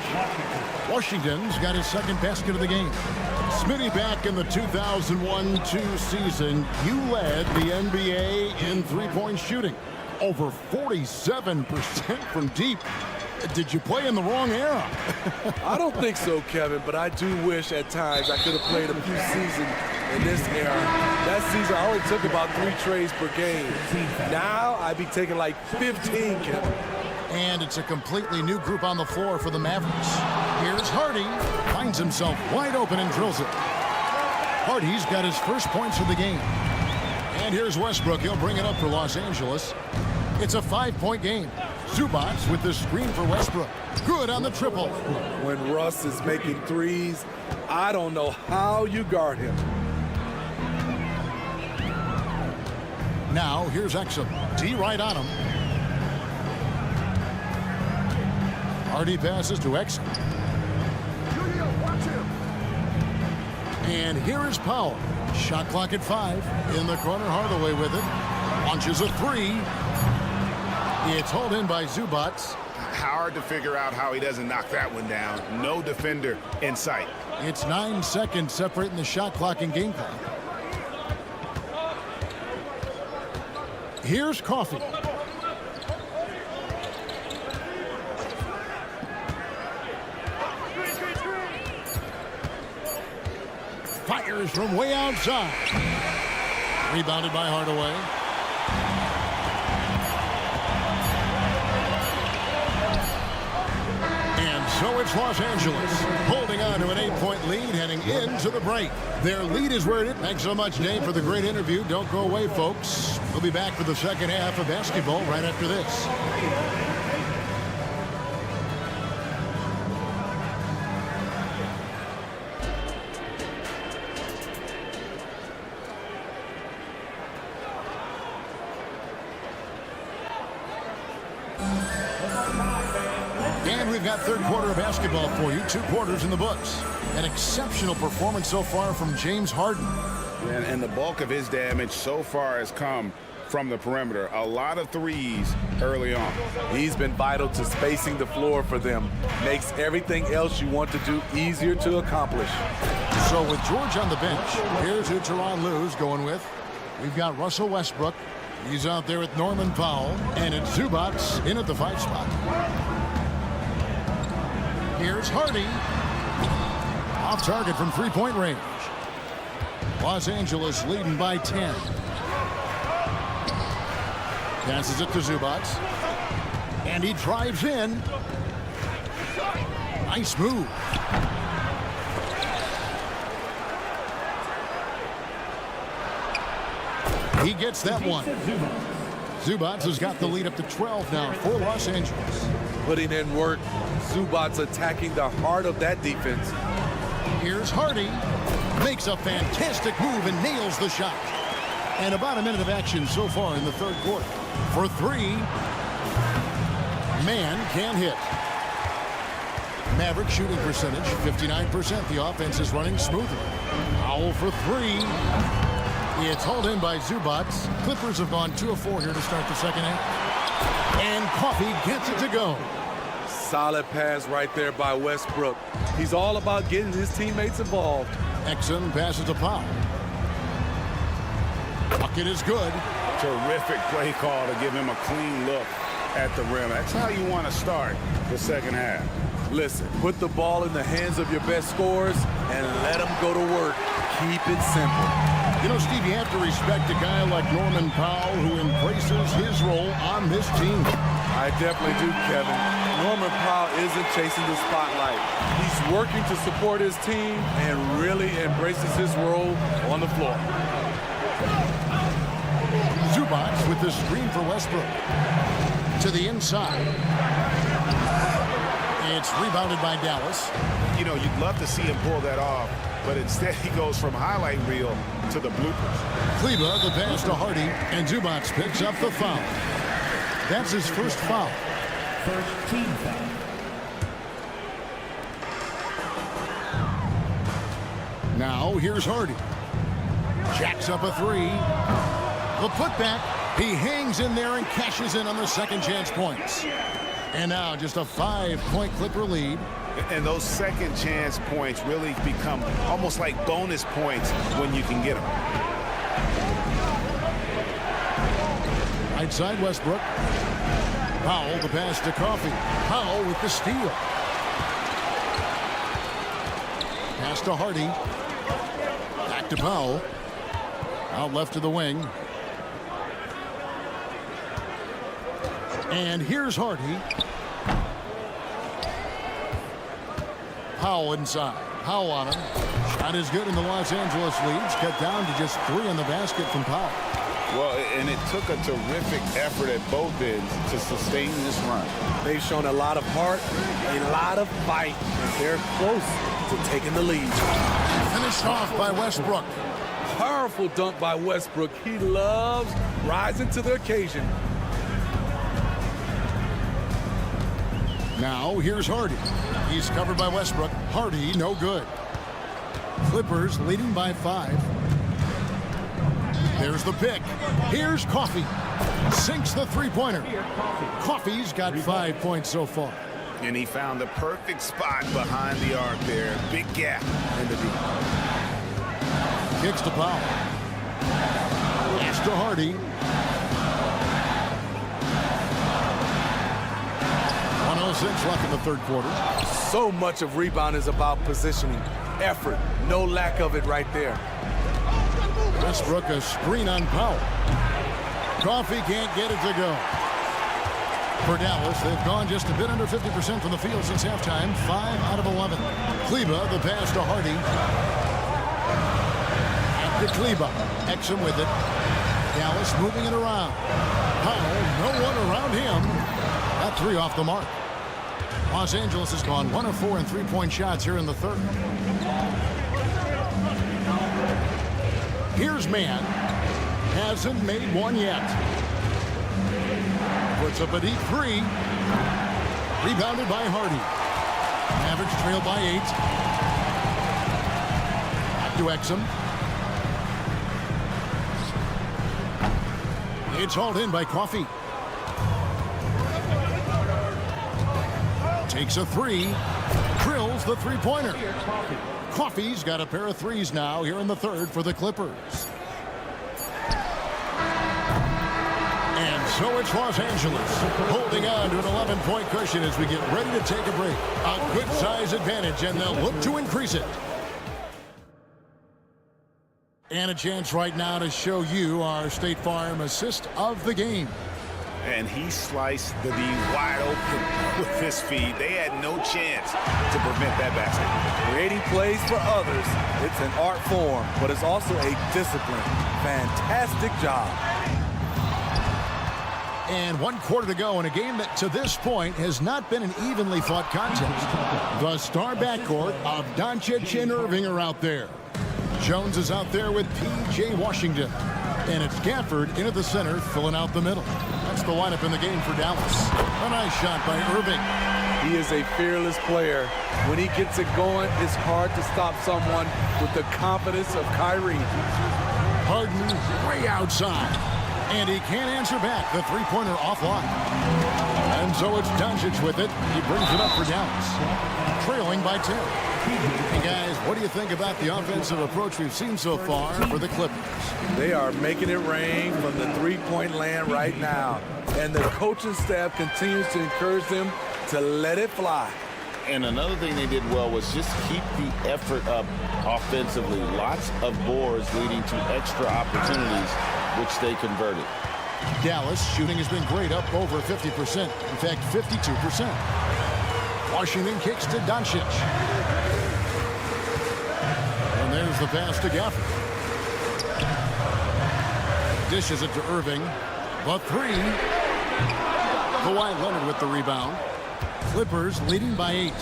Washington's got his 2nd basket of the game. Smitty, back in the 2001-2 season, you led the NBA in 3-point shooting. Over 47% from deep. Did you play in the wrong era? I don't think so, Kevin, but I do wish at times I could have played a few seasons in this era. That season, I only took about 3 trades per game. Now, I'd be taking like 15, Kevin. And it's a completely new group on the floor for the Mavericks. Here's Hardy. Finds himself wide open and drills it. Hardy's got his 1st points of the game. And here's Westbrook. He'll bring it up for Los Angeles. It's a 5-point game. Zubac with the screen for Westbrook. Good on the triple. When Russ is making threes, I don't know how you guard him. Now, here's Exum. D right on him. Hardy passes to Exum. And here is Powell. Shot clock at 5. In the corner, Hardaway with it. Launches a 3. It's hauled in by Zubac. Hard to figure out how he doesn't knock that one down. No defender in sight. It's 9 seconds separating the shot clock and game clock. Here's Coffee. Fires from way outside. Rebounded by Hardaway. And so it's Los Angeles holding on to an 8-point lead heading into the break. Their lead is where it is. Thanks so much, Dave, for the great interview. Don't go away, folks. We'll be back for the second half of basketball right after this. And we've got third quarter of basketball for you. 2 quarters in the books. An exceptional performance so far from James Harden. And the bulk of his damage so far has come from the perimeter. A lot of threes early on. He's been vital to spacing the floor for them. Makes everything else you want to do easier to accomplish. So with George on the bench, here's who Tyronn Lue's going with. We've got Russell Westbrook. He's out there with Norman Powell. And it's Zubac in at the 5 spot. Here's Hardy. Off target from 3-point range. Los Angeles leading by 10. Passes it to Zubac. And he drives in. Nice move. He gets that one. Zubac has got the lead up to 12 now for Los Angeles. Putting in work. Zubac attacking the heart of that defense. Here's Hardy. Makes a fantastic move and nails the shot. And about a minute of action so far in the third quarter. For 3. Man can hit. Mavericks shooting percentage, 59%. The offense is running smoothly. Powell for 3. It's hauled in by Zubac. Clippers have gone 2 of 4 here to start the second half. And Coffee gets it to go. Solid pass right there by Westbrook. He's all about getting his teammates involved. Exum passes to Powell. Bucket is good. Terrific play call to give him a clean look at the rim. That's how you want to start the second half. Listen, put the ball in the hands of your best scorers and let them go to work. Keep it simple. You know, Steve, you have to respect a guy like Norman Powell who embraces his role on this team. I definitely do, Kevin. Norman Powell isn't chasing the spotlight. He's working to support his team and really embraces his role on the floor. Zubac with the screen for Westbrook. To the inside. It's rebounded by Dallas. You know, you'd love to see him pull that off, but instead he goes from highlight reel to the bloopers. Kleber, the pass to Hardy, and Zubac picks up the foul. That's his first foul. First team foul. Now here's Hardy. Jacks up a 3. The putback. He hangs in there and cashes in on the second chance points. And now just a 5-point Clipper lead. And those second chance points really become almost like bonus points when you can get them. Right side Westbrook. Powell the pass to Coffee. Powell with the steal. Pass to Hardy. Back to Powell. Out left to the wing. And here's Hardy. Powell inside. Powell on him. Shot is good, and the Los Angeles leads cut down to just 3 in the basket from Powell. Well, and it took a terrific effort at both ends to sustain this run. They've shown a lot of heart, a lot of fight, and they're close to taking the lead. Finished off by Westbrook. Powerful dunk by Westbrook. He loves rising to the occasion. Now here's Hardy. He's covered by Westbrook. Hardy, no good. Clippers leading by 5. There's the pick. Here's Coffee. Sinks the three-pointer. Coffee's got 5 points so far. And he found the perfect spot behind the arc there. Big gap in the deep. Kicks to Powell. Pass to Hardy. 1:06 left in the third quarter. So much of rebound is about positioning. Effort. No lack of it right there. Westbrook a screen on Powell. Coffee can't get it to go. For Dallas, they've gone just a bit under 50% from the field since halftime. 5 out of 11. Kleba, the pass to Hardy. And to Kleba. Exum with it. Dallas moving it around. Powell, no one around him. That 3 off the mark. Los Angeles has gone 1 of 4 in three-point shots here in the third. Here's Mann. Hasn't made one yet. Puts up a deep 3. Rebounded by Hardy. Mavericks trail by 8. Back to Exum. It's hauled in by Coffee. Takes a 3. Drills the three-pointer. Coffee's got a pair of 3s now here in the third for the Clippers. And so it's Los Angeles holding on to an 11-point cushion as we get ready to take a break. A good size advantage, and they'll look to increase it. And a chance right now to show you our State Farm assist of the game. And he sliced the D wide open with his feed. They had no chance to prevent that basket. Creating plays for others. It's an art form, but it's also a discipline. Fantastic job. And 1 quarter to go in a game that to this point has not been an evenly fought contest. The star backcourt of Doncic and Irving are out there. Jones is out there with P.J. Washington. And it's Gafford into the center, filling out the middle. That's the lineup in the game for Dallas. A nice shot by Irving. He is a fearless player. When he gets it going, it's hard to stop someone with the confidence of Kyrie. Harden way outside. And he can't answer back. The three-pointer offline. And so it's Doncic with it. He brings it up for Dallas. Trailing by 10. Hey guys, what do you think about the offensive approach we've seen so far for the Clippers? They are making it rain from the three-point land right now. And the coaching staff continues to encourage them to let it fly. And another thing they did well was just keep the effort up offensively. Lots of boards leading to extra opportunities, which they converted. Dallas shooting has been great, up over 50%. In fact, 52%. Washington kicks to Doncic. And there's the pass to Gafford. Dishes it to Irving. The 3. Kawhi Leonard with the rebound. Clippers leading by 8.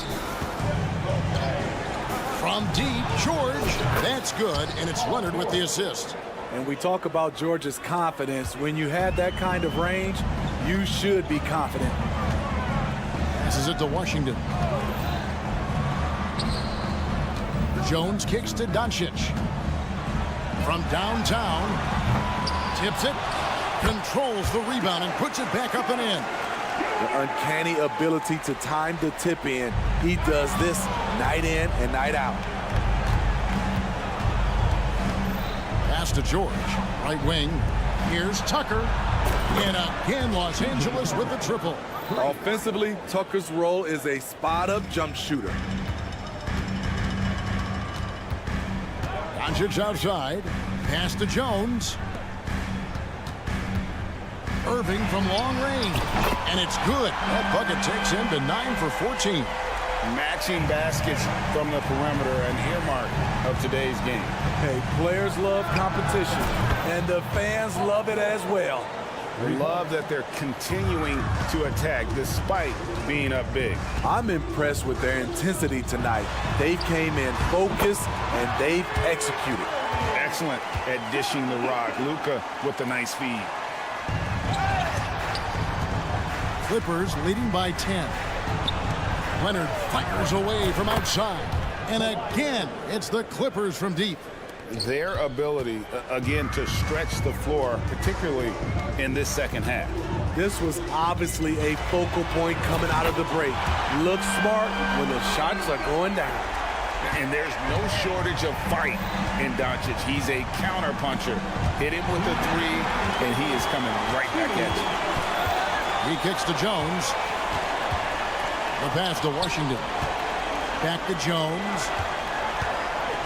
From deep, George. That's good, and it's Leonard with the assist. And we talk about George's confidence. When you have that kind of range, you should be confident. Passes it to Washington. Jones kicks to Doncic. From downtown. Tips it. Controls the rebound and puts it back up and in. The uncanny ability to time the tip in. He does this night in and night out. Pass to George. Right wing. Here's Tucker. And again, Los Angeles with the triple. Offensively, Tucker's role is a spot-up jump shooter. Doncic outside. Pass to Jones. Irving from long range. And it's good. That bucket takes him to 9 for 14. Matching baskets from the perimeter, an earmark of today's game. Hey, players love competition, and the fans love it as well. Love that they're continuing to attack despite being up big. I'm impressed with their intensity tonight. They came in focused, and they've executed. excellent at dishing the rock. Luka with the nice feed. Clippers leading by 10. Leonard fires away from outside. And again, it's the Clippers from deep. Their ability, again, to stretch the floor, particularly in this second half. This was obviously a focal point coming out of the break. Look smart when the shots are going down. And there's no shortage of fight in Doncic. He's a counterpuncher. Hit him with the three, and he is coming right back at you. He kicks to Jones. The pass to Washington. Back to Jones.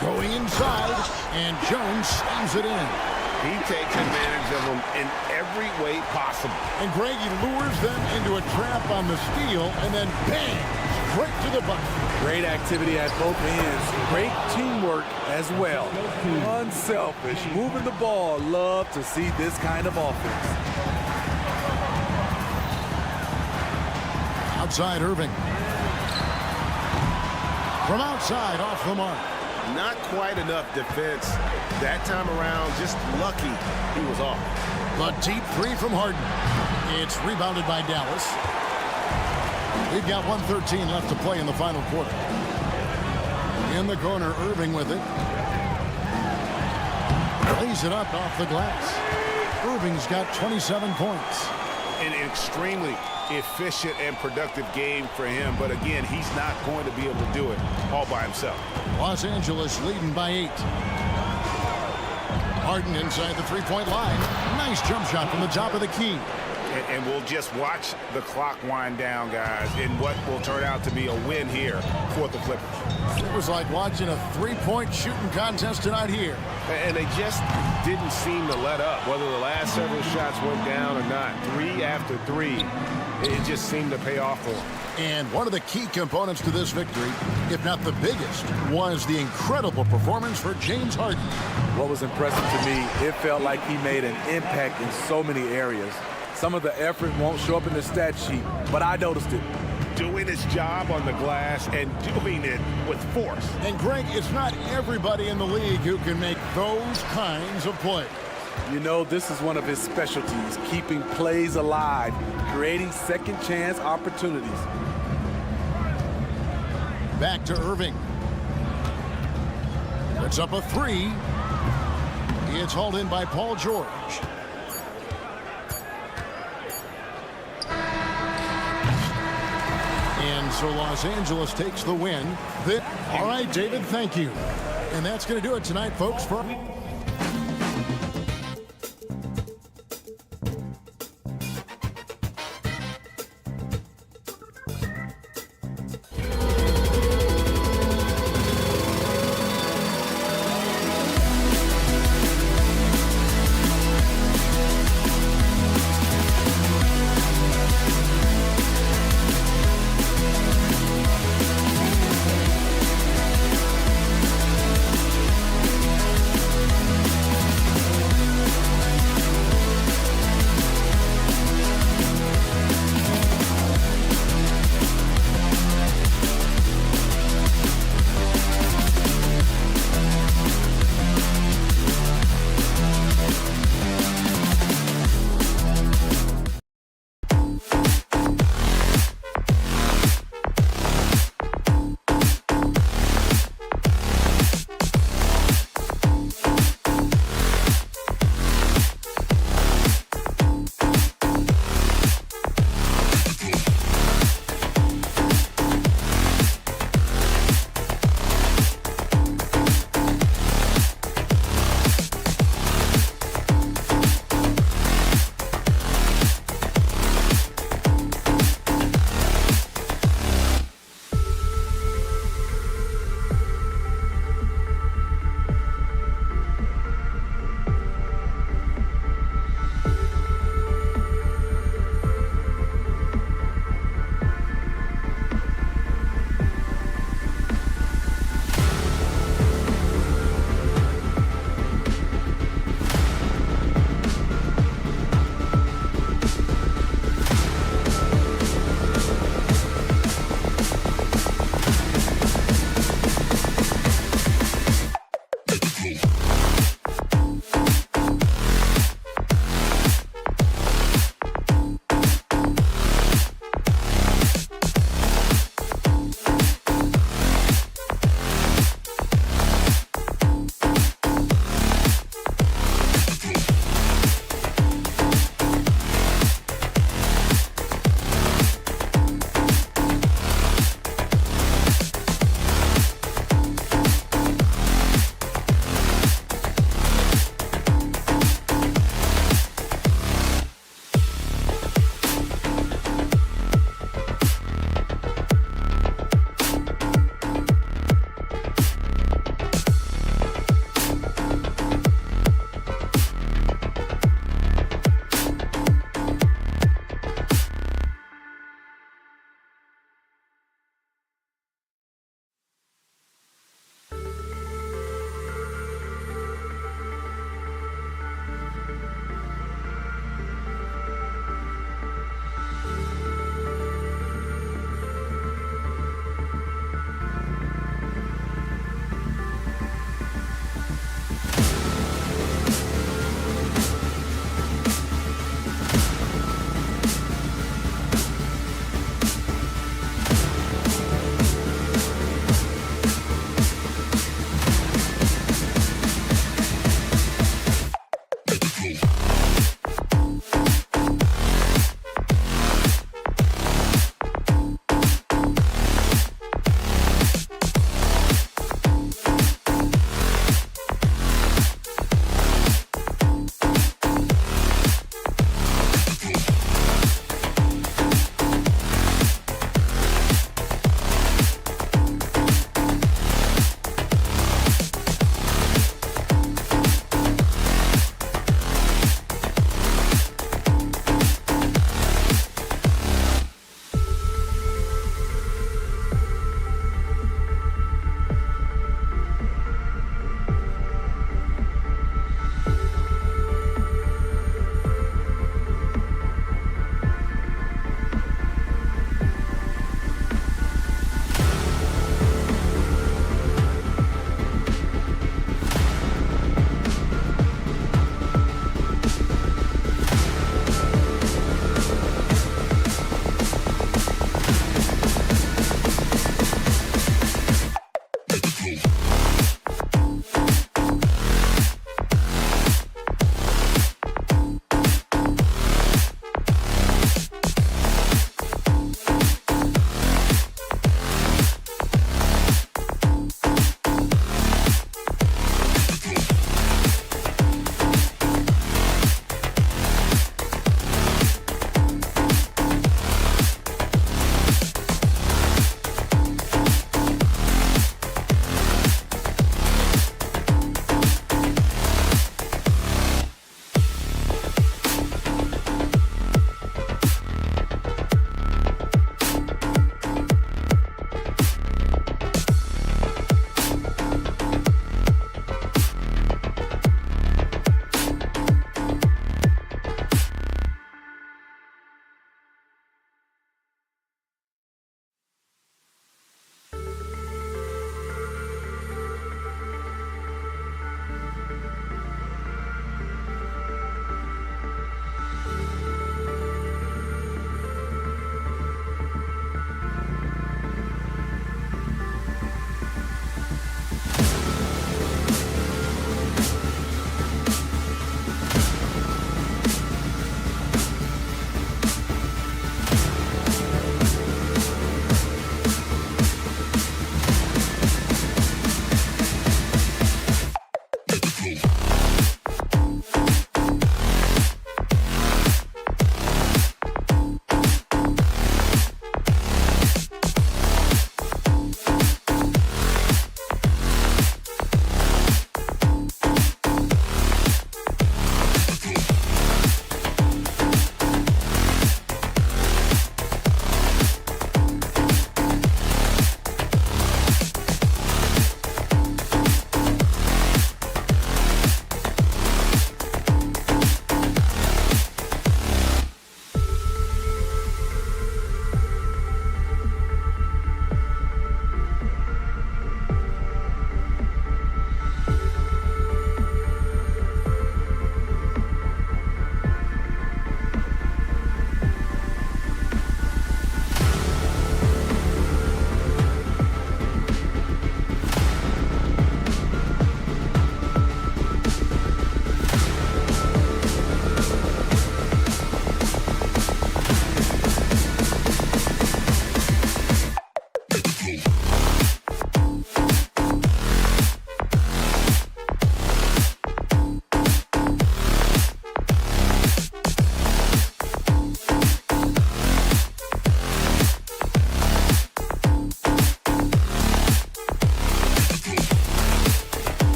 Going inside, and Jones slams it in. He takes advantage of them in every way possible. And Greg, he lures them into a trap on the steal, and then bang, straight to the bucket. Great activity at both ends. Great teamwork as well. Unselfish, moving the ball. Love to see this kind of offense. Outside Irving. From outside, off the mark. Not quite enough defense that time around. Just lucky he was off. The deep three from Harden. It's rebounded by Dallas. We've got 1:13 left to play in the final quarter. In the corner, Irving with it. Lays it up off the glass. Irving's got 27 points. An extremely efficient and productive game for him, but again, he's not going to be able to do it all by himself. Los Angeles leading by 8. Harden inside the three-point line. Nice jump shot from the top of the key. And we'll just watch the clock wind down, guys, in what will turn out to be a win here for the Clippers. It was like watching a three-point shooting contest tonight here. And they just didn't seem to let up, whether the last several shots went down or not. 3 after 3, it just seemed to pay off for them. And one of the key components to this victory, if not the biggest, was the incredible performance for James Harden. What was impressive to me, it felt like he made an impact in so many areas. Some of the effort won't show up in the stat sheet, but I noticed it. Doing his job on the glass and doing it with force. And Greg, it's not everybody in the league who can make those kinds of plays. You know, this is one of his specialties, keeping plays alive, creating second chance opportunities. Back to Irving. Puts up a three. It's hauled in by Paul George. And so Los Angeles takes the win. All right, David, thank you. And that's going to do it tonight, folks.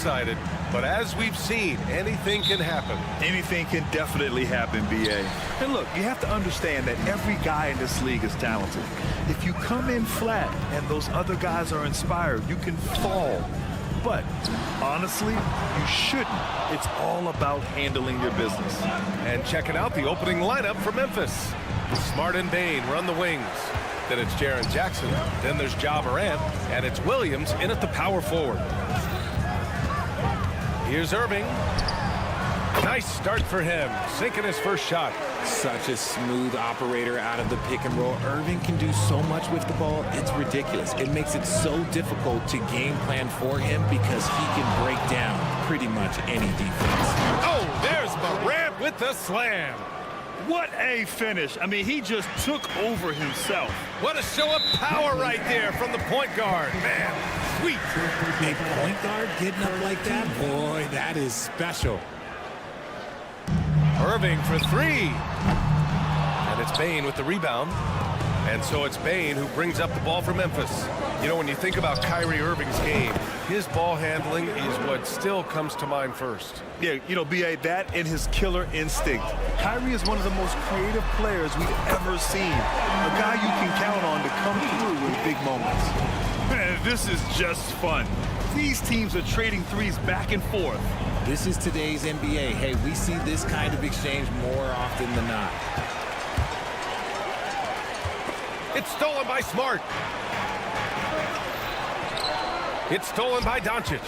lopsided, but as we've seen, anything can happen. Anything can definitely happen, B.A. And look, you have to understand that every guy in this league is talented. If you come in flat and those other guys are inspired, you can fall. But honestly, you shouldn't. It's all about handling your business. And checking out the opening lineup for Memphis. Smart and Bain run the wings. Then it's Jaren Jackson. Then there's Ja Morant. And it's Williams in at the power forward. Here's Irving. Nice start for him. Sinking his first shot. Such a smooth operator out of the pick and roll. Irving can do so much with the ball. It's ridiculous. It makes it so difficult to game plan for him because he can break down pretty much any defense. Oh, there's Morant with the slam. What a finish. I mean, he just took over himself. What a show of power right there from the point guard. Man, sweet. A point guard getting up like that? Boy, that is special. Irving for three. And it's Bain with the rebound. And so it's Bain who brings up the ball for Memphis. You know, when you think about Kyrie Irving's game, his ball handling is what still comes to mind first. Yeah, you know, B.A., that and his killer instinct. Kyrie is one of the most creative players we've ever seen. A guy you can count on to come through in big moments. Man, this is just fun. These teams are trading threes back and forth. This is today's NBA. Hey, we see this kind of exchange more often than not. It's stolen by Smart. It's stolen by Doncic.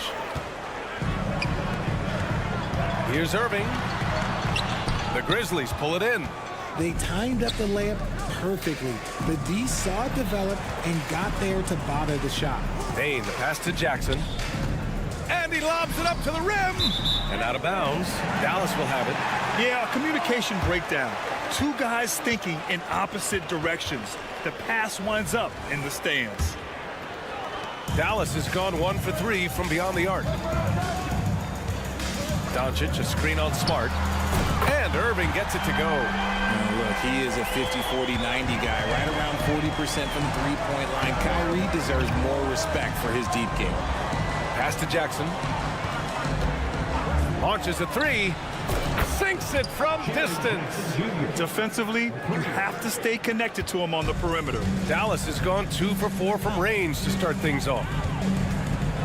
Here's Irving. The Grizzlies pull it in. They timed up the layup perfectly. The D saw it develop and got there to bother the shot. Bain, the pass to Jackson. And he lobs it up to the rim. And out of bounds. Dallas will have it. Yeah, a communication breakdown. Two guys thinking in opposite directions. The pass winds up in the stands. Dallas has gone 1 for 3 from beyond the arc. Doncic, a screen on Smart. And Irving gets it to go. Look, he is a 50, 40, 90 guy, right around 40% from the three-point line. Kyrie deserves more respect for his deep game. Pass to Jackson. Launches a three. Sinks it from distance. Defensively, you have to stay connected to him on the perimeter. Dallas has gone 2 for 4 from range to start things off.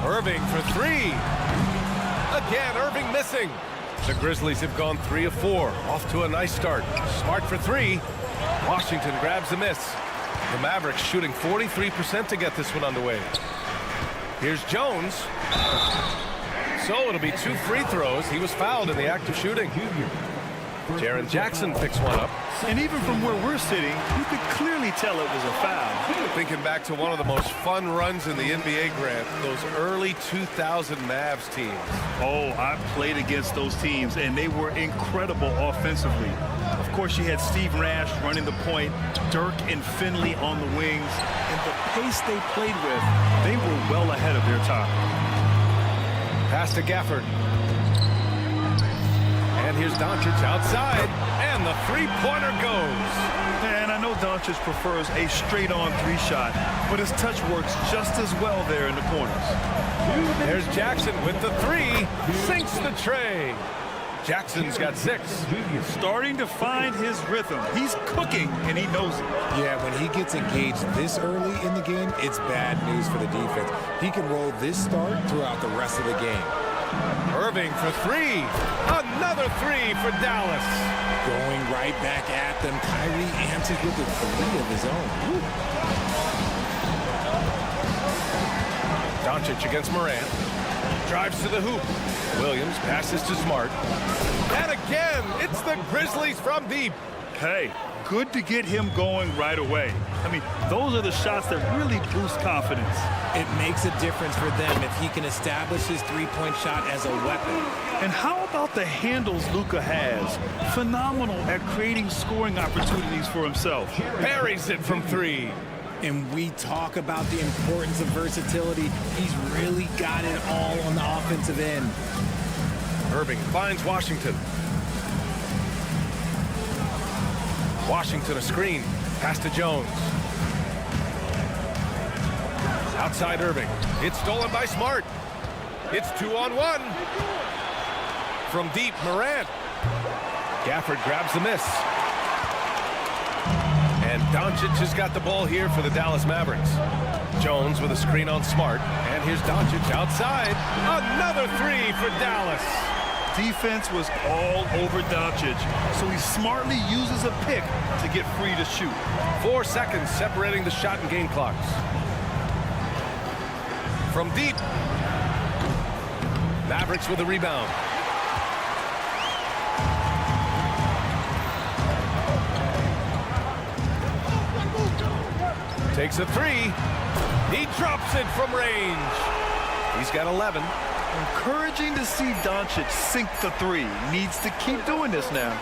Irving for three. Again, Irving missing. The Grizzlies have gone 3 of 4. Off to a nice start. Smart for three. Washington grabs the miss. The Mavericks shooting 43% to get this one underway. Here's Jones. So it'll be 2 free throws. He was fouled in the act of shooting. Jaren Jackson picks one up. And even from where we're sitting, you could clearly tell it was a foul. Thinking back to one of the most fun runs in the NBA, Grant, those early 2000 Mavs teams. Oh, I played against those teams, and they were incredible offensively. Of course, you had Steve Nash running the point, Dirk and Finley on the wings, and the pace they played with, they were well ahead of their time. Pass to Gafford. And here's Doncic outside, and the three-pointer goes. And I know Doncic prefers a straight-on three shot, but his touch works just as well there in the corners. There's Jackson with the three, sinks the tray. Jackson's got 6. Starting to find his rhythm. He's cooking, and he knows it. Yeah, when he gets engaged this early in the game, it's bad news for the defense. He can roll this start throughout the rest of the game. Irving for three. Another three for Dallas. Going right back at them. Kyrie answers with a three of his own. Doncic against Morant. Drives to the hoop. Williams passes to Smart. And again, it's the Grizzlies from deep. Hey, good to get him going right away. I mean, those are the shots that really boost confidence. It makes a difference for them if he can establish his three-point shot as a weapon. And how about the handles Luka has? Phenomenal at creating scoring opportunities for himself. Buries it from three. And we talk about the importance of versatility. He's really got it all on the offensive end. Irving finds Washington. Washington a screen. Pass to Jones. Outside Irving. It's stolen by Smart. It's 2-on-1. From deep, Morant. Gafford grabs the miss. And Doncic has got the ball here for the Dallas Mavericks. Jones with a screen on Smart. And here's Doncic outside. Another three for Dallas. Defense was all over Doncic, so he smartly uses a pick to get free to shoot. 4 seconds separating the shot and game clocks. From deep. Mavericks with a rebound. Takes a three. He drops it from range. He's got 11. Encouraging to see Doncic sink the three. Needs to keep doing this now.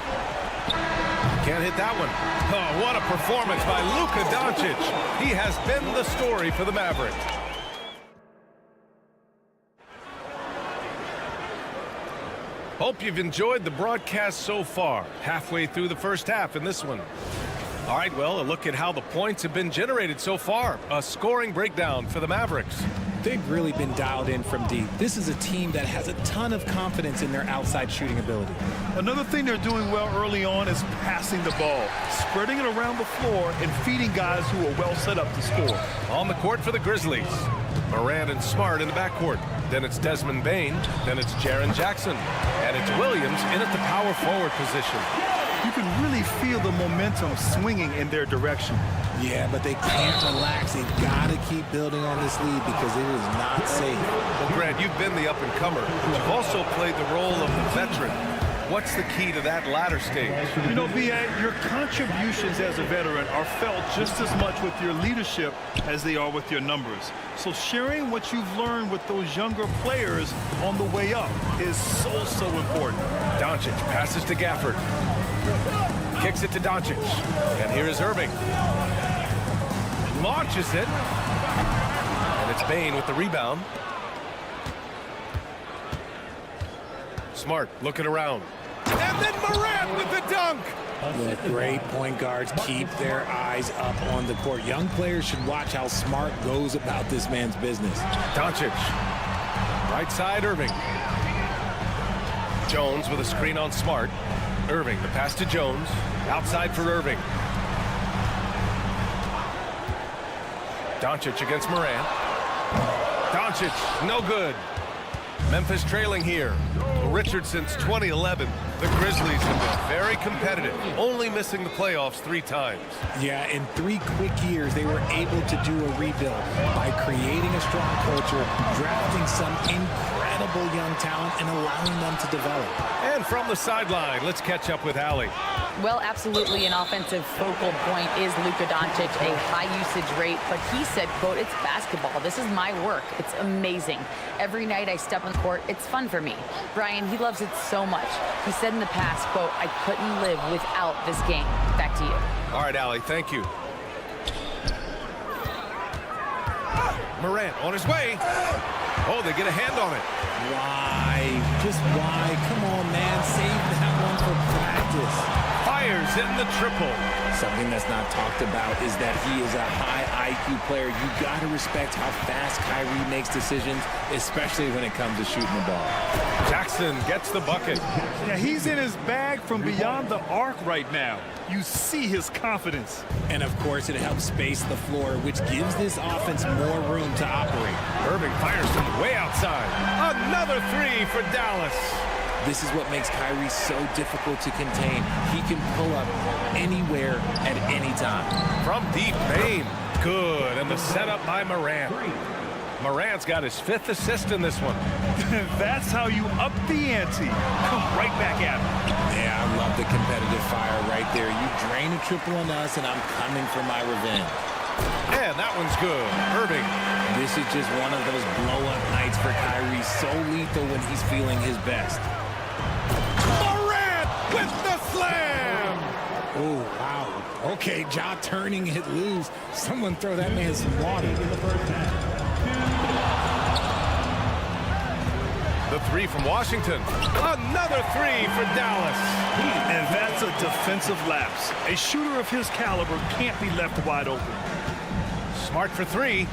Can't hit that one. Oh, what a performance by Luka Doncic. He has been the story for the Mavericks. Hope you've enjoyed the broadcast so far. Halfway through the first half in this one. All right, well, a look at how the points have been generated so far. A scoring breakdown for the Mavericks. They've really been dialed in from deep. This is a team that has a ton of confidence in their outside shooting ability. Another thing they're doing well early on is passing the ball, spreading it around the floor and feeding guys who are well set up to score. On the court for the Grizzlies. Morant and Smart in the backcourt. Then it's Desmond Bane. Then it's Jaren Jackson. And it's Williams in at the power forward position. You can really feel the momentum swinging in their direction. Yeah, but they can't relax. They've got to keep building on this lead because it is not safe. Well, Grant, you've been the up-and-comer, but you've also played the role of the veteran. What's the key to that latter stage? You know, B.A., your contributions as a veteran are felt just as much with your leadership as they are with your numbers. So sharing what you've learned with those younger players on the way up is so important. Doncic passes to Gafford. Kicks it to Doncic. And here is Irving. Launches it. And it's Bane with the rebound. Smart looking around. And then Morant with the dunk. The great point guards keep their eyes up on the court. Young players should watch how Smart goes about this man's business. Doncic. Right side, Irving. Jones with a screen on Smart. Irving, the pass to Jones. Outside for Irving. Doncic against Morant. Doncic, no good. Memphis trailing here. Richard since 2011. The Grizzlies have been very competitive, only missing the playoffs 3 times. Yeah, in 3 quick years, they were able to do a rebuild by creating a strong culture, drafting some incredible young talent, and allowing them to develop. And from the sideline, let's catch up with Allie. Well, absolutely an offensive focal point is Luka Doncic, a high usage rate, but he said, quote, it's basketball. This is my work. It's amazing. Every night I step on the court, it's fun for me. Brian, he loves it so much. He said in the past, quote, I couldn't live without this game. Back to you. All right, Allie, thank you. Morant on his way. Oh, they get a hand on it. Why? Just why? Come on, man. Save that one for practice. Fires in the triple. Something that's not talked about is that he is a high IQ player. You got to respect how fast Kyrie makes decisions, especially when it comes to shooting the ball. Jackson gets the bucket. Yeah, he's in his bag from beyond the arc right now. You see his confidence. And, of course, it helps space the floor, which gives this offense more room to operate. Irving fires from way outside. Another three for Dallas. This is what makes Kyrie so difficult to contain. He can pull up anywhere at any time. From deep, Bane. Good. And the setup by Morant. Morant's got his 5th assist in this one. That's how you up the ante. Come right back at him. Yeah, I love the competitive fire right there. You drain a triple on us, and I'm coming for my revenge. And that one's good. Irving. This is just one of those blow-up nights for Kyrie. So lethal when he's feeling his best. Morant with the slam. Oh, wow. Okay, Ja turning it loose. Someone throw that man some water. The three from Washington. Another three for Dallas. And that's a defensive lapse. A shooter of his caliber can't be left wide open. Smart for 3.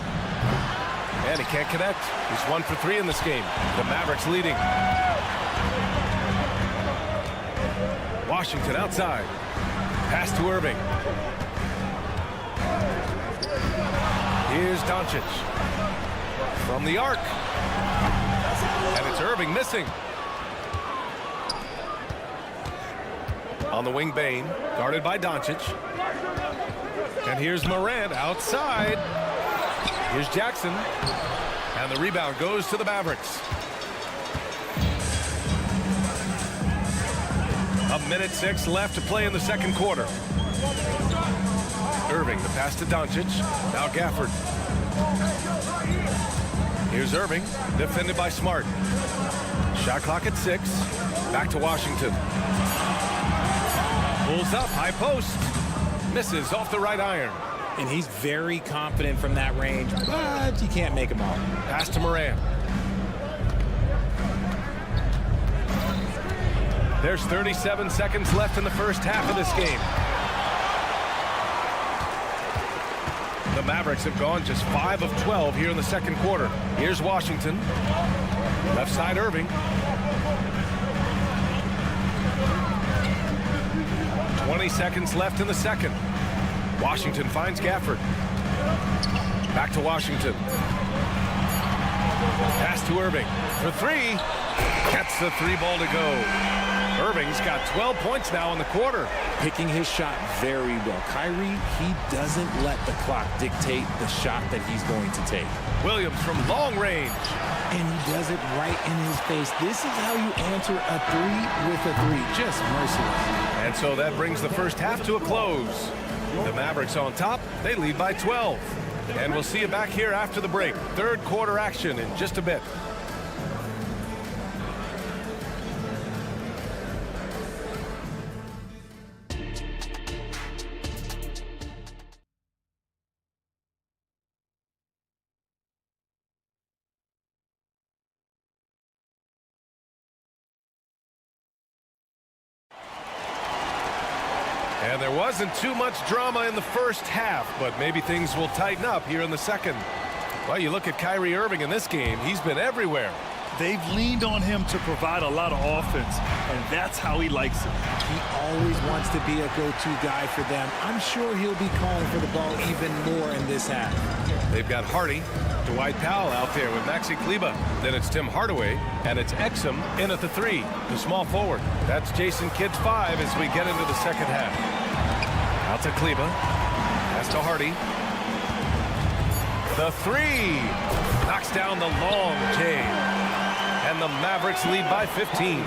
And he can't connect. He's 1 for 3 in this game. The Mavericks leading. Washington outside. Pass to Irving. Here's Doncic. From the arc. And it's Irving missing. On the wing, Bane, guarded by Doncic. And here's Morant outside. Here's Jackson. And the rebound goes to the Mavericks. 1:06 left to play in the second quarter. Irving, the pass to Doncic. Now Gafford. Here's Irving, defended by Smart. Shot clock at 6. Back to Washington. Pulls up, high post. Misses off the right iron. And he's very confident from that range, but you can't make him all. Pass to Morant. There's 37 seconds left in the first half of this game. The Mavericks have gone just 5 of 12 here in the second quarter. Here's Washington. Left side, Irving. 20 seconds left in the second. Washington finds Gafford. Back to Washington. Pass to Irving for 3. Gets the 3 ball to go. Irving's got 12 points now in the quarter. Picking his shot very well. Kyrie, he doesn't let the clock dictate the shot that he's going to take. Williams from long range. And he does it right in his face. This is how you answer a 3 with a 3. Just merciless. And so that brings the first half to a close. The Mavericks on top. They lead by 12. And we'll see you back here after the break. Third quarter action in just a bit. And there wasn't too much drama in the first half, but maybe things will tighten up here in the second. Well, you look at Kyrie Irving in this game, he's been everywhere. They've leaned on him to provide a lot of offense, and that's how he likes it. He always wants to be a go-to guy for them. I'm sure he'll be calling for the ball even more in this half. They've got Hardy, Dwight Powell out there with Maxi Kleber. Then it's Tim Hardaway, and it's Exum in at the 3, the small forward. That's Jason Kidd's 5 as we get into the second half. Out to Kleber. Pass to Hardy. The 3. Knocks down the long J. And the Mavericks lead by 15.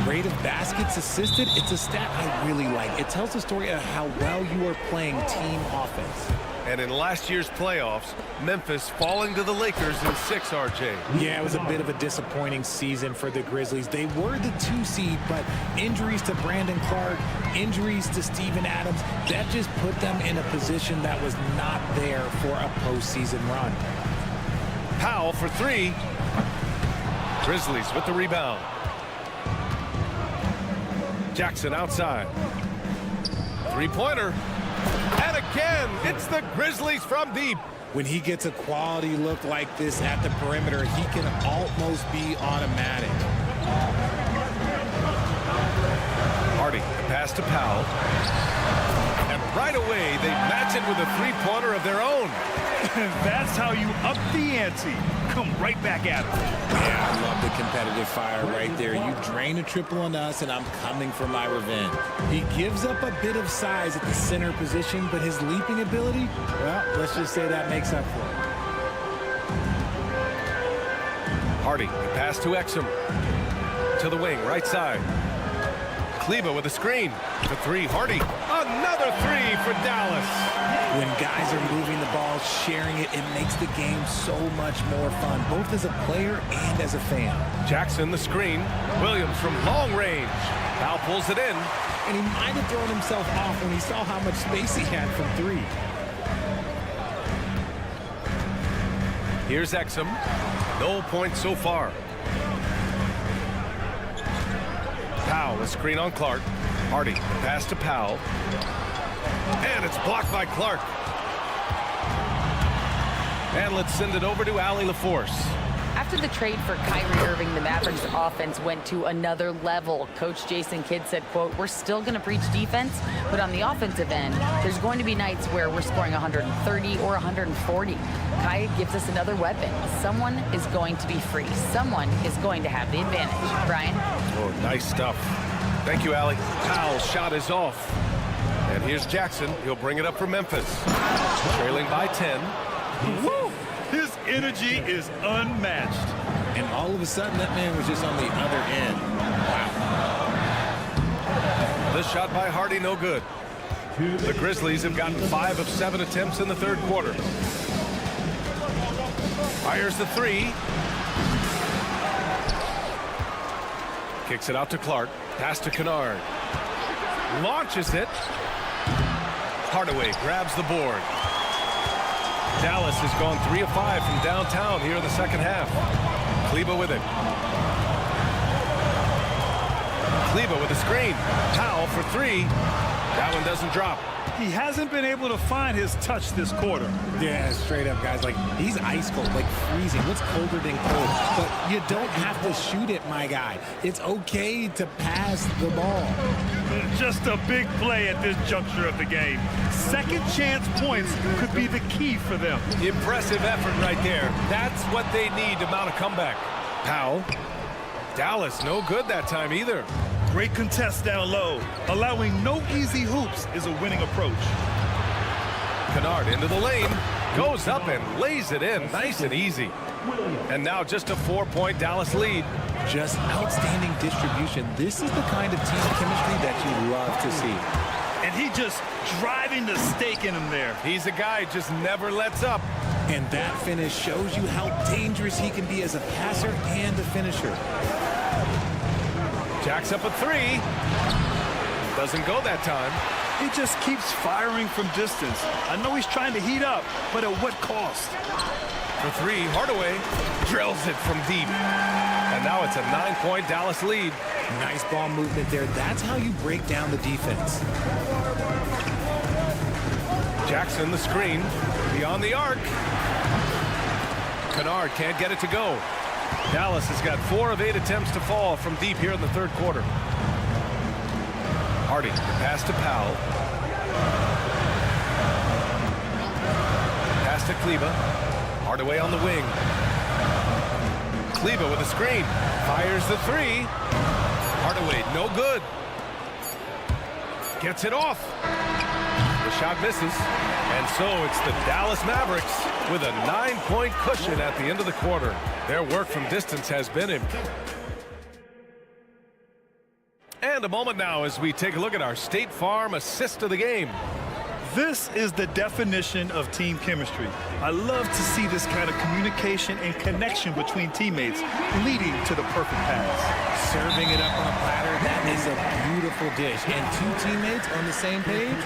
Rate of baskets assisted, it's a stat I really like. It tells the story of how well you are playing team offense. And in last year's playoffs, Memphis falling to the Lakers in 6, RJ. Yeah, it was a bit of a disappointing season for the Grizzlies. They were the 2 seed, but injuries to Brandon Clark, injuries to Steven Adams, that just put them in a position that was not there for a postseason run. Powell for 3. Grizzlies with the rebound. Jackson outside. 3-pointer. And again, it's the Grizzlies from deep. When he gets a quality look like this at the perimeter, he can almost be automatic. Hardy, pass to Powell. And right away, they match it with a 3-pointer of their own. That's how you up the ante. Come right back at him. Yeah, I love the competitive fire right there. You drain a triple on us, and I'm coming for my revenge. He gives up a bit of size at the center position, but his leaping ability, well, let's just say that makes up for it. Hardy, pass to Exum. To the wing, right side. Kleber with a screen. To 3, Hardy. Another 3 for Dallas. When guys are moving the ball, sharing it, it makes the game so much more fun, both as a player and as a fan. Jackson, the screen. Williams from long range. Powell pulls it in. And he might have thrown himself off when he saw how much space he had from 3. Here's Exum. No points so far. Powell, a screen on Clark. Hardy, pass to Powell. And it's blocked by Clark. And let's send it over to Allie LaForce. After the trade for Kyrie Irving, the Mavericks offense went to another level. Coach Jason Kidd said, quote, "We're still going to preach defense, but on the offensive end, there's going to be nights where we're scoring 130 or 140. Kai gives us another weapon. Someone is going to be free. Someone is going to have the advantage." Brian? Oh, nice stuff. Thank you, Allie. Powell's shot is off. And here's Jackson. He'll bring it up for Memphis. Trailing by 10. Woo! His energy is unmatched. And all of a sudden, that man was just on the other end. Wow. The shot by Hardy, no good. The Grizzlies have gotten 5 of 7 attempts in the third quarter. Fires the 3. Kicks it out to Clark. Pass to Kennard. Launches it. Hardaway grabs the board. Dallas has gone 3 of 5 from downtown here in the second half. Kleber with it. Kleber with a screen. Powell for 3. That one doesn't drop. He hasn't been able to find his touch this quarter. Yeah, straight up, guys. Like, he's ice cold, like freezing. What's colder than cold? But you don't have to shoot it, my guy. It's okay to pass the ball. Just a big play at this juncture of the game. Second chance points could be the key for them. Impressive effort right there. That's what they need to mount a comeback. Powell. Dallas, no good that time either. Great contest down low. Allowing no easy hoops is a winning approach. Kennard into the lane. Goes up and lays it in. Nice and easy. And now just a 4-point Dallas lead. Just outstanding distribution. This is the kind of team chemistry that you love to see. And he just driving the stake in him there. He's a guy who just never lets up. And that finish shows you how dangerous he can be as a passer and a finisher. Jacks up a 3. Doesn't go that time. He just keeps firing from distance. I know he's trying to heat up, but at what cost? For 3, Hardaway drills it from deep. And now it's a 9-point Dallas lead. Nice ball movement there. That's how you break down the defense. Jackson, the screen. Beyond the arc. Kennard can't get it to go. Dallas has got 4 of 8 attempts to fall from deep here in the third quarter. Hardy, pass to Powell. Pass to Kleber. Hardaway on the wing. Kleber with a screen. Fires the 3. Hardaway, no good. Gets it off. The shot misses. And so it's the Dallas Mavericks with a 9-point cushion at the end of the quarter. Their work from distance has been impressive. And a moment now as we take a look at our State Farm assist of the game. This is the definition of team chemistry. I love to see this kind of communication and connection between teammates leading to the perfect pass. Serving it up on a platter, that is a beautiful dish. And 2 teammates on the same page.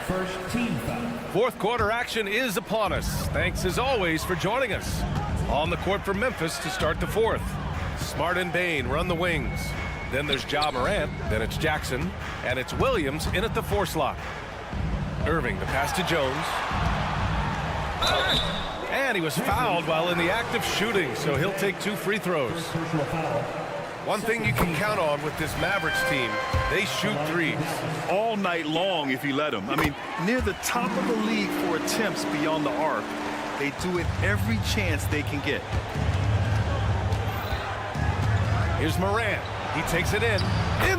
First team foul. Fourth quarter action is upon us. Thanks as always for joining us. On the court for Memphis to start the fourth. Smart and Bain run the wings. Then there's Ja Morant. Then it's Jackson. And it's Williams in at the 4 slot. Irving, the pass to Jones. And he was fouled while in the act of shooting, so he'll take 2 free throws. One thing you can count on with this Mavericks team, they shoot 3s. All night long if you let them. I mean, near the top of the league for attempts beyond the arc. They do it every chance they can get. Here's Morant. He takes it in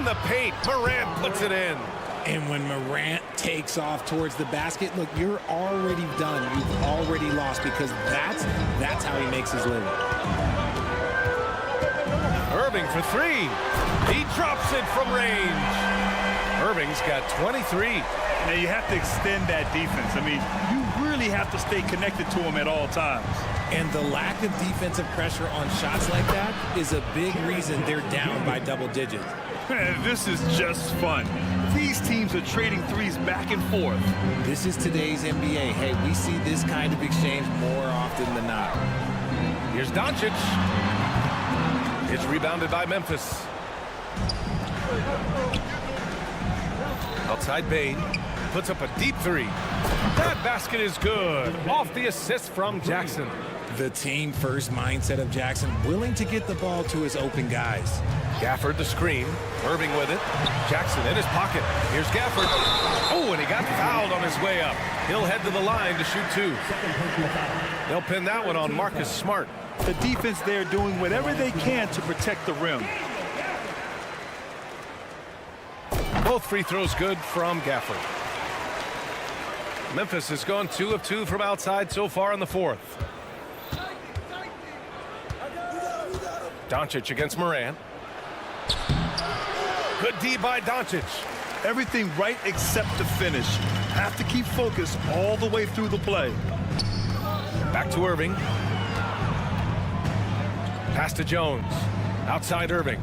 the paint. Morant puts it in. And when Morant takes off towards the basket, look, you're already done. You've already lost because that's how he makes his living. Irving for 3. He drops it from range. Irving's got 23. Now you have to extend that defense. I mean, you really have to stay connected to him at all times. And the lack of defensive pressure on shots like that is a big reason they're down by double digits. This is just fun. These teams are trading 3s back and forth. This is today's NBA. Hey, we see this kind of exchange more often than not. Here's Doncic. It's rebounded by Memphis. Outside Bain puts up a deep 3. That basket is good. Off the assist from Jackson. The team-first mindset of Jackson, willing to get the ball to his open guys. Gafford the screen. Irving with it. Jackson in his pocket. Here's Gafford. Oh, and he got fouled on his way up. He'll head to the line to shoot 2. They'll pin that one on Marcus Smart. The defense there doing whatever they can to protect the rim. Both free throws good from Gafford. Memphis has gone 2 of 2 from outside so far in the 4th. Doncic against Moran. Good D by Doncic. Everything right except the finish. Have to keep focused all the way through the play. Back to Irving. Pass to Jones. Outside Irving.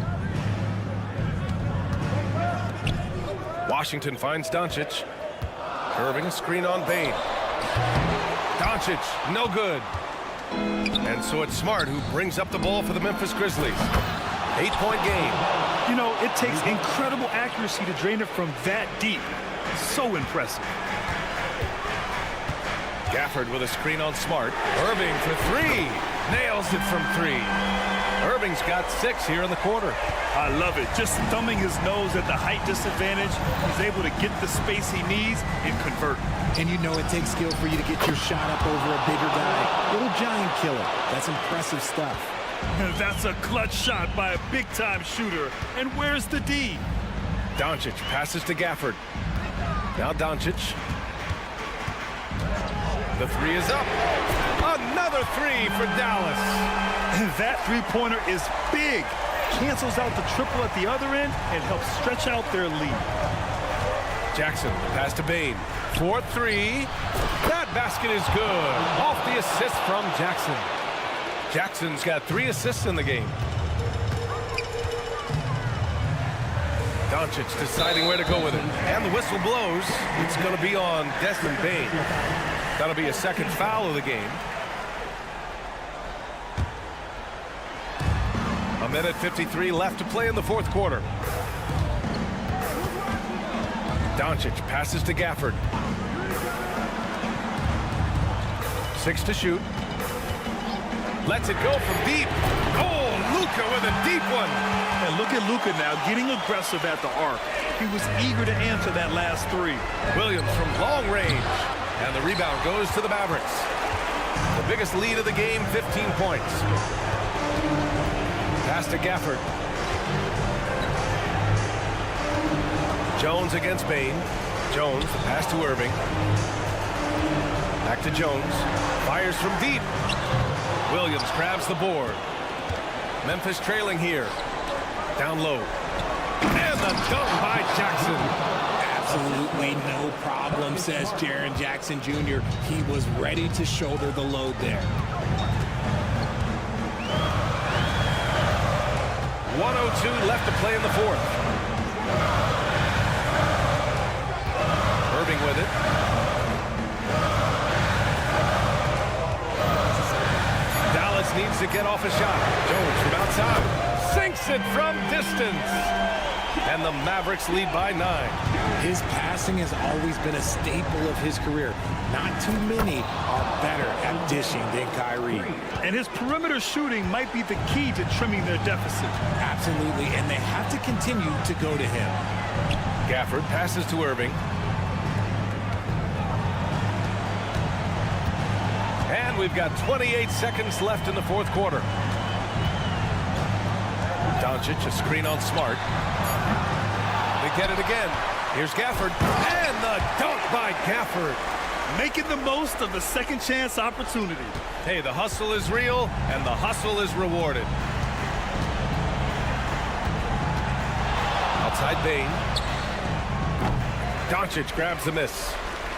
Washington finds Doncic. Irving a screen on Bane. Doncic, no good. And so it's Smart who brings up the ball for the Memphis Grizzlies. 8-point game. You know, it takes incredible accuracy to drain it from that deep. So impressive. Gafford with a screen on Smart. Irving for 3. Nails it from 3. Irving's got 6 here in the quarter. I love it. Just thumbing his nose at the height disadvantage. He's able to get the space he needs and convert. And you know it takes skill for you to get your shot up over a bigger guy. Little giant killer. That's impressive stuff. That's a clutch shot by a big-time shooter. And where's the D? Doncic passes to Gafford. Now Doncic. The 3 is up. Another 3 for Dallas. That three-pointer is big. Cancels out the triple at the other end and helps stretch out their lead. Jackson, the pass to Bane. 4-3. That basket is good. Off the assist from Jackson. Jackson's got 3 assists in the game. Doncic deciding where to go with it. And the whistle blows. It's going to be on Desmond Bane. That'll be a second foul of the game. A minute 53 left to play in the 4th quarter. Doncic passes to Gafford. 6 to shoot. Lets it go from deep. Oh, Luka with a deep one. And look at Luka now getting aggressive at the arc. He was eager to answer that last 3. Williams from long range. And the rebound goes to the Mavericks. The biggest lead of the game, 15 points. Pass to Gafford. Jones against Bane. Jones, the pass to Irving. Back to Jones. Fires from deep. Williams grabs the board. Memphis trailing here. Down low. And the dunk by Jackson. Absolutely no problem, says Jaren Jackson Jr. He was ready to shoulder the load there. 1:02 left to play in the 4th. Irving with it. Dallas needs to get off a shot. Jones from outside. Sinks it from distance. And the Mavericks lead by 9. His passing has always been a staple of his career. Not too many are better at dishing than Kyrie. And his perimeter shooting might be the key to trimming their deficit. Absolutely, and they have to continue to go to him. Gafford passes to Irving. And we've got 28 seconds left in the 4th quarter. Doncic, a screen on Smart. They get it again. Here's Gafford. And the dunk by Gafford. Making the most of the second chance opportunity. Hey, the hustle is real, and the hustle is rewarded. Outside Bane. Doncic grabs the miss.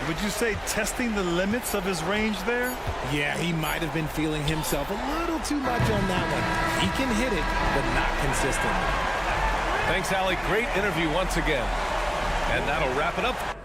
Would you say testing the limits of his range there? Yeah, he might have been feeling himself a little too much on that one. He can hit it, but not consistently. Thanks, Allie. Great interview once again. And that'll wrap it up.